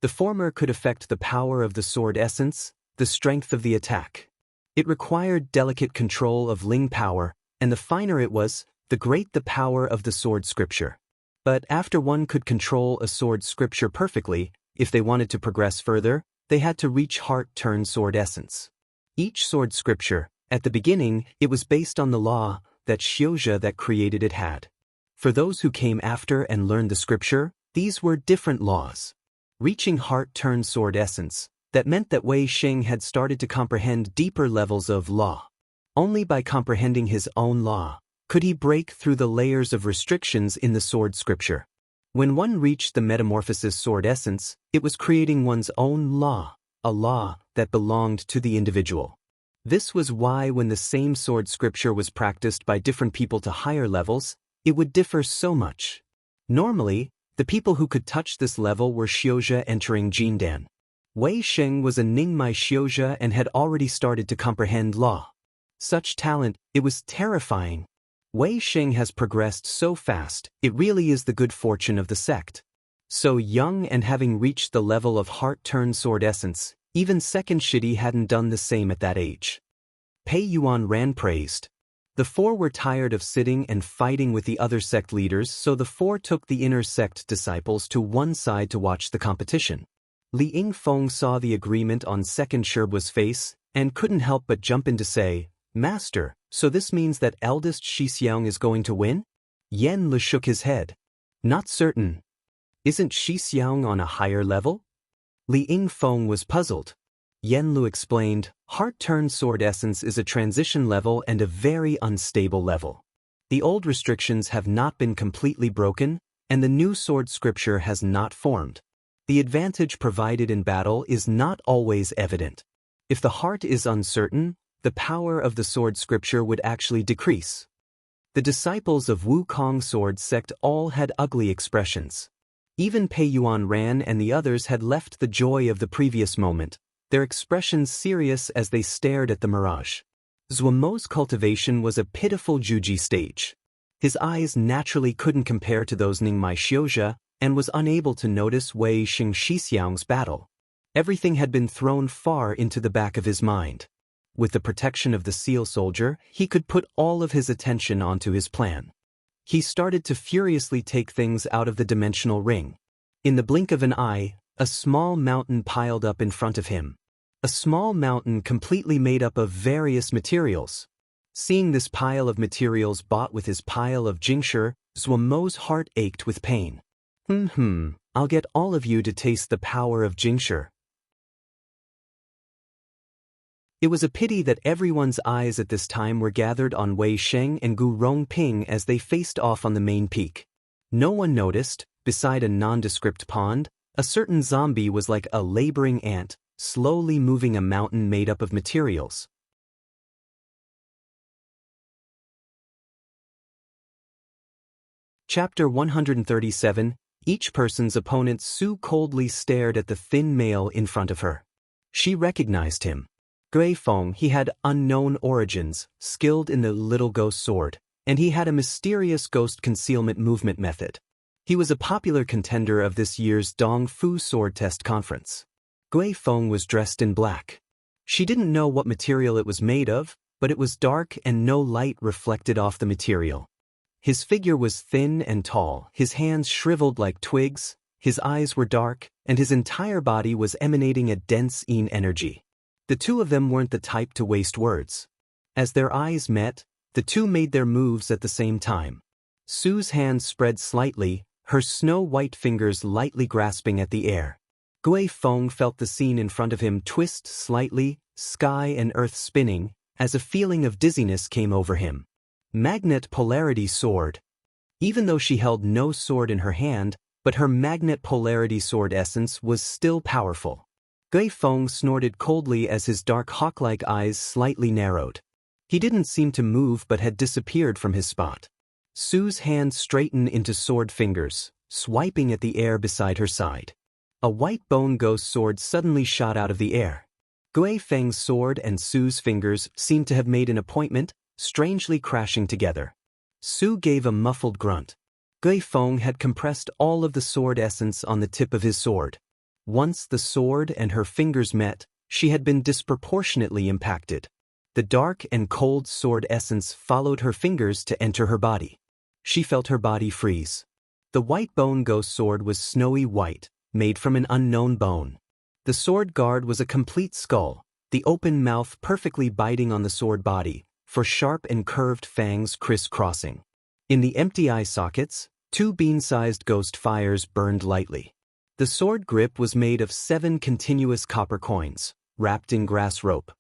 The former could affect the power of the sword essence, the strength of the attack. It required delicate control of Ling power, and the finer it was, the greater the power of the sword scripture. But after one could control a sword scripture perfectly, if they wanted to progress further, they had to reach heart-turn sword essence. Each sword scripture, at the beginning, it was based on the law that Xiuzhe that created it had. For those who came after and learned the scripture, these were different laws. Reaching heart-turn sword essence, that meant that Wei Sheng had started to comprehend deeper levels of law. Only by comprehending his own law could he break through the layers of restrictions in the sword scripture. When one reached the metamorphosis sword essence, it was creating one's own law, a law that belonged to the individual. This was why when the same sword scripture was practiced by different people to higher levels, it would differ so much. Normally, the people who could touch this level were Xiuzhe entering Jindan. Wei Sheng was a Ningmai Xiuzhe and had already started to comprehend law. Such talent, it was terrifying. Wei Sheng has progressed so fast, it really is the good fortune of the sect. So young and having reached the level of heart-turn sword essence, even second Shidi hadn't done the same at that age. Pei Yuan Ran praised. The four were tired of sitting and fighting with the other sect leaders, so the four took the inner sect disciples to one side to watch the competition. Li Yingfeng saw the agreement on second Sherbu's face, and couldn't help but jump in to say, "Master, so this means that eldest Shixiang is going to win?" Yen Lu shook his head. "Not certain. Isn't Shixiang on a higher level?" Li Yingfeng was puzzled. Yen Lu explained, heart-turn sword essence is a transition level and a very unstable level. The old restrictions have not been completely broken, and the new sword scripture has not formed. The advantage provided in battle is not always evident. If the heart is uncertain, the power of the sword scripture would actually decrease. The disciples of Wukong sword sect all had ugly expressions. Even Pei Yuan ran and the others had left the joy of the previous moment, their expressions serious as they stared at the mirage. Zuomo's cultivation was a pitiful Juji stage. His eyes naturally couldn't compare to those Ningmai Xiuzhe, and was unable to notice Wei Xingxixiang's battle. Everything had been thrown far into the back of his mind. With the protection of the seal soldier, he could put all of his attention onto his plan. He started to furiously take things out of the dimensional ring. In the blink of an eye, a small mountain piled up in front of him. A small mountain completely made up of various materials. Seeing this pile of materials bought with his pile of Jingshi, Zuomo's heart ached with pain. I'll get all of you to taste the power of Jingshi. It was a pity that everyone's eyes at this time were gathered on Wei Sheng and Gu Rongping as they faced off on the main peak. No one noticed, beside a nondescript pond, a certain zombie was like a laboring ant, slowly moving a mountain made up of materials. Chapter 137. Each person's opponent. Su coldly stared at the thin male in front of her. She recognized him. Gui Feng. He had unknown origins, skilled in the little ghost sword, and he had a mysterious ghost concealment movement method. He was a popular contender of this year's Dong Fu sword test conference. Gui Feng was dressed in black. She didn't know what material it was made of, but it was dark and no light reflected off the material. His figure was thin and tall, his hands shriveled like twigs, his eyes were dark, and his entire body was emanating a dense yin energy. The two of them weren't the type to waste words. As their eyes met, the two made their moves at the same time. Su's hands spread slightly, her snow-white fingers lightly grasping at the air. Gui Feng felt the scene in front of him twist slightly, sky and earth spinning, as a feeling of dizziness came over him. Magnet polarity sword. Even though she held no sword in her hand, but her magnet polarity sword essence was still powerful. Gui Feng snorted coldly as his dark hawk-like eyes slightly narrowed. He didn't seem to move but had disappeared from his spot. Su's hands straightened into sword fingers, swiping at the air beside her side. A white bone ghost sword suddenly shot out of the air. Gui Feng's sword and Su's fingers seemed to have made an appointment, strangely crashing together. Su gave a muffled grunt. Gui Feng had compressed all of the sword essence on the tip of his sword. Once the sword and her fingers met, she had been disproportionately impacted. The dark and cold sword essence followed her fingers to enter her body. She felt her body freeze. The white bone ghost sword was snowy white, made from an unknown bone. The sword guard was a complete skull, the open mouth perfectly biting on the sword body, for sharp and curved fangs crisscrossing. In the empty eye sockets, two bean-sized ghost fires burned lightly. The sword grip was made of 7 continuous copper coins, wrapped in grass rope.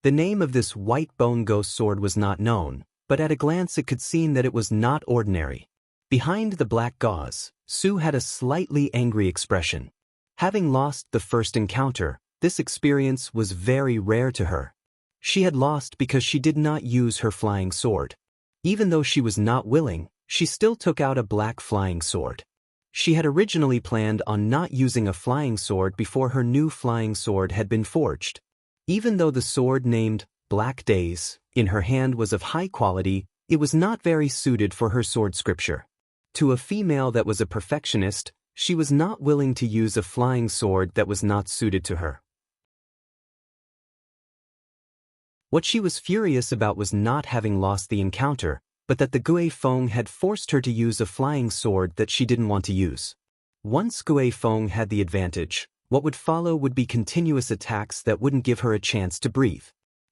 The name of this white bone ghost sword was not known, but at a glance it could seem that it was not ordinary. Behind the black gauze, Su had a slightly angry expression. Having lost the first encounter, this experience was very rare to her. She had lost because she did not use her flying sword. Even though she was not willing, she still took out a black flying sword. She had originally planned on not using a flying sword before her new flying sword had been forged. Even though the sword named Black Days in her hand was of high quality, it was not very suited for her sword scripture. To a female that was a perfectionist, she was not willing to use a flying sword that was not suited to her. What she was furious about was not having lost the encounter, but that the Gui Feng had forced her to use a flying sword that she didn't want to use. Once Gui Feng had the advantage, what would follow would be continuous attacks that wouldn't give her a chance to breathe.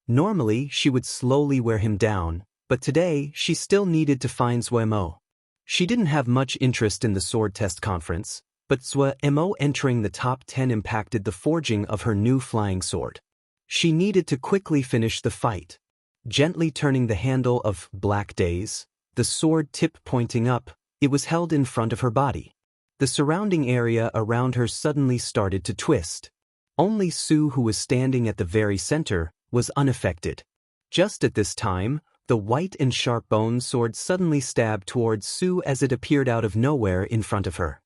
Normally, she would slowly wear him down, but today she still needed to find Zuomo. She didn't have much interest in the sword test conference, but Zuomo entering the top 10 impacted the forging of her new flying sword. She needed to quickly finish the fight. Gently turning the handle of Black Days, the sword tip pointing up. It was held in front of her body. The surrounding area around her suddenly started to twist. Only Sue, who was standing at the very center, was unaffected. Just at this time, the white and sharp bone sword suddenly stabbed towards Sue as it appeared out of nowhere in front of her.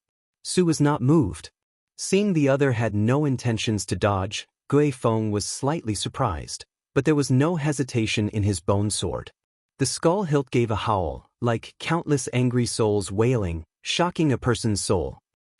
Sue was not moved. Seeing the other had no intentions to dodge, Gui Feng was slightly surprised, but there was no hesitation in his bone sword. The skull hilt gave a howl, like countless angry souls wailing, shocking a person's soul.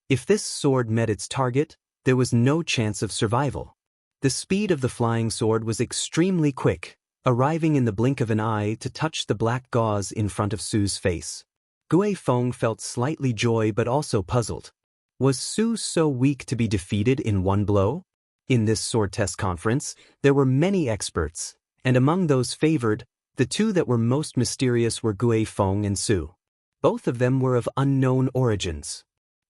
If this sword met its target, there was no chance of survival. The speed of the flying sword was extremely quick, arriving in the blink of an eye to touch the black gauze in front of Sue's face. Gui Feng felt slightly joy but also puzzled. Was Sue so weak to be defeated in one blow? In this sword test conference, there were many experts, and among those favored, the two that were most mysterious were Gui Feng and Sue. Both of them were of unknown origins.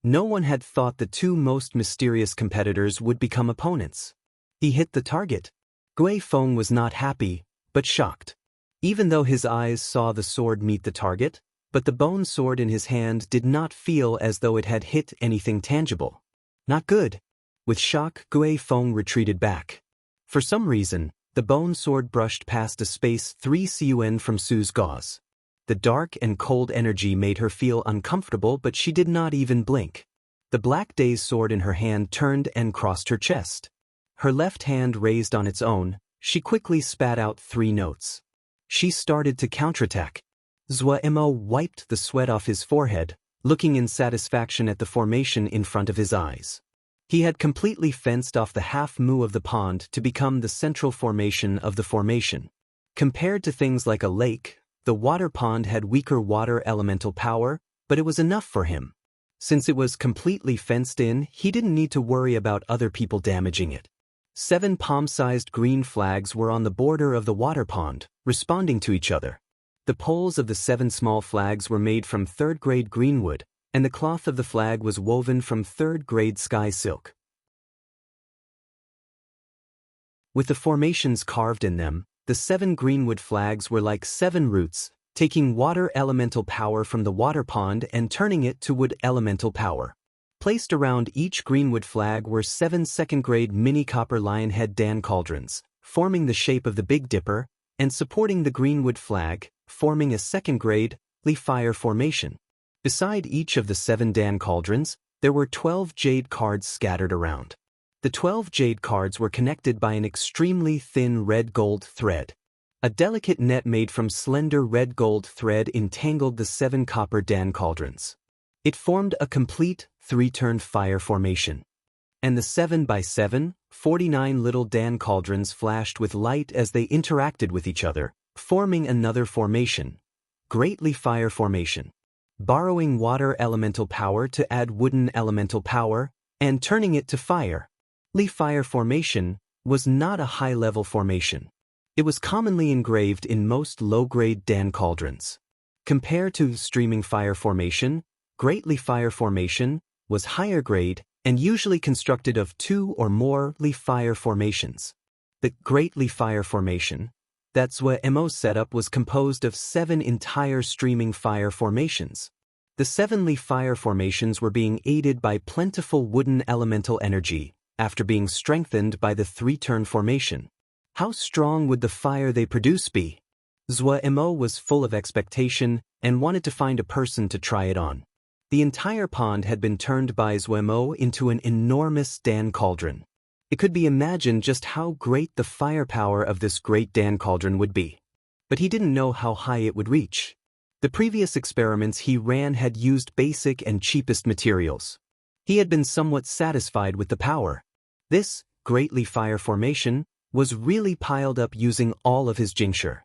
No one had thought the two most mysterious competitors would become opponents. He hit the target. Gui Feng was not happy, but shocked. Even though his eyes saw the sword meet the target, but the bone sword in his hand did not feel as though it had hit anything tangible. Not good. With shock, Gui Feng retreated back. For some reason, the bone sword brushed past a space 3 cun from Sue's gauze. The dark and cold energy made her feel uncomfortable, but she did not even blink. The Black Day's sword in her hand turned and crossed her chest. Her left hand raised on its own, she quickly spat out 3 notes. She started to counterattack. Zhuemo wiped the sweat off his forehead, looking in satisfaction at the formation in front of his eyes. He had completely fenced off the half-mu of the pond to become the central formation of the formation. Compared to things like a lake, the water pond had weaker water elemental power, but it was enough for him. Since it was completely fenced in, he didn't need to worry about other people damaging it. 7 palm-sized green flags were on the border of the water pond, responding to each other. The poles of the 7 small flags were made from 3rd-grade greenwood, and the cloth of the flag was woven from 3rd-grade sky silk. With the formations carved in them, the 7 greenwood flags were like 7 roots, taking water elemental power from the water pond and turning it to wood elemental power. Placed around each greenwood flag were 7 2nd-grade mini copper lionhead Dan cauldrons, forming the shape of the Big Dipper, and supporting the greenwood flag, forming a 2nd-grade fire formation. Beside each of the 7 Dan cauldrons, there were 12 jade cards scattered around. The 12 jade cards were connected by an extremely thin red-gold thread. A delicate net made from slender red-gold thread entangled the 7 copper Dan cauldrons. It formed a complete 3-turn fire formation. And the 7 by 7, 49 little Dan cauldrons flashed with light as they interacted with each other, forming another formation, Greatly Fire Formation. Borrowing water elemental power to add wooden elemental power, and turning it to fire. Fire Formation was not a high-level formation. It was commonly engraved in most low-grade Dan cauldrons. Compared to Streaming Fire Formation, Greatly Fire Formation was higher grade and usually constructed of 2 or more fire formations. The Greatly Fire Formation, that's what Emo's setup was composed of 7 entire streaming fire formations. The 7 fire formations were being aided by plentiful wooden elemental energy, after being strengthened by the 3-turn formation. How strong would the fire they produce be? Zhuemo was full of expectation and wanted to find a person to try it on. The entire pond had been turned by Zhuemo into an enormous Dan cauldron. It could be imagined just how great the firepower of this great Dan cauldron would be. But he didn't know how high it would reach. The previous experiments he ran had used basic and cheapest materials. He had been somewhat satisfied with the power. This Greatly Fire Formation was really piled up using all of his Jingshi.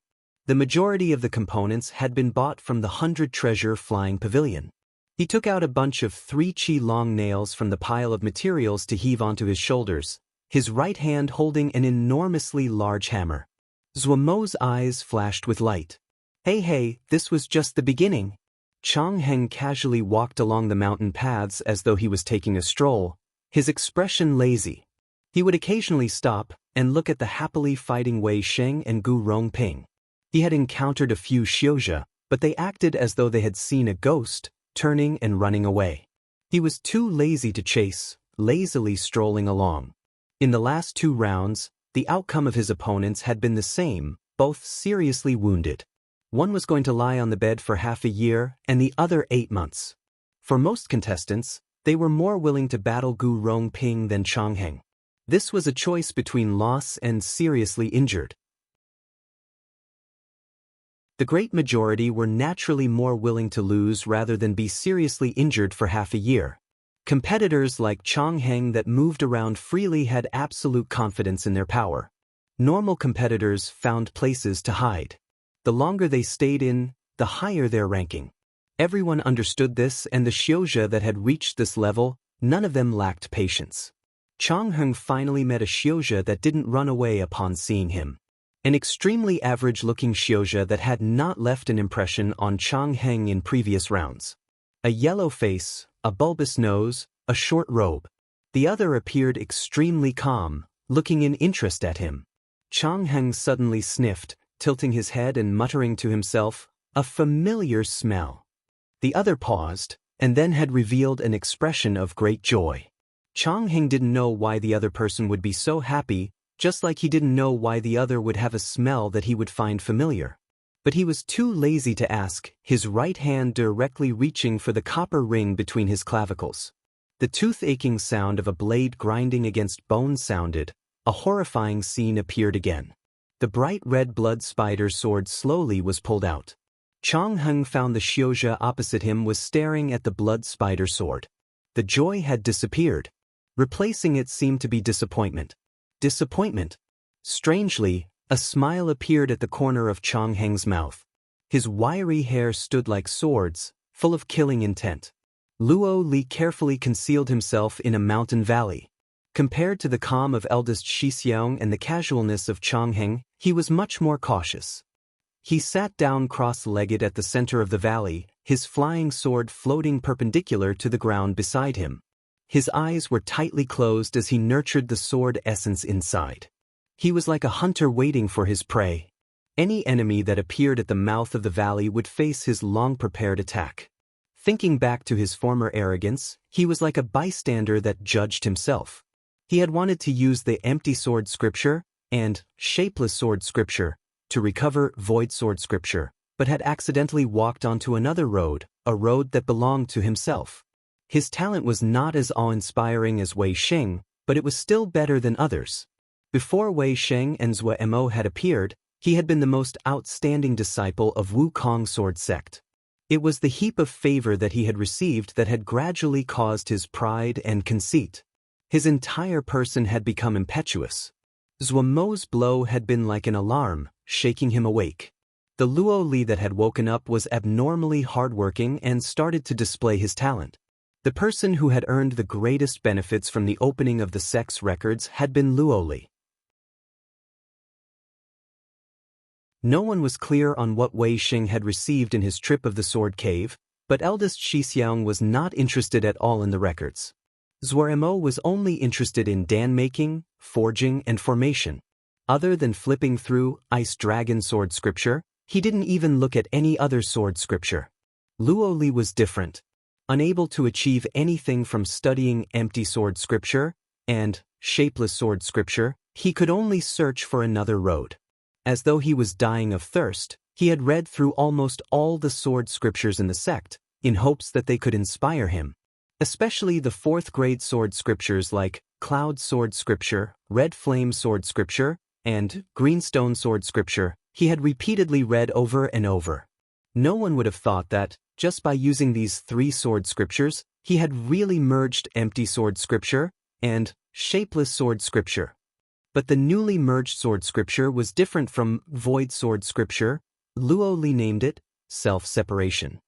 The majority of the components had been bought from the 100 Treasure Flying Pavilion. He took out a bunch of 3 chi long nails from the pile of materials to heave onto his shoulders, his right hand holding an enormously large hammer. Zhuemo's eyes flashed with light. Hey, this was just the beginning. Chang Heng casually walked along the mountain paths as though he was taking a stroll, his expression lazy. He would occasionally stop and look at the happily fighting Wei Sheng and Gu Rongping. He had encountered a few Xiuzhe, but they acted as though they had seen a ghost, turning and running away. He was too lazy to chase, lazily strolling along. In the last 2 rounds, the outcome of his opponents had been the same, both seriously wounded. One was going to lie on the bed for half a year, and the other 8 months. For most contestants, they were more willing to battle Gu Rongping than Changheng. This was a choice between loss and seriously injured. The great majority were naturally more willing to lose rather than be seriously injured for half a year. Competitors like Changheng that moved around freely had absolute confidence in their power. Normal competitors found places to hide. The longer they stayed in, the higher their ranking. Everyone understood this, and the Xiuzhe that had reached this level, none of them lacked patience. Changheng finally met a Xiuzhe that didn't run away upon seeing him. An extremely average-looking Xiuzhe that had not left an impression on Changheng in previous rounds. A yellow face, a bulbous nose, a short robe. The other appeared extremely calm, looking in interest at him. Changheng suddenly sniffed, tilting his head and muttering to himself, "A familiar smell." The other paused, and then had revealed an expression of great joy. Changheng didn't know why the other person would be so happy, just like he didn't know why the other would have a smell that he would find familiar. But he was too lazy to ask, his right hand directly reaching for the copper ring between his clavicles. The tooth-aching sound of a blade grinding against bone sounded. A horrifying scene appeared again. The bright red blood spider sword slowly was pulled out. Changheng found the Xiuzhe opposite him was staring at the blood spider sword. The joy had disappeared. Replacing it seemed to be disappointment. Disappointment. Strangely, a smile appeared at the corner of Changheng's mouth. His wiry hair stood like swords, full of killing intent. Luo Li carefully concealed himself in a mountain valley. Compared to the calm of eldest Shixiang and the casualness of Changheng, he was much more cautious. He sat down cross-legged at the center of the valley, his flying sword floating perpendicular to the ground beside him. His eyes were tightly closed as he nurtured the sword essence inside. He was like a hunter waiting for his prey. Any enemy that appeared at the mouth of the valley would face his long-prepared attack. Thinking back to his former arrogance, he was like a bystander that judged himself. He had wanted to use the empty sword scripture and shapeless sword scripture to recover void sword scripture, but had accidentally walked onto another road, a road that belonged to himself. His talent was not as awe-inspiring as Wei Sheng, but it was still better than others. Before Wei Sheng and Zhuo Mo had appeared, he had been the most outstanding disciple of Wukong sword sect. It was the heap of favor that he had received that had gradually caused his pride and conceit. His entire person had become impetuous. Zhuo Mo's blow had been like an alarm, shaking him awake. The Luo Li that had woken up was abnormally hardworking and started to display his talent. The person who had earned the greatest benefits from the opening of the sect's records had been Luo Li. No one was clear on what Wei Sheng had received in his trip of the Sword Cave, but eldest Shixiang was not interested at all in the records. Zhuo Mo was only interested in dan-making, forging, and formation. Other than flipping through Ice Dragon sword scripture, he didn't even look at any other sword scripture. Luo Li was different. Unable to achieve anything from studying empty sword scripture and shapeless sword scripture, he could only search for another road. As though he was dying of thirst, he had read through almost all the sword scriptures in the sect, in hopes that they could inspire him. Especially the 4th grade sword scriptures like Cloud Sword Scripture, Red Flame Sword Scripture, and Greenstone Sword Scripture, he had repeatedly read over and over. No one would have thought that, just by using these 3 sword scriptures, he had really merged empty sword scripture and shapeless sword scripture. But the newly merged sword scripture was different from void sword scripture. Luo Li named it self-separation.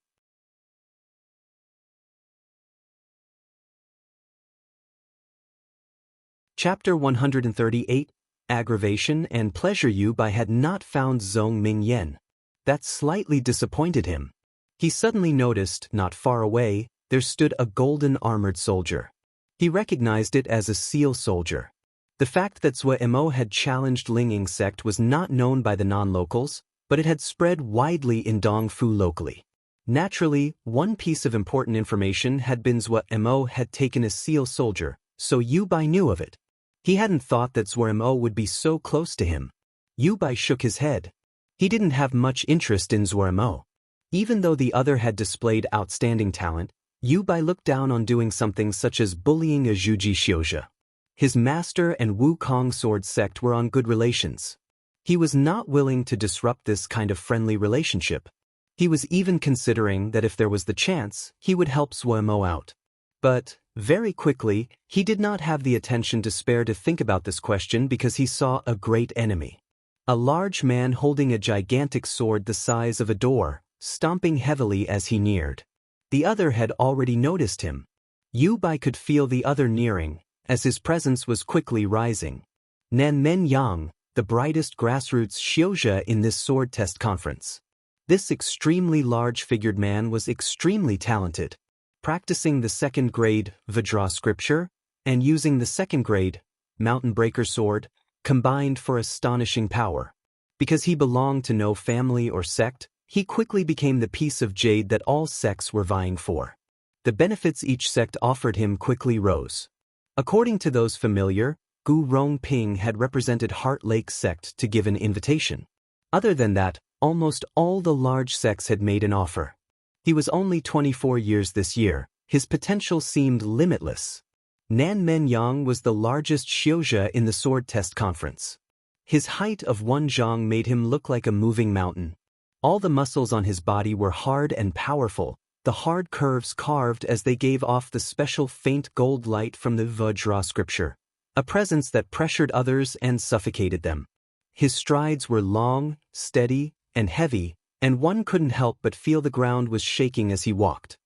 Chapter 138, Aggravation and Pleasure You by had not found Zhong Mingyan. That slightly disappointed him. He suddenly noticed, not far away, there stood a golden armored soldier. He recognized it as a seal soldier. The fact that Zhuo Mo had challenged Ling Ying sect was not known by the non-locals, but it had spread widely in Dongfu locally. Naturally, one piece of important information had been Zhuo Mo had taken a SEAL soldier, so Yu Bai knew of it. He hadn't thought that Zhuo Mo would be so close to him. Yu Bai shook his head. He didn't have much interest in Zhuo Mo. Even though the other had displayed outstanding talent, Yu Bai looked down on doing something such as bullying a Zhuji Xiuzhe. His master and Wukong sword sect were on good relations. He was not willing to disrupt this kind of friendly relationship. He was even considering that if there was the chance, he would help Zhuo Mo out. But, very quickly, he did not have the attention to spare to think about this question because he saw a great enemy. A large man holding a gigantic sword the size of a door, stomping heavily as he neared. The other had already noticed him. Yu Bai could feel the other nearing, as his presence was quickly rising. Nan Men Yang, the brightest grassroots Xiuzhe in this sword test conference. This extremely large-figured man was extremely talented, practicing the second-grade Vajra scripture and using the second-grade Mountain Breaker sword combined for astonishing power. Because he belonged to no family or sect, he quickly became the piece of jade that all sects were vying for. The benefits each sect offered him quickly rose. According to those familiar, Gu Rongping had represented Heart Lake sect to give an invitation. Other than that, almost all the large sects had made an offer. He was only 24 years this year. His potential seemed limitless. Nan Men Yang was the largest Xiuzhe in the sword test conference. His height of 1 zhang made him look like a moving mountain. All the muscles on his body were hard and powerful, the hard curves carved as they gave off the special faint gold light from the Vajra scripture, a presence that pressured others and suffocated them. His strides were long, steady, and heavy, and one couldn't help but feel the ground was shaking as he walked.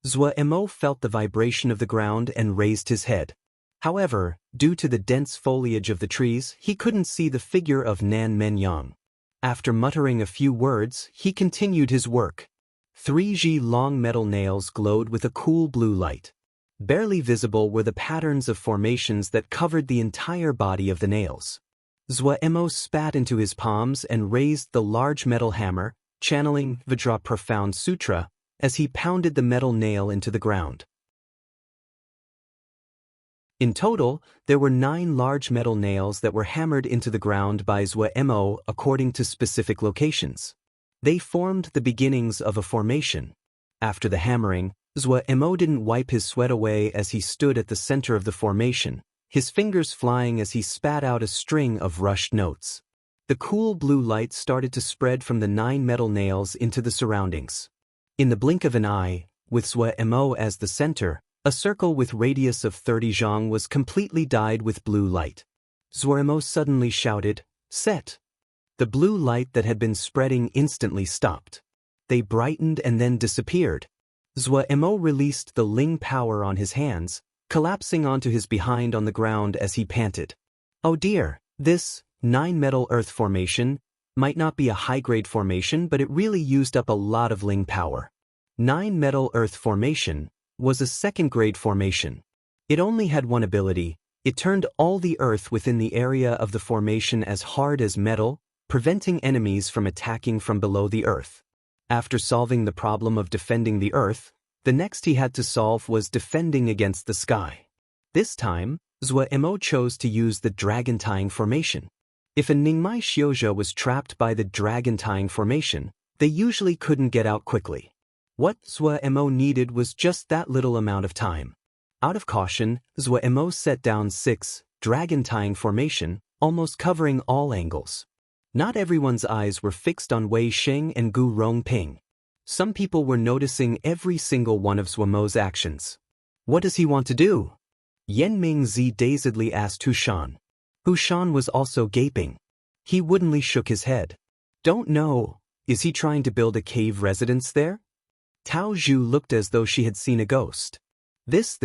Zhuo Mo felt the vibration of the ground and raised his head. However, due to the dense foliage of the trees, he couldn't see the figure of Nan Men Yang. After muttering a few words, he continued his work. 3G long metal nails glowed with a cool blue light. Barely visible were the patterns of formations that covered the entire body of the nails. Zhuo Mo spat into his palms and raised the large metal hammer, channeling Vajra Profound Sutra, as he pounded the metal nail into the ground. In total, there were 9 large metal nails that were hammered into the ground by Zhuo Mo according to specific locations. They formed the beginnings of a formation. After the hammering, Zhuo Mo didn't wipe his sweat away as he stood at the center of the formation, his fingers flying as he spat out a string of rushed notes. The cool blue light started to spread from the 9 metal nails into the surroundings. In the blink of an eye, with Zhuo Mo as the center, a circle with radius of 30 zhang was completely dyed with blue light. Zhuo Mo suddenly shouted, "Set!" The blue light that had been spreading instantly stopped. They brightened and then disappeared. Zhuo Mo released the Ling power on his hands, collapsing onto his behind on the ground as he panted. Oh dear, this 9 metal earth formation might not be a high-grade formation, but it really used up a lot of Ling power. 9 metal earth formation was a second-grade formation. It only had one ability. It turned all the earth within the area of the formation as hard as metal, preventing enemies from attacking from below the earth. After solving the problem of defending the earth, the next he had to solve was defending against the sky. This time, Zhuo Mo chose to use the Dragon Tying formation. If a Ningmai Xiuzhe was trapped by the Dragon Tying formation, they usually couldn't get out quickly. What Zhuo Mo needed was just that little amount of time. Out of caution, Zhuo Mo set down 6 Dragon Tying formation, almost covering all angles. Not everyone's eyes were fixed on Wei Sheng and Gu Rongping. Some people were noticing every single one of Zhuo Mo's actions. What does he want to do? Yan Mingzi dazedly asked Hu Shan. Hu Shan was also gaping. He woodenly shook his head. Don't know. Is he trying to build a cave residence there? Tao Zhu looked as though she had seen a ghost. This.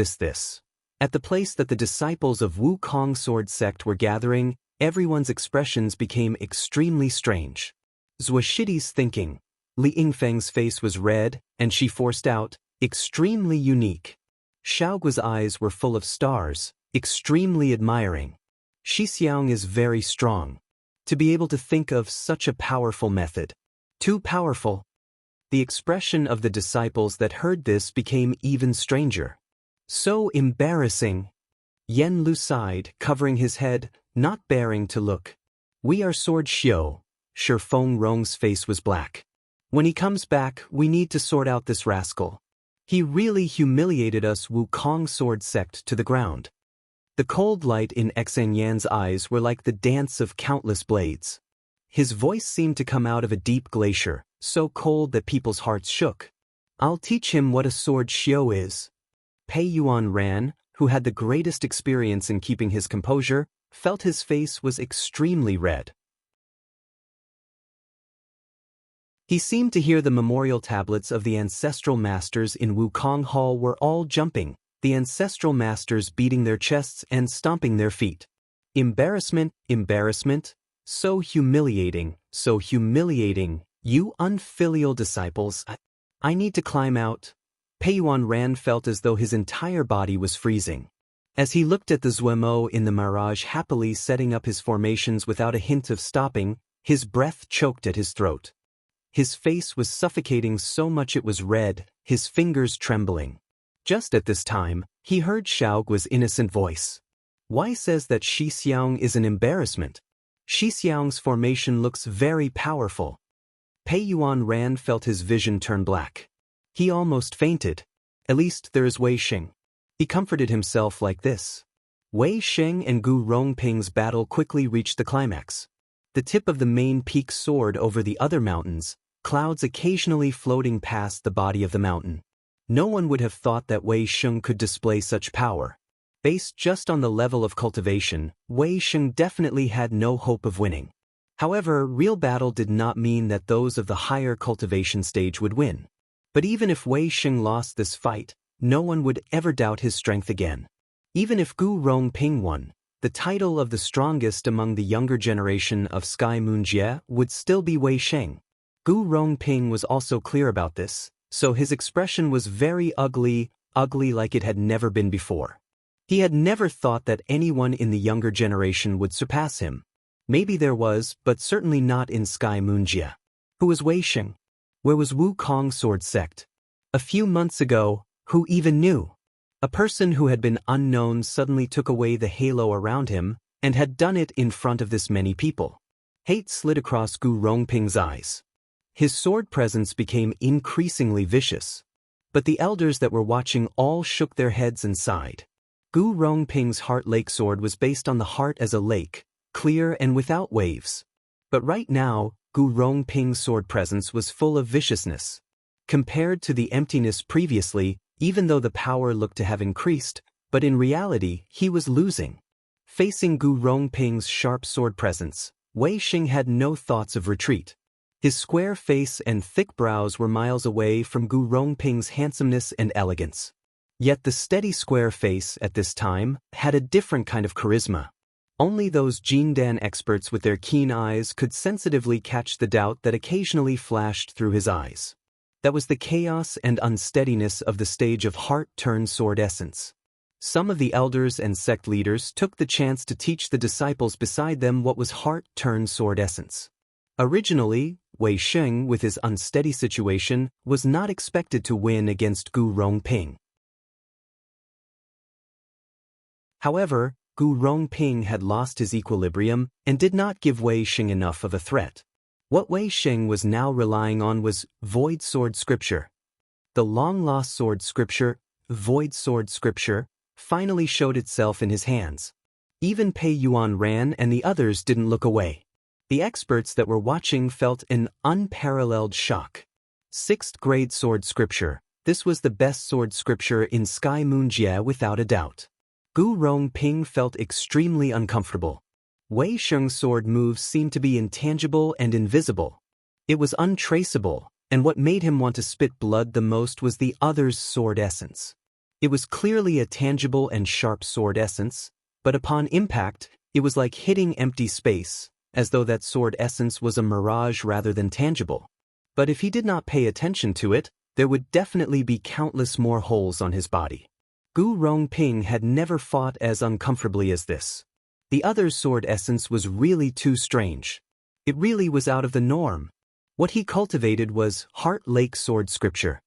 At the place that the disciples of Wukong sword sect were gathering, everyone's expressions became extremely strange. Zhuo Shidi's thinking. Li Yingfeng's face was red, and she forced out, extremely unique. Xiaoguo's eyes were full of stars, extremely admiring. Shi Xiang is very strong. To be able to think of such a powerful method. Too powerful. The expression of the disciples that heard this became even stranger. So embarrassing. Yen Lu sighed, covering his head, not bearing to look. We are Sword Xiu. Shi Feng Rong's face was black. When he comes back, we need to sort out this rascal. He really humiliated us Wukong sword sect to the ground. The cold light in Xan Yan's eyes were like the dance of countless blades. His voice seemed to come out of a deep glacier, so cold that people's hearts shook. I'll teach him what a Sword Xiu is. Pei Yuan Ran, who had the greatest experience in keeping his composure, felt his face was extremely red. He seemed to hear the memorial tablets of the ancestral masters in Wukong Hall were all jumping, the ancestral masters beating their chests and stomping their feet. Embarrassment, embarrassment, so humiliating, you unfilial disciples. I need to climb out. Pei Yuan Ran felt as though his entire body was freezing. As he looked at the Zuemo in the mirage happily setting up his formations without a hint of stopping, his breath choked at his throat. His face was suffocating so much it was red, his fingers trembling. Just at this time, he heard Xiaoguo's innocent voice. Why says that Shi Xiang is an embarrassment? Shi Xiang's formation looks very powerful. Pei Yuan Ran felt his vision turn black. He almost fainted. At least there is Wei Xing. He comforted himself like this. Wei Xing and Gu Rongping's battle quickly reached the climax. The tip of the main peak soared over the other mountains, clouds occasionally floating past the body of the mountain. No one would have thought that Wei Xing could display such power. Based just on the level of cultivation, Wei Xing definitely had no hope of winning. However, real battle did not mean that those of the higher cultivation stage would win. But even if Wei Xing lost this fight, no one would ever doubt his strength again. Even if Gu Rongping won, the title of the strongest among the younger generation of Sky Moon Jie would still be Wei Xing. Gu Rongping was also clear about this, so his expression was very ugly like it had never been before. He had never thought that anyone in the younger generation would surpass him. Maybe there was, but certainly not in Sky Moon Jie. Who was Wei Xing? Where was Wukong sword sect? A few months ago, who even knew? A person who had been unknown suddenly took away the halo around him, and had done it in front of this many people. Hate slid across Gu Rongping's eyes. His sword presence became increasingly vicious. But the elders that were watching all shook their heads and sighed. Gu Rongping's heart lake sword was based on the heart as a lake, clear and without waves. But right now, Gu Rongping's sword presence was full of viciousness. Compared to the emptiness previously, even though the power looked to have increased, but in reality, he was losing. Facing Gu Rongping's sharp sword presence, Wei Xing had no thoughts of retreat. His square face and thick brows were miles away from Gu Rongping's handsomeness and elegance. Yet the steady square face at this time had a different kind of charisma. Only those Jindan experts with their keen eyes could sensitively catch the doubt that occasionally flashed through his eyes. That was the chaos and unsteadiness of the stage of heart-turn-sword essence. Some of the elders and sect leaders took the chance to teach the disciples beside them what was heart-turn-sword essence. Originally, Wei Xing, with his unsteady situation, was not expected to win against Gu Rongping. However, Gu Rongping had lost his equilibrium and did not give Wei Xing enough of a threat. What Wei Xing was now relying on was Void Sword Scripture. The long-lost sword scripture, Void Sword Scripture, finally showed itself in his hands. Even Pei Yuan Ran and the others didn't look away. The experts that were watching felt an unparalleled shock. 6th grade sword scripture, this was the best sword scripture in Sky Moon Jie without a doubt. Gu Rongping felt extremely uncomfortable. Wei Xing's sword moves seemed to be intangible and invisible. It was untraceable, and what made him want to spit blood the most was the other's sword essence. It was clearly a tangible and sharp sword essence, but upon impact, it was like hitting empty space, as though that sword essence was a mirage rather than tangible. But if he did not pay attention to it, there would definitely be countless more holes on his body. Gu Rongping had never fought as uncomfortably as this. The other's sword essence was really too strange. It really was out of the norm. What he cultivated was Heart Lake Sword Scripture.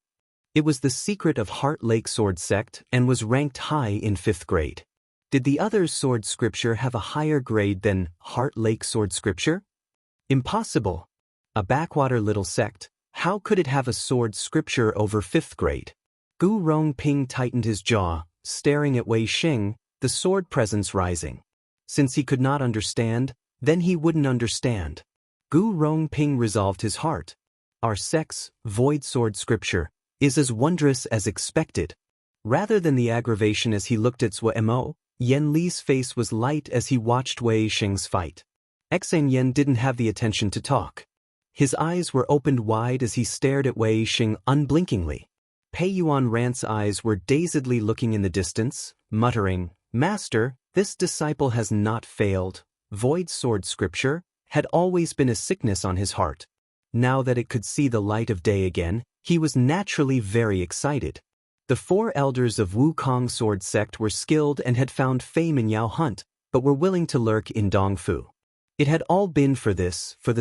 It was the secret of Heart Lake Sword Sect and was ranked high in 5th grade. Did the other sword scripture have a higher grade than Heart Lake Sword Scripture? Impossible. A backwater little sect, how could it have a sword scripture over 5th grade? Gu Rongping tightened his jaw, staring at Wei Xing, the sword presence rising. Since he could not understand, then he wouldn't understand. Gu Rongping resolved his heart. Our sect's void sword scripture is as wondrous as expected. Rather than the aggravation as he looked at Zhuo, Yan Li's face was light as he watched Wei Xing's fight. Xing Yan didn't have the attention to talk. His eyes were opened wide as he stared at Wei Xing unblinkingly. Pei Yuan Rant's eyes were dazedly looking in the distance, muttering, "Master, this disciple has not failed." Void sword scripture had always been a sickness on his heart. Now that it could see the light of day again, he was naturally very excited. The 4 elders of Wukong Sword Sect were skilled and had found fame in Yao Hunt, but were willing to lurk in Dongfu. It had all been for the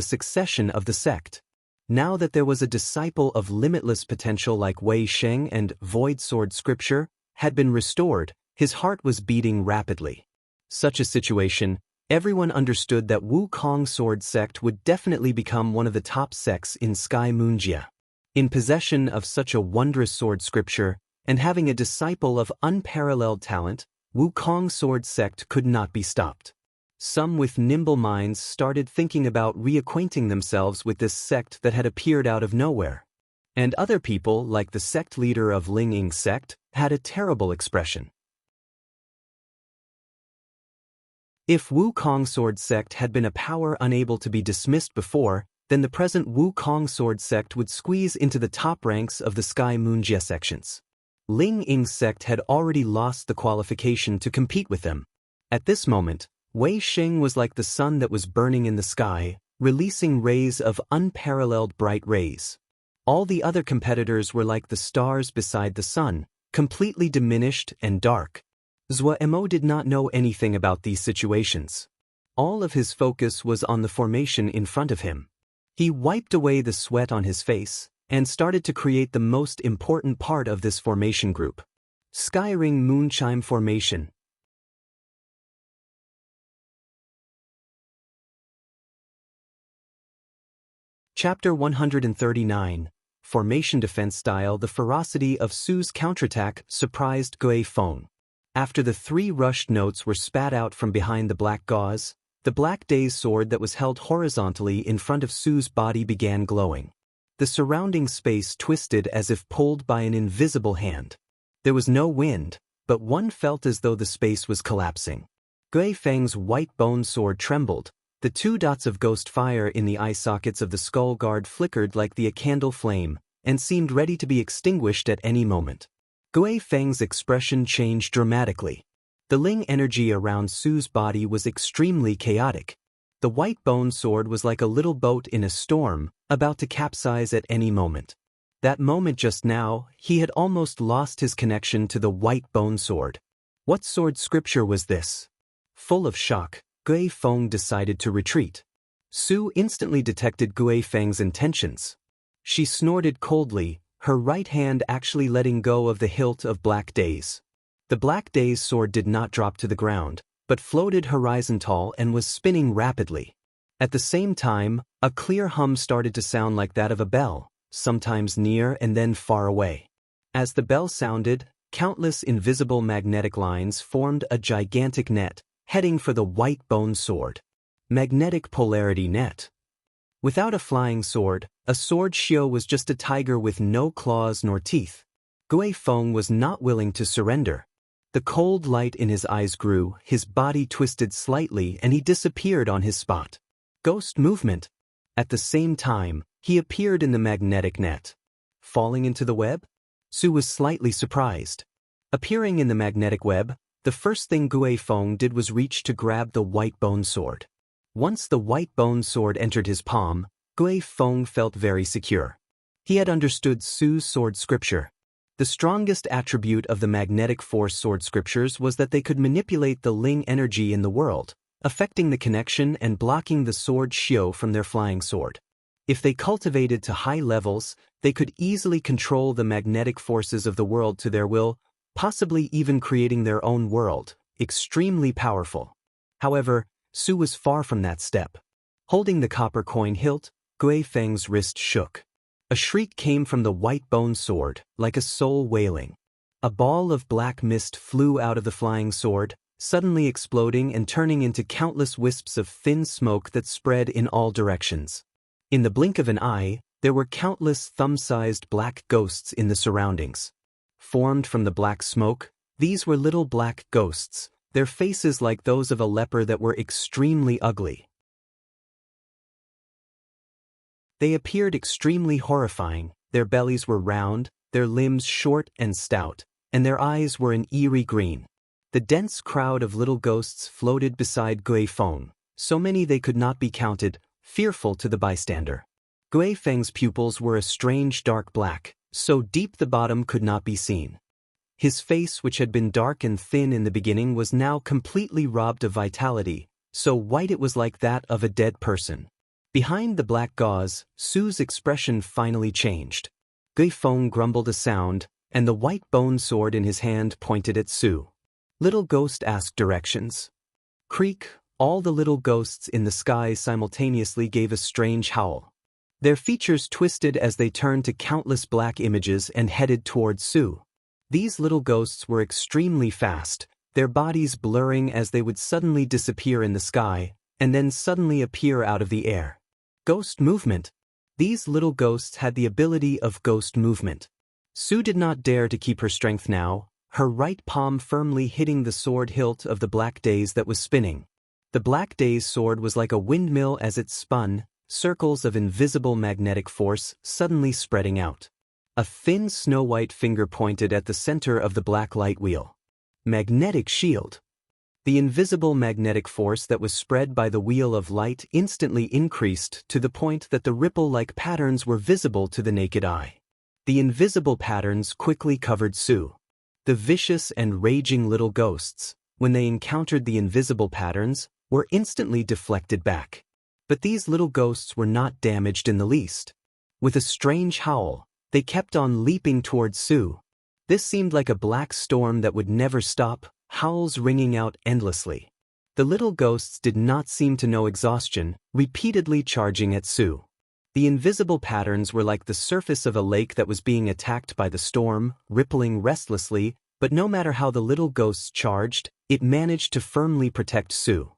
succession of the sect. Now that there was a disciple of limitless potential like Wei Xing and Void Sword Scripture had been restored, his heart was beating rapidly. Such a situation, everyone understood that Wukong Sword Sect would definitely become one of the top sects in Sky Moonjia. In possession of such a wondrous sword scripture, and having a disciple of unparalleled talent, Wukong Sword Sect could not be stopped. Some with nimble minds started thinking about reacquainting themselves with this sect that had appeared out of nowhere. And other people, like the sect leader of Ling Ying sect, had a terrible expression. If Wukong Sword Sect had been a power unable to be dismissed before, then the present Wukong Sword Sect would squeeze into the top ranks of the Sky Moonjia sections. Ling Ying sect had already lost the qualification to compete with them. At this moment, Wei Xing was like the sun that was burning in the sky, releasing rays of unparalleled bright rays. All the other competitors were like the stars beside the sun, completely diminished and dark. Zhuo did not know anything about these situations. All of his focus was on the formation in front of him. He wiped away the sweat on his face and started to create the most important part of this formation group. Skyring Moonchime Formation. Chapter 139. Formation Defense Style. The ferocity of Su's counterattack surprised Gui Feng. After the 3 rushed notes were spat out from behind the black gauze, the black day's sword that was held horizontally in front of Su's body began glowing. The surrounding space twisted as if pulled by an invisible hand. There was no wind, but one felt as though the space was collapsing. Gui Feng's white bone sword trembled. The 2 dots of ghost fire in the eye sockets of the skull guard flickered like a candle flame, and seemed ready to be extinguished at any moment. Gui Feng's expression changed dramatically. The Ling energy around Su's body was extremely chaotic. The white bone sword was like a little boat in a storm, about to capsize at any moment. That moment just now, he had almost lost his connection to the white bone sword. What sword scripture was this? Full of shock, Gui Feng decided to retreat. Su instantly detected Gui Feng's intentions. She snorted coldly, her right hand actually letting go of the hilt of Black Day's. The Black Day's sword did not drop to the ground, but floated horizontal and was spinning rapidly. At the same time, a clear hum started to sound like that of a bell, sometimes near and then far away. As the bell sounded, countless invisible magnetic lines formed a gigantic net, heading for the white bone sword. Magnetic polarity net. Without a flying sword, a sword shio was just a tiger with no claws nor teeth. Gui Feng was not willing to surrender. The cold light in his eyes grew, his body twisted slightly, and he disappeared on his spot. Ghost movement. At the same time, he appeared in the magnetic net. Falling into the web? Su was slightly surprised. Appearing in the magnetic web, the first thing Gui Feng did was reach to grab the white bone sword. Once the white bone sword entered his palm, Gui Feng felt very secure. He had understood Su's sword scripture. The strongest attribute of the magnetic force sword scriptures was that they could manipulate the Ling energy in the world, affecting the connection and blocking the sword shio from their flying sword. If they cultivated to high levels, they could easily control the magnetic forces of the world to their will, possibly even creating their own world, extremely powerful. However, Su was far from that step. Holding the copper coin hilt, Gui Feng's wrist shook. A shriek came from the white bone sword, like a soul wailing. A ball of black mist flew out of the flying sword, suddenly exploding and turning into countless wisps of thin smoke that spread in all directions. In the blink of an eye, there were countless thumb-sized black ghosts in the surroundings. Formed from the black smoke, these were little black ghosts, their faces like those of a leper that were extremely ugly. They appeared extremely horrifying, their bellies were round, their limbs short and stout, and their eyes were an eerie green. The dense crowd of little ghosts floated beside Gui Feng, so many they could not be counted, fearful to the bystander. Gui Feng's pupils were a strange dark black, so deep the bottom could not be seen. His face, which had been dark and thin in the beginning, was now completely robbed of vitality, so white it was like that of a dead person. Behind the black gauze, Su's expression finally changed. Gui Feng grumbled a sound, and the white bone sword in his hand pointed at Su. Little ghost asked directions. Creak, all the little ghosts in the sky simultaneously gave a strange howl. Their features twisted as they turned to countless black images and headed towards Su. These little ghosts were extremely fast, their bodies blurring as they would suddenly disappear in the sky, and then suddenly appear out of the air. Ghost movement. These little ghosts had the ability of ghost movement. Su did not dare to keep her strength now, her right palm firmly hitting the sword hilt of the black daze that was spinning. The black daze sword was like a windmill as it spun, circles of invisible magnetic force suddenly spreading out. A thin snow-white finger pointed at the center of the black light wheel. Magnetic shield. The invisible magnetic force that was spread by the wheel of light instantly increased to the point that the ripple-like patterns were visible to the naked eye. The invisible patterns quickly covered Su. The vicious and raging little ghosts, when they encountered the invisible patterns, were instantly deflected back. But these little ghosts were not damaged in the least. With a strange howl, they kept on leaping towards Su. This seemed like a black storm that would never stop, howls ringing out endlessly. The little ghosts did not seem to know exhaustion, repeatedly charging at Su. The invisible patterns were like the surface of a lake that was being attacked by the storm, rippling restlessly, but no matter how the little ghosts charged, it managed to firmly protect Su.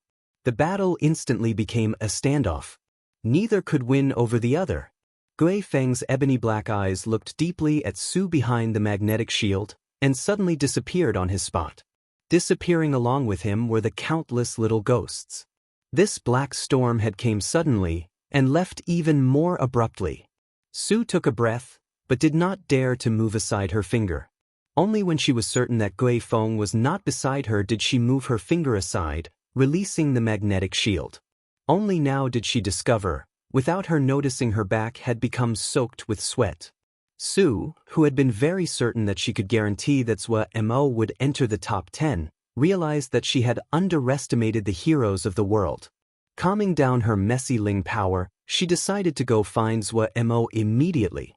The battle instantly became a standoff. Neither could win over the other. Gui Feng's ebony black eyes looked deeply at Su behind the magnetic shield, and suddenly disappeared on his spot. Disappearing along with him were the countless little ghosts. This black storm had come suddenly, and left even more abruptly. Su took a breath, but did not dare to move aside her finger. Only when she was certain that Gui Feng was not beside her did she move her finger aside, releasing the magnetic shield. Only now did she discover, without her noticing, her back had become soaked with sweat. Su, who had been very certain that she could guarantee that Zhuo would enter the top 10, realized that she had underestimated the heroes of the world. Calming down her messy Ling power, she decided to go find Zhuo immediately.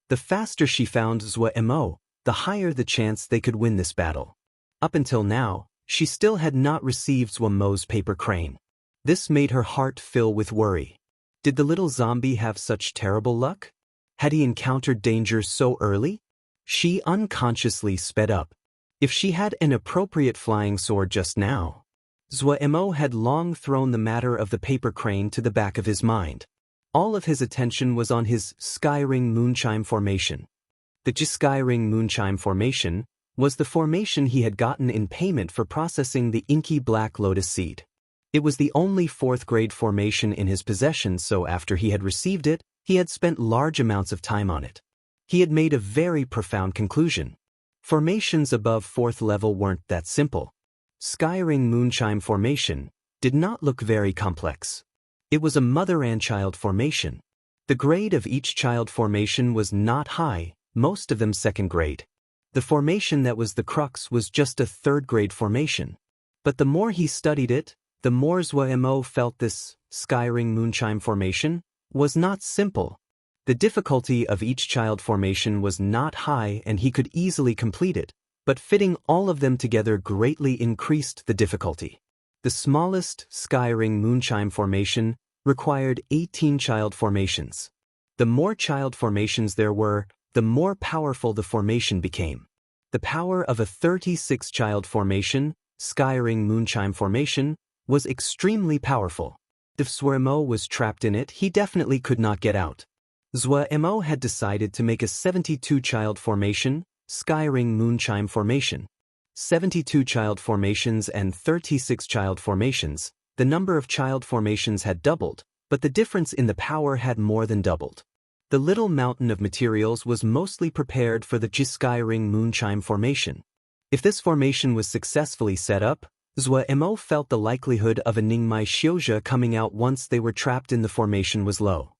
The faster she found Zhuo, the higher the chance they could win this battle. Up until now, she still had not received Zhuo's paper crane. This made her heart fill with worry. Did the little zombie have such terrible luck? Had he encountered danger so early? She unconsciously sped up. If she had an appropriate flying sword just now. Zhuo had long thrown the matter of the paper crane to the back of his mind. All of his attention was on his Skyring Moonchime formation. The Skyring Moonchime formation was the formation he had gotten in payment for processing the inky black lotus seed. It was the only 4th grade formation in his possession, so after he had received it, he had spent large amounts of time on it. He had made a very profound conclusion. Formations above 4th level weren't that simple. Skyring Moonchime formation did not look very complex. It was a mother and child formation. The grade of each child formation was not high, most of them 2nd grade. The formation that was the crux was just a 3rd grade formation. But the more he studied it, The more Zhuemo felt this sky-ring moonchime formation was not simple. The difficulty of each child formation was not high and he could easily complete it, but fitting all of them together greatly increased the difficulty. The smallest sky-ring moonchime formation required 18 child formations. The more child formations there were, the more powerful the formation became. The power of a 36-child formation, sky-ring moonchime formation, was extremely powerful. If Zhuemo was trapped in it, he definitely could not get out. Zhuemo had decided to make a 72-child formation, sky-ring moonchime formation. 72 child formations and 36 child formations, the number of child formations had doubled, but the difference in the power had more than doubled. The little mountain of materials was mostly prepared for the sky-ring moonchime formation. If this formation was successfully set up, Zhuemo felt the likelihood of a Ningmai Xiuzhe coming out once they were trapped in the formation was low.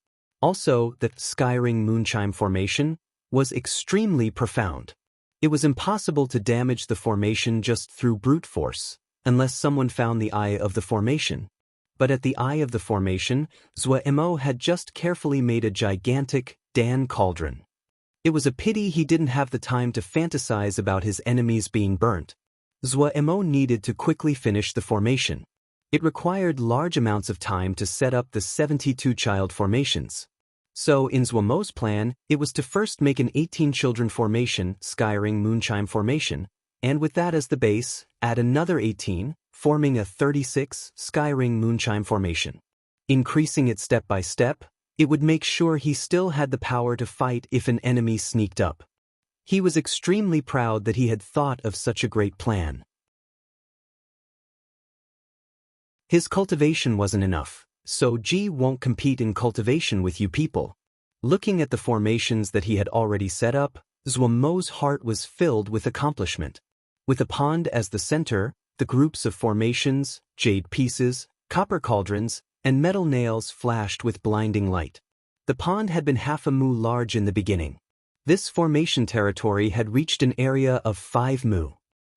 Also, the sky-ring moonchime formation was extremely profound. It was impossible to damage the formation just through brute force, unless someone found the eye of the formation. But at the eye of the formation, Zhuemo had just carefully made a gigantic Dan cauldron. It was a pity he didn't have the time to fantasize about his enemies being burnt. Zhuemo needed to quickly finish the formation. It required large amounts of time to set up the 72 child formations. So, in Zhuemo's plan, it was to first make an 18-children formation, sky-ring moonchime formation, and with that as the base, add another 18, forming a 36 sky-ring moonchime formation. Increasing it step by step, it would make sure he still had the power to fight if an enemy sneaked up. He was extremely proud that he had thought of such a great plan. His cultivation wasn't enough, so Ji won't compete in cultivation with you people. Looking at the formations that he had already set up, Zhuemo's heart was filled with accomplishment. With a pond as the center, the groups of formations, jade pieces, copper cauldrons, and metal nails flashed with blinding light. The pond had been half a mu large in the beginning. This formation territory had reached an area of 5 mu.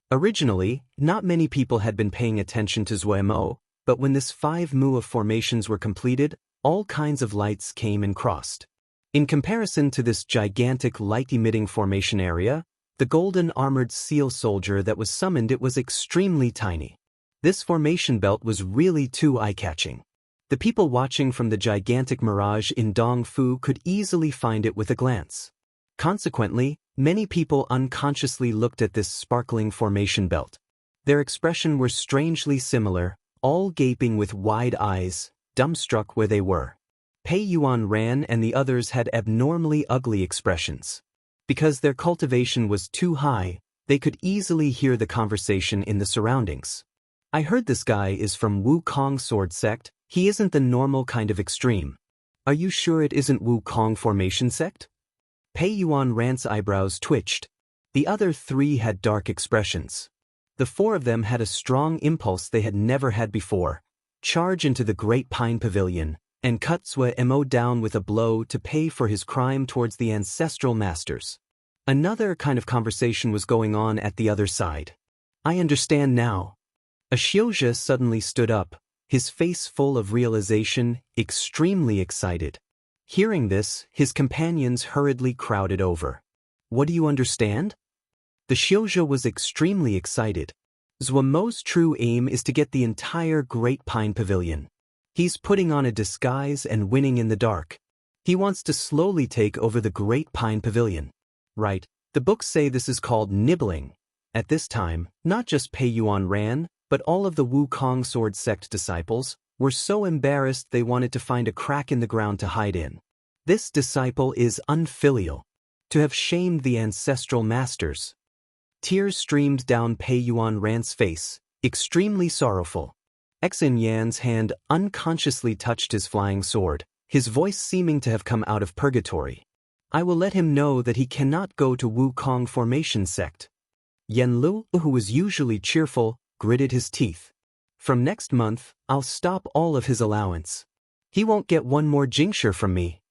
Originally, not many people had been paying attention to Zhuemo, but when this 5 mu of formations were completed, all kinds of lights came and crossed. In comparison to this gigantic light-emitting formation area, the golden armored seal soldier that was summoned it was extremely tiny. This formation belt was really too eye-catching. The people watching from the gigantic mirage in Dongfu could easily find it with a glance. Consequently, many people unconsciously looked at this sparkling formation belt. Their expression were strangely similar, all gaping with wide eyes, dumbstruck where they were. Pei Yuan ran and the others had abnormally ugly expressions. Because their cultivation was too high, they could easily hear the conversation in the surroundings. I heard this guy is from Wukong sword sect, he isn't the normal kind of extreme. Are you sure it isn't Wukong formation sect? Pei Yuan Ran's eyebrows twitched. The other 3 had dark expressions. The 4 of them had a strong impulse they had never had before. Charge into the Great Pine Pavilion, and cut Zhuemo down with a blow to pay for his crime towards the ancestral masters. Another kind of conversation was going on at the other side. I understand now. A Xiuzhe suddenly stood up, his face full of realization, extremely excited. Hearing this, his companions hurriedly crowded over. What do you understand? The Xiuzhe was extremely excited. Zhuemo's true aim is to get the entire Great Pine Pavilion. He's putting on a disguise and winning in the dark. He wants to slowly take over the Great Pine Pavilion. Right, the books say this is called nibbling. At this time, not just Pei Yuan Ran, but all of the Wukong sword sect disciples were so embarrassed they wanted to find a crack in the ground to hide in. This disciple is unfilial. To have shamed the ancestral masters. Tears streamed down Pei Yuan Ran's face, extremely sorrowful. Exin Yan's hand unconsciously touched his flying sword, his voice seeming to have come out of purgatory. I will let him know that he cannot go to Wukong formation sect. Yen Lu, who was usually cheerful, gritted his teeth. From next month, I'll stop all of his allowance. He won't get one more Jingshi from me.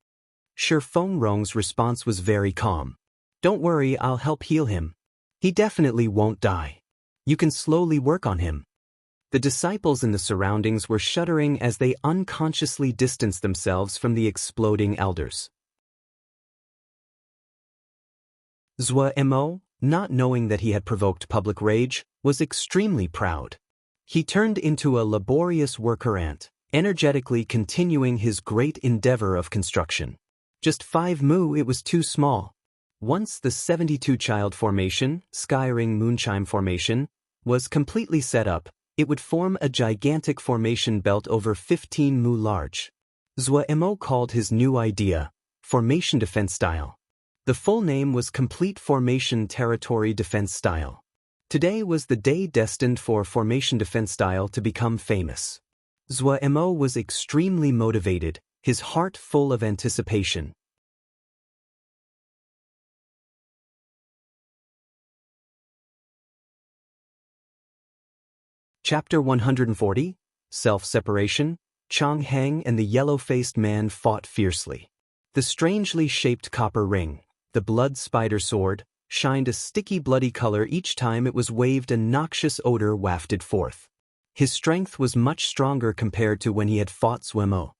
Shi Fengrong's response was very calm. Don't worry, I'll help heal him. He definitely won't die. You can slowly work on him. The disciples in the surroundings were shuddering as they unconsciously distanced themselves from the exploding elders. Zhuo, not knowing that he had provoked public rage, was extremely proud. He turned into a laborious worker ant, energetically continuing his great endeavor of construction. Just 5 mu, it was too small. Once the 72-child formation, Skyring Moonchime Formation, was completely set up, it would form a gigantic formation belt over 15 mu large. Zhuo called his new idea Formation Defense Style. The full name was Complete Formation Territory Defense Style. Today was the day destined for Formation Defense Style to become famous. Zhuo was extremely motivated, his heart full of anticipation. Chapter 140, Self-Separation. Chang Heng and the yellow-faced man fought fiercely. The strangely shaped copper ring, the blood spider sword, shined a sticky bloody color each time it was waved. A noxious odor wafted forth. His strength was much stronger compared to when he had fought Zhuo.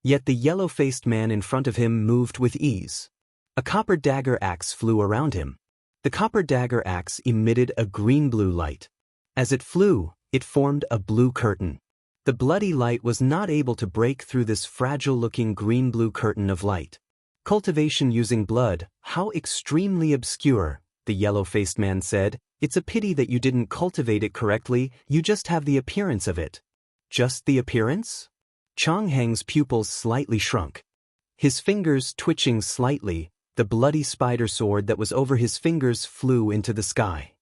Yet the yellow-faced man in front of him moved with ease. A copper dagger axe flew around him. The copper dagger axe emitted a green-blue light. As it flew, it formed a blue curtain. The bloody light was not able to break through this fragile-looking green-blue curtain of light. Cultivation using blood, how extremely obscure, the yellow-faced man said. It's a pity that you didn't cultivate it correctly, you just have the appearance of it. Just the appearance? Chang Heng's pupils slightly shrunk. His fingers twitching slightly, the bloody spider sword that was over his fingers flew into the sky.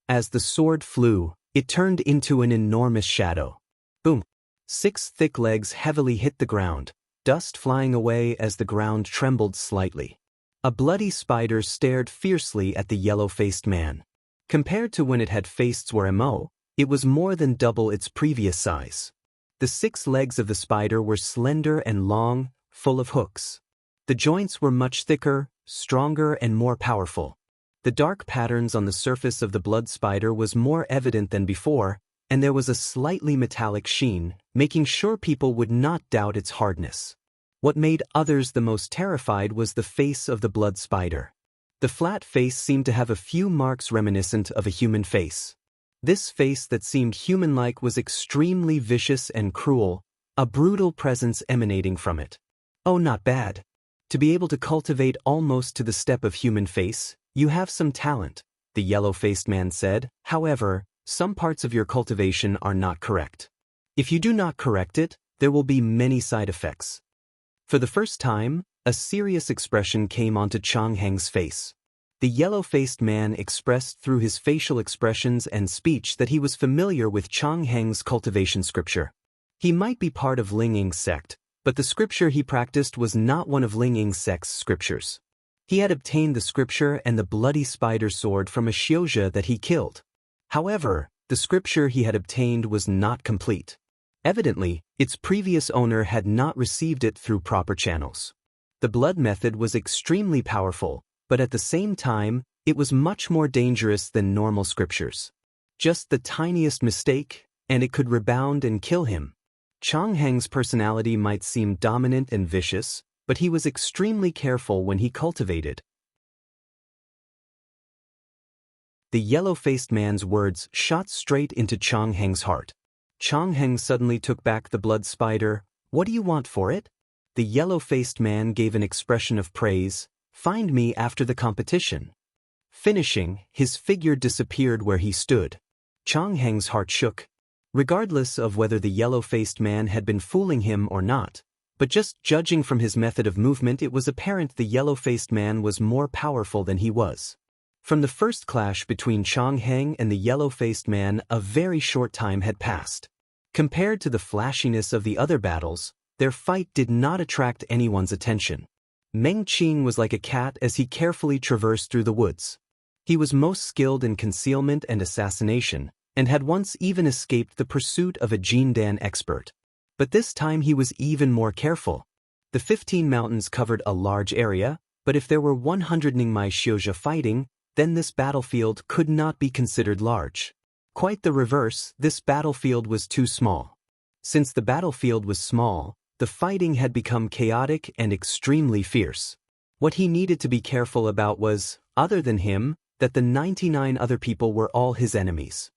As the sword flew, it turned into an enormous shadow. Boom! 6 thick legs heavily hit the ground, dust flying away as the ground trembled slightly. A bloody spider stared fiercely at the yellow-faced man. Compared to when it had faced Zhuo, it was more than double its previous size. The 6 legs of the spider were slender and long, full of hooks. The joints were much thicker, stronger and more powerful. The dark patterns on the surface of the blood spider was more evident than before, and there was a slightly metallic sheen, making sure people would not doubt its hardness. What made others the most terrified was the face of the blood spider. The flat face seemed to have a few marks reminiscent of a human face. This face that seemed human-like was extremely vicious and cruel, a brutal presence emanating from it. Oh, not bad. To be able to cultivate almost to the step of human face, you have some talent, the yellow-faced man said. However, some parts of your cultivation are not correct. If you do not correct it, there will be many side effects. For the first time, a serious expression came onto Chang Heng's face. The yellow-faced man expressed through his facial expressions and speech that he was familiar with Chang Heng's cultivation scripture. He might be part of Ling Ying's sect, but the scripture he practiced was not one of Ling Ying's sect's scriptures. He had obtained the scripture and the bloody spider sword from a xiuzhe that he killed. However, the scripture he had obtained was not complete. Evidently, its previous owner had not received it through proper channels. The blood method was extremely powerful, but at the same time, it was much more dangerous than normal scriptures. Just the tiniest mistake, and it could rebound and kill him. Chang Heng's personality might seem dominant and vicious, but he was extremely careful when he cultivated. The yellow-faced man's words shot straight into Chang Heng's heart. Chang Heng suddenly took back the blood spider. What do you want for it? The yellow-faced man gave an expression of praise. Find me after the competition. Finishing, his figure disappeared where he stood. Chang Heng's heart shook. Regardless of whether the yellow-faced man had been fooling him or not, but just judging from his method of movement, it was apparent the yellow-faced man was more powerful than he was. From the first clash between Chang Heng and the yellow-faced man, a very short time had passed. Compared to the flashiness of the other battles, their fight did not attract anyone's attention. Meng Qing was like a cat as he carefully traversed through the woods. He was most skilled in concealment and assassination, and had once even escaped the pursuit of a Jindan expert. But this time he was even more careful. The 15 mountains covered a large area, but if there were 100 Ningmai xiuzhe fighting, then this battlefield could not be considered large. Quite the reverse, this battlefield was too small. Since the battlefield was small, the fighting had become chaotic and extremely fierce. What he needed to be careful about was, other than him, that the 99 other people were all his enemies.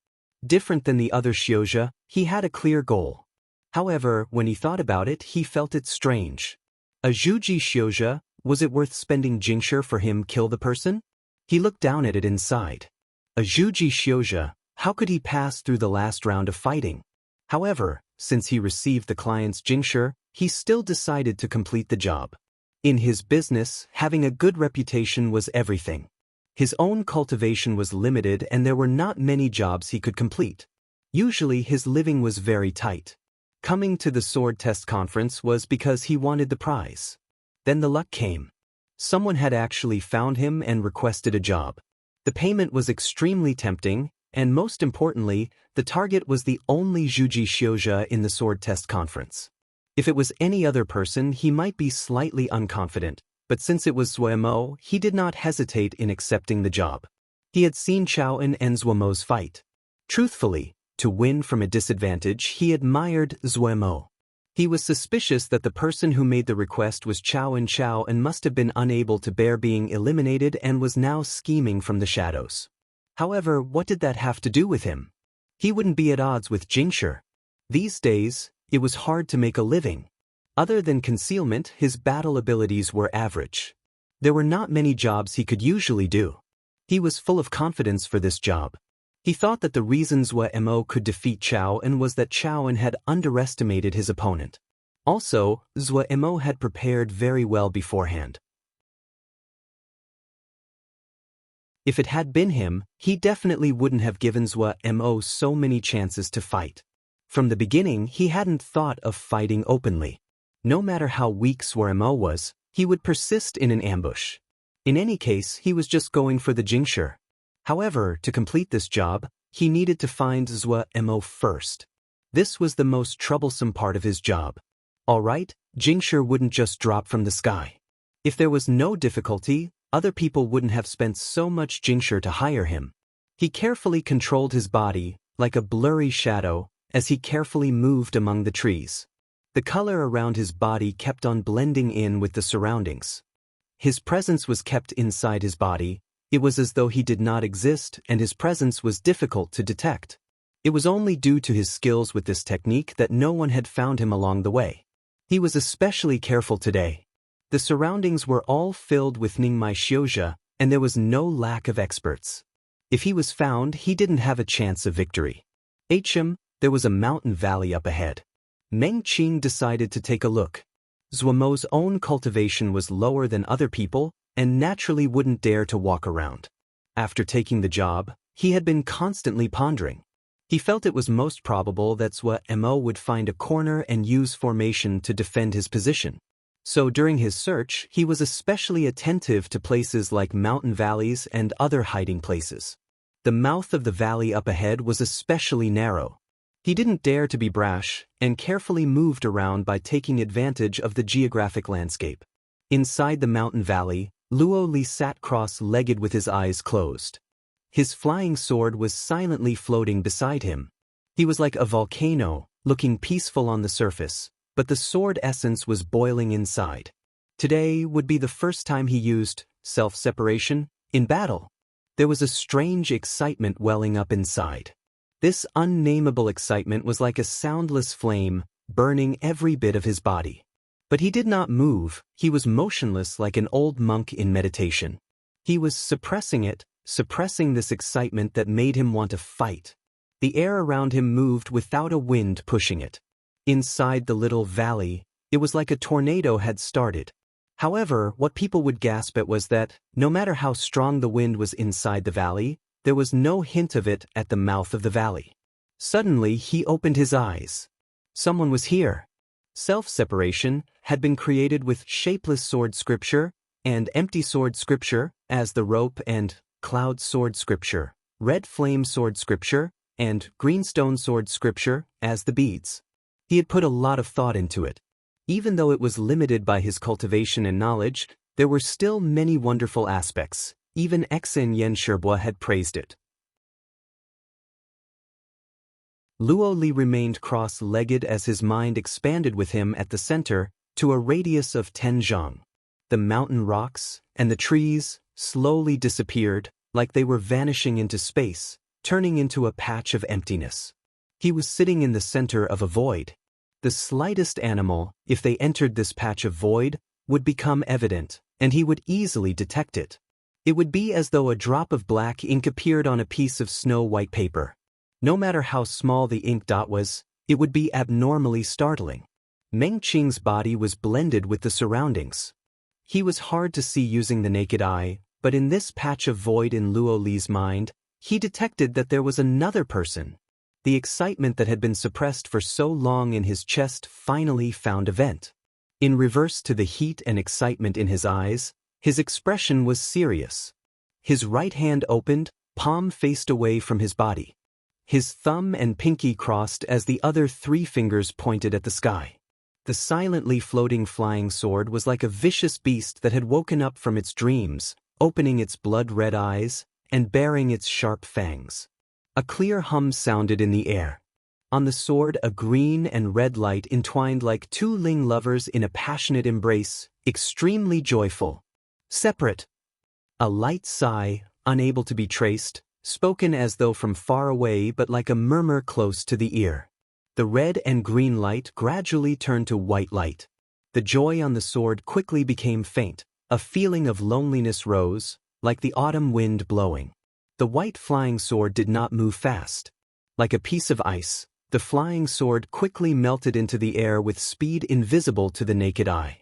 Different than the other Shioja, he had a clear goal. However, when he thought about it, he felt it strange. A Juji Shioja, was it worth spending Jingshi for him kill the person? He looked down at it inside. A Juji Shioja, how could he pass through the last round of fighting? However, since he received the client's Jingshi, he still decided to complete the job. In his business, having a good reputation was everything. His own cultivation was limited and there were not many jobs he could complete. Usually his living was very tight. Coming to the sword test conference was because he wanted the prize. Then the luck came. Someone had actually found him and requested a job. The payment was extremely tempting, and most importantly, the target was the only Juji Shioja in the sword test conference. If it was any other person, he might be slightly unconfident, but since it was Zuemo, he did not hesitate in accepting the job. He had seen Chao and Zuemo's fight. Truthfully, to win from a disadvantage, he admired Zuemo. He was suspicious that the person who made the request was Chao and must have been unable to bear being eliminated and was now scheming from the shadows. However, what did that have to do with him? He wouldn't be at odds with Jingshi. These days, it was hard to make a living. Other than concealment, his battle abilities were average. There were not many jobs he could usually do. He was full of confidence for this job. He thought that the reason Zuemo could defeat Chao was that Chao had underestimated his opponent. Also, Zuemo had prepared very well beforehand. If it had been him, he definitely wouldn't have given Zuemo so many chances to fight. From the beginning, he hadn't thought of fighting openly. No matter how weak Zuemo was, he would persist in an ambush. In any case, he was just going for the Jingshi. However, to complete this job, he needed to find Zuemo first. This was the most troublesome part of his job. Alright, Jingshi wouldn't just drop from the sky. If there was no difficulty, other people wouldn't have spent so much Jingshi to hire him. He carefully controlled his body, like a blurry shadow, as he carefully moved among the trees. The color around his body kept on blending in with the surroundings. His presence was kept inside his body. It was as though he did not exist and his presence was difficult to detect. It was only due to his skills with this technique that no one had found him along the way. He was especially careful today. The surroundings were all filled with Ningmai Shioja, and there was no lack of experts. If he was found, he didn't have a chance of victory. There was a mountain valley up ahead. Meng Qing decided to take a look. Zuemo's own cultivation was lower than other people, and naturally wouldn't dare to walk around. After taking the job, he had been constantly pondering. He felt it was most probable that Zuemo would find a corner and use formation to defend his position. So during his search, he was especially attentive to places like mountain valleys and other hiding places. The mouth of the valley up ahead was especially narrow. He didn't dare to be brash, and carefully moved around by taking advantage of the geographic landscape. Inside the mountain valley, Luo Li sat cross-legged with his eyes closed. His flying sword was silently floating beside him. He was like a volcano, looking peaceful on the surface, but the sword essence was boiling inside. Today would be the first time he used self-separation in battle. There was a strange excitement welling up inside. This unnameable excitement was like a soundless flame, burning every bit of his body. But he did not move, he was motionless like an old monk in meditation. He was suppressing it, suppressing this excitement that made him want to fight. The air around him moved without a wind pushing it. Inside the little valley, it was like a tornado had started. However, what people would gasp at was that, no matter how strong the wind was inside the valley, there was no hint of it at the mouth of the valley. Suddenly, he opened his eyes. Someone was here. Self-separation had been created with shapeless sword scripture and empty sword scripture as the rope and cloud sword scripture, red flame sword scripture, and greenstone sword scripture as the beads. He had put a lot of thought into it. Even though it was limited by his cultivation and knowledge, there were still many wonderful aspects. Even Xen Yen Shirbua had praised it. Luo Li remained cross-legged as his mind expanded with him at the center to a radius of 10 zhang. The mountain rocks and the trees slowly disappeared like they were vanishing into space, turning into a patch of emptiness. He was sitting in the center of a void. The slightest animal, if they entered this patch of void, would become evident, and he would easily detect it. It would be as though a drop of black ink appeared on a piece of snow-white paper. No matter how small the ink dot was, it would be abnormally startling. Meng Qing's body was blended with the surroundings. He was hard to see using the naked eye, but in this patch of void in Luo Li's mind, he detected that there was another person. The excitement that had been suppressed for so long in his chest finally found a vent. In reverse to the heat and excitement in his eyes, his expression was serious. His right hand opened, palm faced away from his body. His thumb and pinky crossed as the other 3 fingers pointed at the sky. The silently floating flying sword was like a vicious beast that had woken up from its dreams, opening its blood-red eyes and baring its sharp fangs. A clear hum sounded in the air. On the sword, a green and red light entwined like 2 Ling lovers in a passionate embrace, extremely joyful. Separate. A light sigh, unable to be traced, spoken as though from far away but like a murmur close to the ear. The red and green light gradually turned to white light. The joy on the sword quickly became faint. A feeling of loneliness rose, like the autumn wind blowing. The white flying sword did not move fast. Like a piece of ice, the flying sword quickly melted into the air with speed invisible to the naked eye.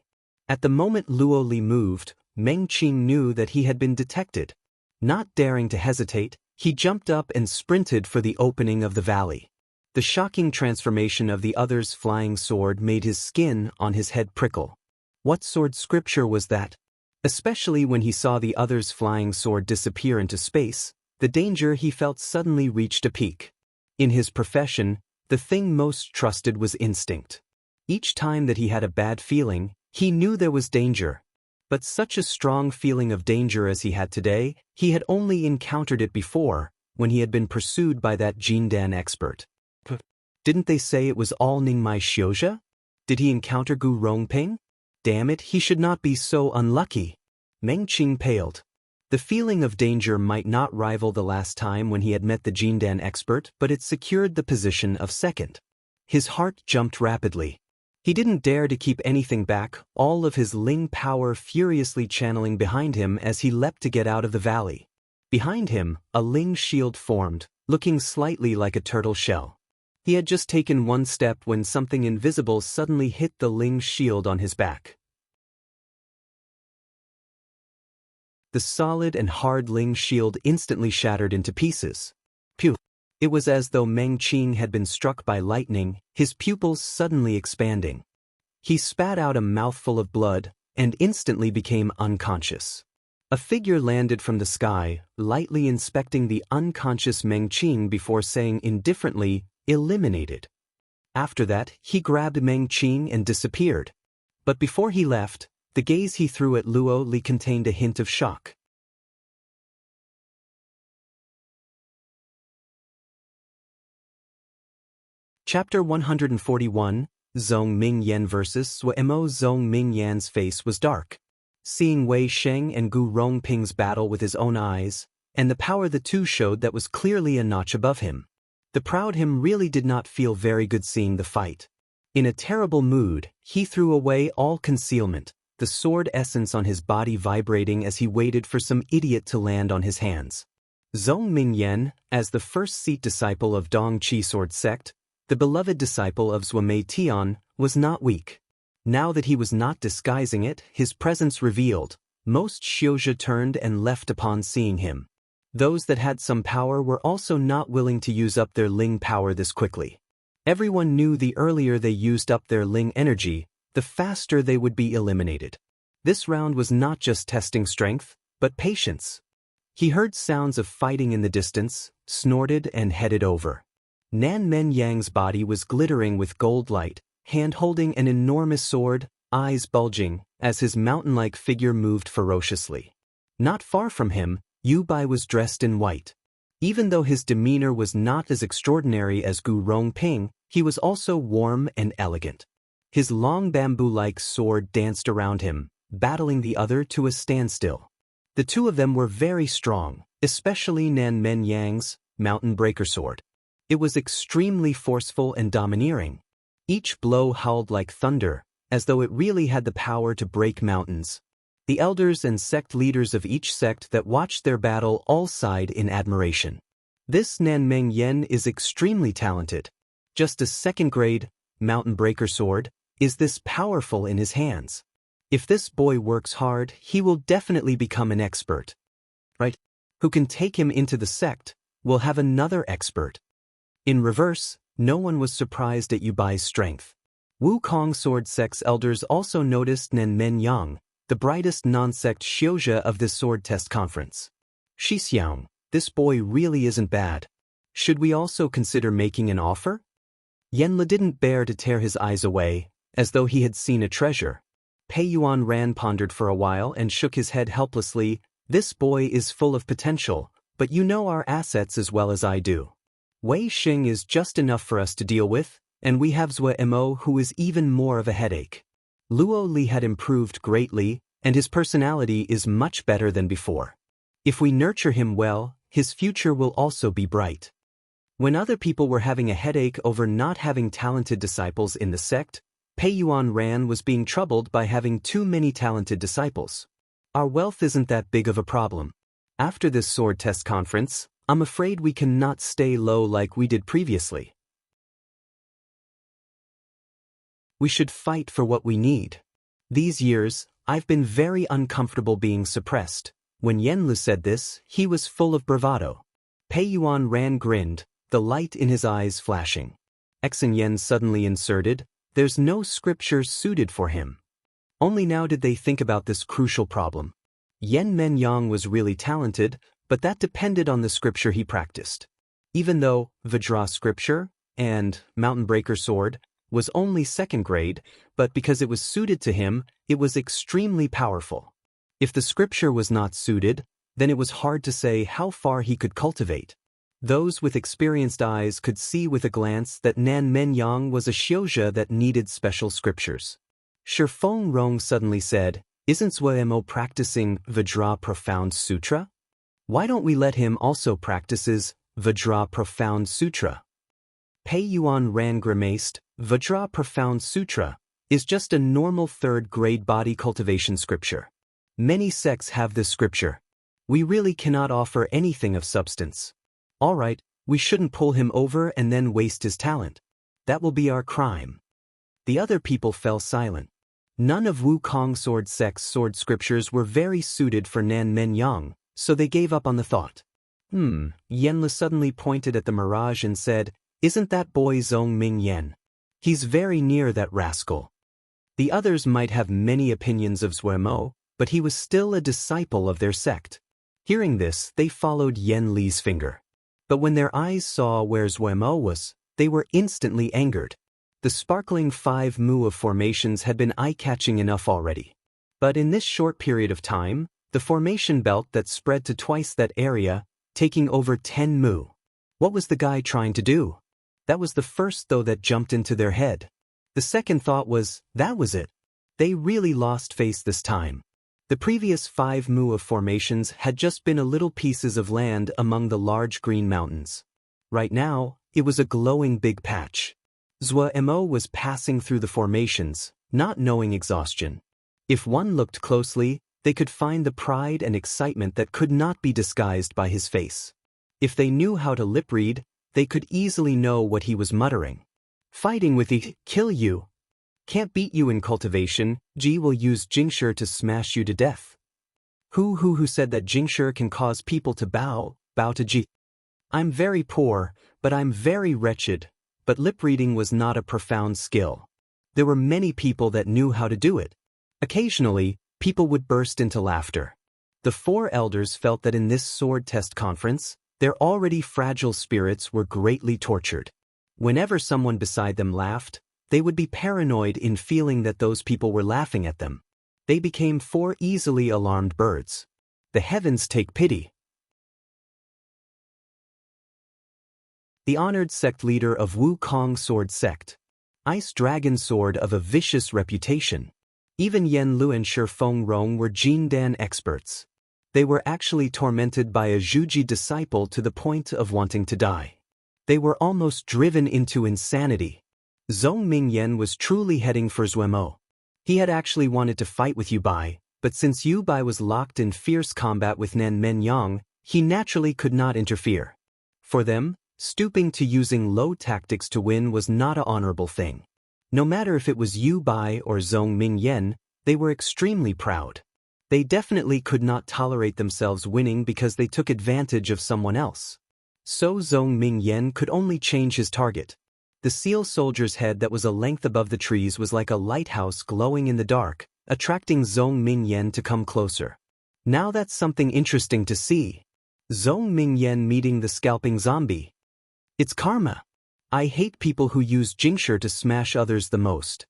At the moment Luo Li moved, Meng Qing knew that he had been detected. Not daring to hesitate, he jumped up and sprinted for the opening of the valley. The shocking transformation of the other's flying sword made his skin on his head prickle. What sword scripture was that? Especially when he saw the other's flying sword disappear into space, the danger he felt suddenly reached a peak. In his profession, the thing most trusted was instinct. Each time that he had a bad feeling, he knew there was danger. But such a strong feeling of danger as he had today, he had only encountered it before, when he had been pursued by that Jindan expert. Didn't they say it was all Ningmai Xiuzhe? Did he encounter Gu Rongping? Damn it, he should not be so unlucky. Meng Qing paled. The feeling of danger might not rival the last time when he had met the Jindan expert, but it secured the position of second. His heart jumped rapidly. He didn't dare to keep anything back, all of his Ling power furiously channeling behind him as he leapt to get out of the valley. Behind him, a Ling shield formed, looking slightly like a turtle shell. He had just taken one step when something invisible suddenly hit the Ling shield on his back. The solid and hard Ling shield instantly shattered into pieces. Phew! It was as though Meng Qing had been struck by lightning, his pupils suddenly expanding. He spat out a mouthful of blood and instantly became unconscious. A figure landed from the sky, lightly inspecting the unconscious Meng Qing before saying indifferently, "Eliminated." After that, he grabbed Meng Qing and disappeared. But before he left, the gaze he threw at Luo Li contained a hint of shock. Chapter 141, Zhong Mingyan vs. Suemo. Zhong Mingyan's face was dark. Seeing Wei Sheng and Gu Rongping's battle with his own eyes, and the power the two showed that was clearly a notch above him. The proud him really did not feel very good seeing the fight. In a terrible mood, he threw away all concealment, the sword essence on his body vibrating as he waited for some idiot to land on his hands. Zhong Mingyan, as the first-seat disciple of Dong Qi Sword Sect, the beloved disciple of Zhuamei Tian, was not weak. Now that he was not disguising it, his presence revealed, most Xiuzhe turned and left upon seeing him. Those that had some power were also not willing to use up their Ling power this quickly. Everyone knew the earlier they used up their Ling energy, the faster they would be eliminated. This round was not just testing strength, but patience. He heard sounds of fighting in the distance, snorted and headed over. Nan Men Yang's body was glittering with gold light, hand holding an enormous sword, eyes bulging, as his mountain-like figure moved ferociously. Not far from him, Yu Bai was dressed in white. Even though his demeanor was not as extraordinary as Gu Rongping, he was also warm and elegant. His long bamboo-like sword danced around him, battling the other to a standstill. The two of them were very strong, especially Nan Men Yang's mountain breaker sword. It was extremely forceful and domineering. Each blow howled like thunder, as though it really had the power to break mountains. The elders and sect leaders of each sect that watched their battle all sighed in admiration. This Nan Meng Yen is extremely talented. Just a second-grade mountain breaker sword is this powerful in his hands. If this boy works hard, he will definitely become an expert. Right? Who can take him into the sect will have another expert. In reverse, no one was surprised at Yubai's strength. Wukong Sword Sect's elders also noticed Nen Men Yang, the brightest non-sect Xiuzhe of this sword test conference. Shixiang, this boy really isn't bad. Should we also consider making an offer? Yenle didn't bear to tear his eyes away, as though he had seen a treasure. Pei Yuan Ran pondered for a while and shook his head helplessly. This boy is full of potential, but you know our assets as well as I do. Wei Xing is just enough for us to deal with, and we have Zue Mo who is even more of a headache. Luo Li had improved greatly, and his personality is much better than before. If we nurture him well, his future will also be bright. When other people were having a headache over not having talented disciples in the sect, Pei Yuan Ran was being troubled by having too many talented disciples. Our wealth isn't that big of a problem. After this sword test conference, I'm afraid we cannot stay low like we did previously. We should fight for what we need. These years, I've been very uncomfortable being suppressed. When Yenlu said this, he was full of bravado. Pei Yuan Ran grinned, the light in his eyes flashing. Exen Yen suddenly inserted, there's no scripture suited for him. Only now did they think about this crucial problem. Yen Men Yang was really talented, but that depended on the scripture he practiced. Even though Vajra scripture and Mountain Breaker sword was only second grade, but because it was suited to him, it was extremely powerful. If the scripture was not suited, then it was hard to say how far he could cultivate. Those with experienced eyes could see with a glance that Nan Men Yang was a Xiuzhe that needed special scriptures. Shifeng Rong suddenly said, isn't Zhuemo practicing Vajra Profound Sutra? Why don't we let him also practices Vajra Profound Sutra? Pei Yuan Ran grimaced, Vajra Profound Sutra is just a normal third-grade body cultivation scripture. Many sects have this scripture. We really cannot offer anything of substance. All right, we shouldn't pull him over and then waste his talent. That will be our crime. The other people fell silent. None of Wukong Sword Sect's sword scriptures were very suited for Nan Men Yang, so they gave up on the thought. Yenle suddenly pointed at the mirage and said, isn't that boy Zhong Ming Yen? He's very near that rascal. The others might have many opinions of Zhuemo, but he was still a disciple of their sect. Hearing this, they followed Yen Li's finger. But when their eyes saw where Zhuemo was, they were instantly angered. The sparkling 5 mu of formations had been eye-catching enough already. But in this short period of time, the formation belt that spread to twice that area, taking over 10 mu. What was the guy trying to do? That was the first though that jumped into their head. The second thought was, that was it. They really lost face this time. The previous 5 mu of formations had just been a little pieces of land among the large green mountains. Right now, it was a glowing big patch. Zhuemo was passing through the formations, not knowing exhaustion. If one looked closely, they could find the pride and excitement that could not be disguised by his face. If they knew how to lip read, they could easily know what he was muttering. Fighting with the kill you. Can't beat you in cultivation, Ji will use Jingshi to smash you to death. Who said that Jingshi can cause people to bow to Ji? I'm very poor, but I'm very wretched, but lip reading was not a profound skill. There were many people that knew how to do it. Occasionally, people would burst into laughter. The 4 elders felt that in this sword test conference, their already fragile spirits were greatly tortured. Whenever someone beside them laughed, they would be paranoid in feeling that those people were laughing at them. They became 4 easily alarmed birds. The heavens take pity. the honored sect leader of Wukong Sword Sect. Ice Dragon Sword of a vicious reputation. Even Yen Lu and Shi Feng Rong were Jindan experts. They were actually tormented by a Zhuji disciple to the point of wanting to die. They were almost driven into insanity. Zhong Mingyan was truly heading for Zuemo. He had actually wanted to fight with Yu Bai, but since Yu Bai was locked in fierce combat with Nen Menyang, he naturally could not interfere. For them, stooping to using low tactics to win was not an honorable thing. No matter if it was Yu Bai or Zhong Mingyan, they were extremely proud. They definitely could not tolerate themselves winning because they took advantage of someone else. So Zhong Mingyan could only change his target. The seal soldier's head that was a length above the trees was like a lighthouse glowing in the dark, attracting Zhong Mingyan to come closer. Now that's something interesting to see. Zhong Mingyan meeting the scalping zombie. It's karma. I hate people who use Jingshi to smash others the most.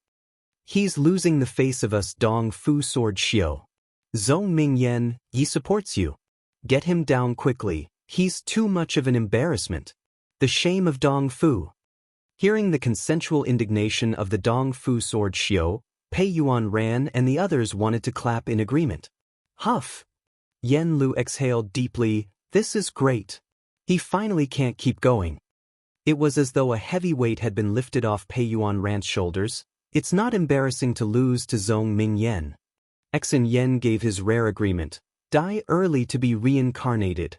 He's losing the face of us Dong Fu Sword Xiao. Zhong Mingyan, he supports you. Get him down quickly, he's too much of an embarrassment. The shame of Dong Fu. Hearing the consensual indignation of the Dong Fu Sword Xiao, Pei Yuan ran and the others wanted to clap in agreement. Huff! Yen Lu exhaled deeply, this is great. He finally can't keep going. It was as though a heavy weight had been lifted off Pei Yuan Ran's shoulders. It's not embarrassing to lose to Zhong Mingyan. Exin Yen gave his rare agreement, die early to be reincarnated.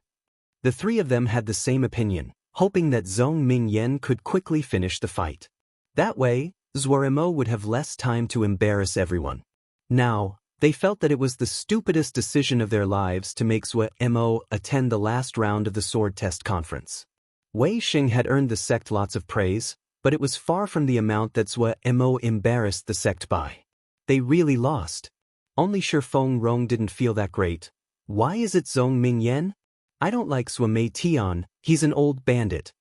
The three of them had the same opinion, hoping that Zhong Mingyan could quickly finish the fight. That way, Zuemo would have less time to embarrass everyone. Now, they felt that it was the stupidest decision of their lives to make Zuemo attend the last round of the sword test conference. Wei Xing had earned the sect lots of praise, but it was far from the amount that Zuemo embarrassed the sect by. They really lost. Only Shi Feng Rong didn't feel that great. Why is it Zhong Mingyan? I don't like Zuemei Tian, he's an old bandit.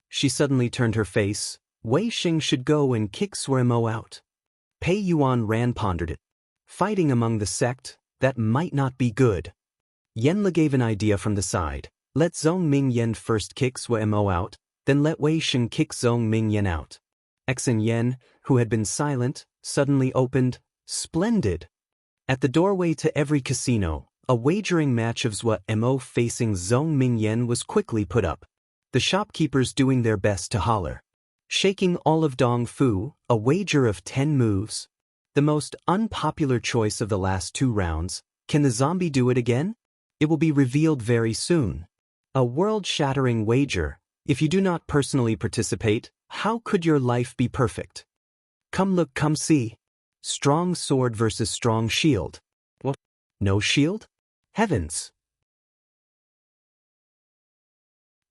She suddenly turned her face. Wei Xing should go and kick Zuemo out. Pei Yuan Ran pondered it. Fighting among the sect, that might not be good. Yenla gave an idea from the side. Let Zhong Mingyan first kick Zuemo out, then let Wei Xing kick Zhong Mingyan out. Exin Yen, who had been silent, suddenly opened. Splendid! At the doorway to every casino, a wagering match of Zuemo facing Zhong Mingyan was quickly put up. The shopkeepers doing their best to holler. Shaking all of Dong Fu, a wager of 10 moves. The most unpopular choice of the last 2 rounds. Can the zombie do it again? It will be revealed very soon. A world-shattering wager. If you do not personally participate, how could your life be perfect? Come look, come see. Strong sword versus strong shield. What? No shield? Heavens!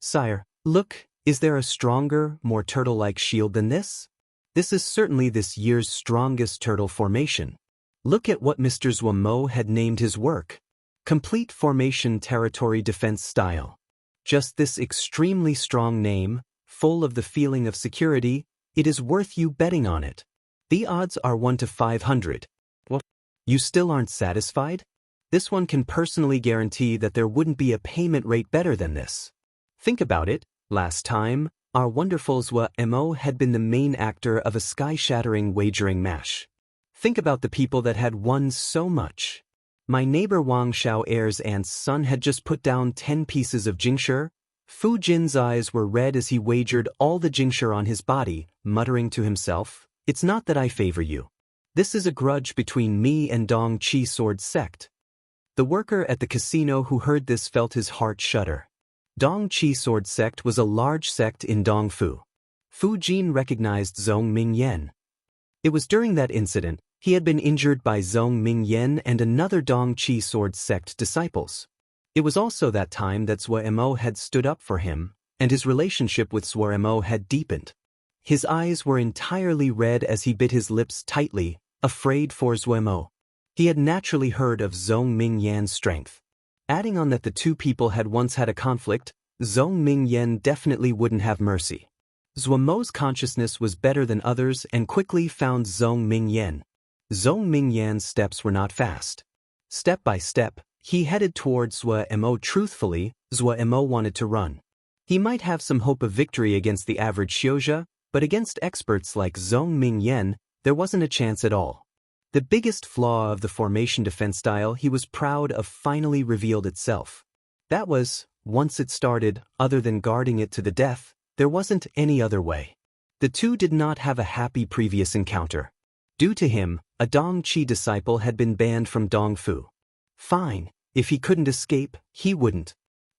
Sire, look, is there a stronger, more turtle-like shield than this? This is certainly this year's strongest turtle formation. Look at what Mr. Zuemo had named his work. Complete Formation Territory Defense Style. Just this extremely strong name, full of the feeling of security, it is worth you betting on it. The odds are 1 to 500. What? You still aren't satisfied? This one can personally guarantee that there wouldn't be a payment rate better than this. Think about it, last time, our wonderful Zuemo had been the main actor of a sky-shattering wagering match. Think about the people that had won so much. My neighbor Wang Xiao Heir's aunt's son had just put down 10 pieces of Jingshi. Fu Jin's eyes were red as he wagered all the Jingshi on his body, muttering to himself, it's not that I favor you. This is a grudge between me and Dong Chi Sword Sect. The worker at the casino who heard this felt his heart shudder. Dong Chi Sword Sect was a large sect in Dongfu. Fu Jin recognized Zhong Mingyan. It was during that incident he had been injured by Zhong Mingyan and another Dong Chi Sword Sect disciples. It was also that time that Zuemo had stood up for him, and his relationship with Zuemo had deepened. His eyes were entirely red as he bit his lips tightly, afraid for Zuemo. He had naturally heard of Zhong Mingyan's strength. Adding on that the two people had once had a conflict, Zhong Mingyan definitely wouldn't have mercy. Zuemo's consciousness was better than others and quickly found Zhong Mingyan. Zhong Mingyan's steps were not fast. Step by step, he headed towards Zuemo. Truthfully, Zuemo wanted to run. He might have some hope of victory against the average Xiuzhe, but against experts like Zhong Mingyan, there wasn't a chance at all. The biggest flaw of the formation defense style he was proud of finally revealed itself. That was, once it started, other than guarding it to the death, there wasn't any other way. The two did not have a happy previous encounter. Due to him, a Dong Qi disciple had been banned from Dongfu. Fine, if he couldn't escape, he wouldn't.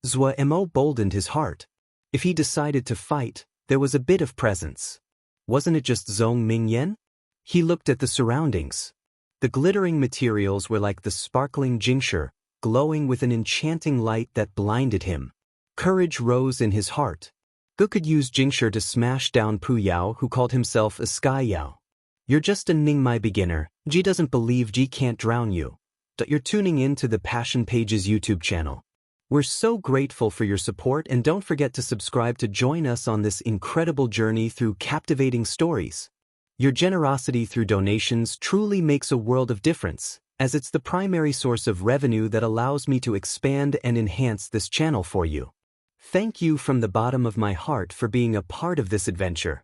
Zhou Mo boldened his heart. If he decided to fight, there was a bit of presence. Wasn't it just Zhong Mingyan? He looked at the surroundings. The glittering materials were like the sparkling Jingshi, glowing with an enchanting light that blinded him. Courage rose in his heart. Gu could use Jingshi to smash down Pu Yao, who called himself a Sky Yao. You're just a Ningmai beginner. Ji doesn't believe Ji can't drown you. But you're tuning in to the Passion Pages YouTube channel. We're so grateful for your support, and don't forget to subscribe to join us on this incredible journey through captivating stories. Your generosity through donations truly makes a world of difference, as it's the primary source of revenue that allows me to expand and enhance this channel for you. Thank you from the bottom of my heart for being a part of this adventure.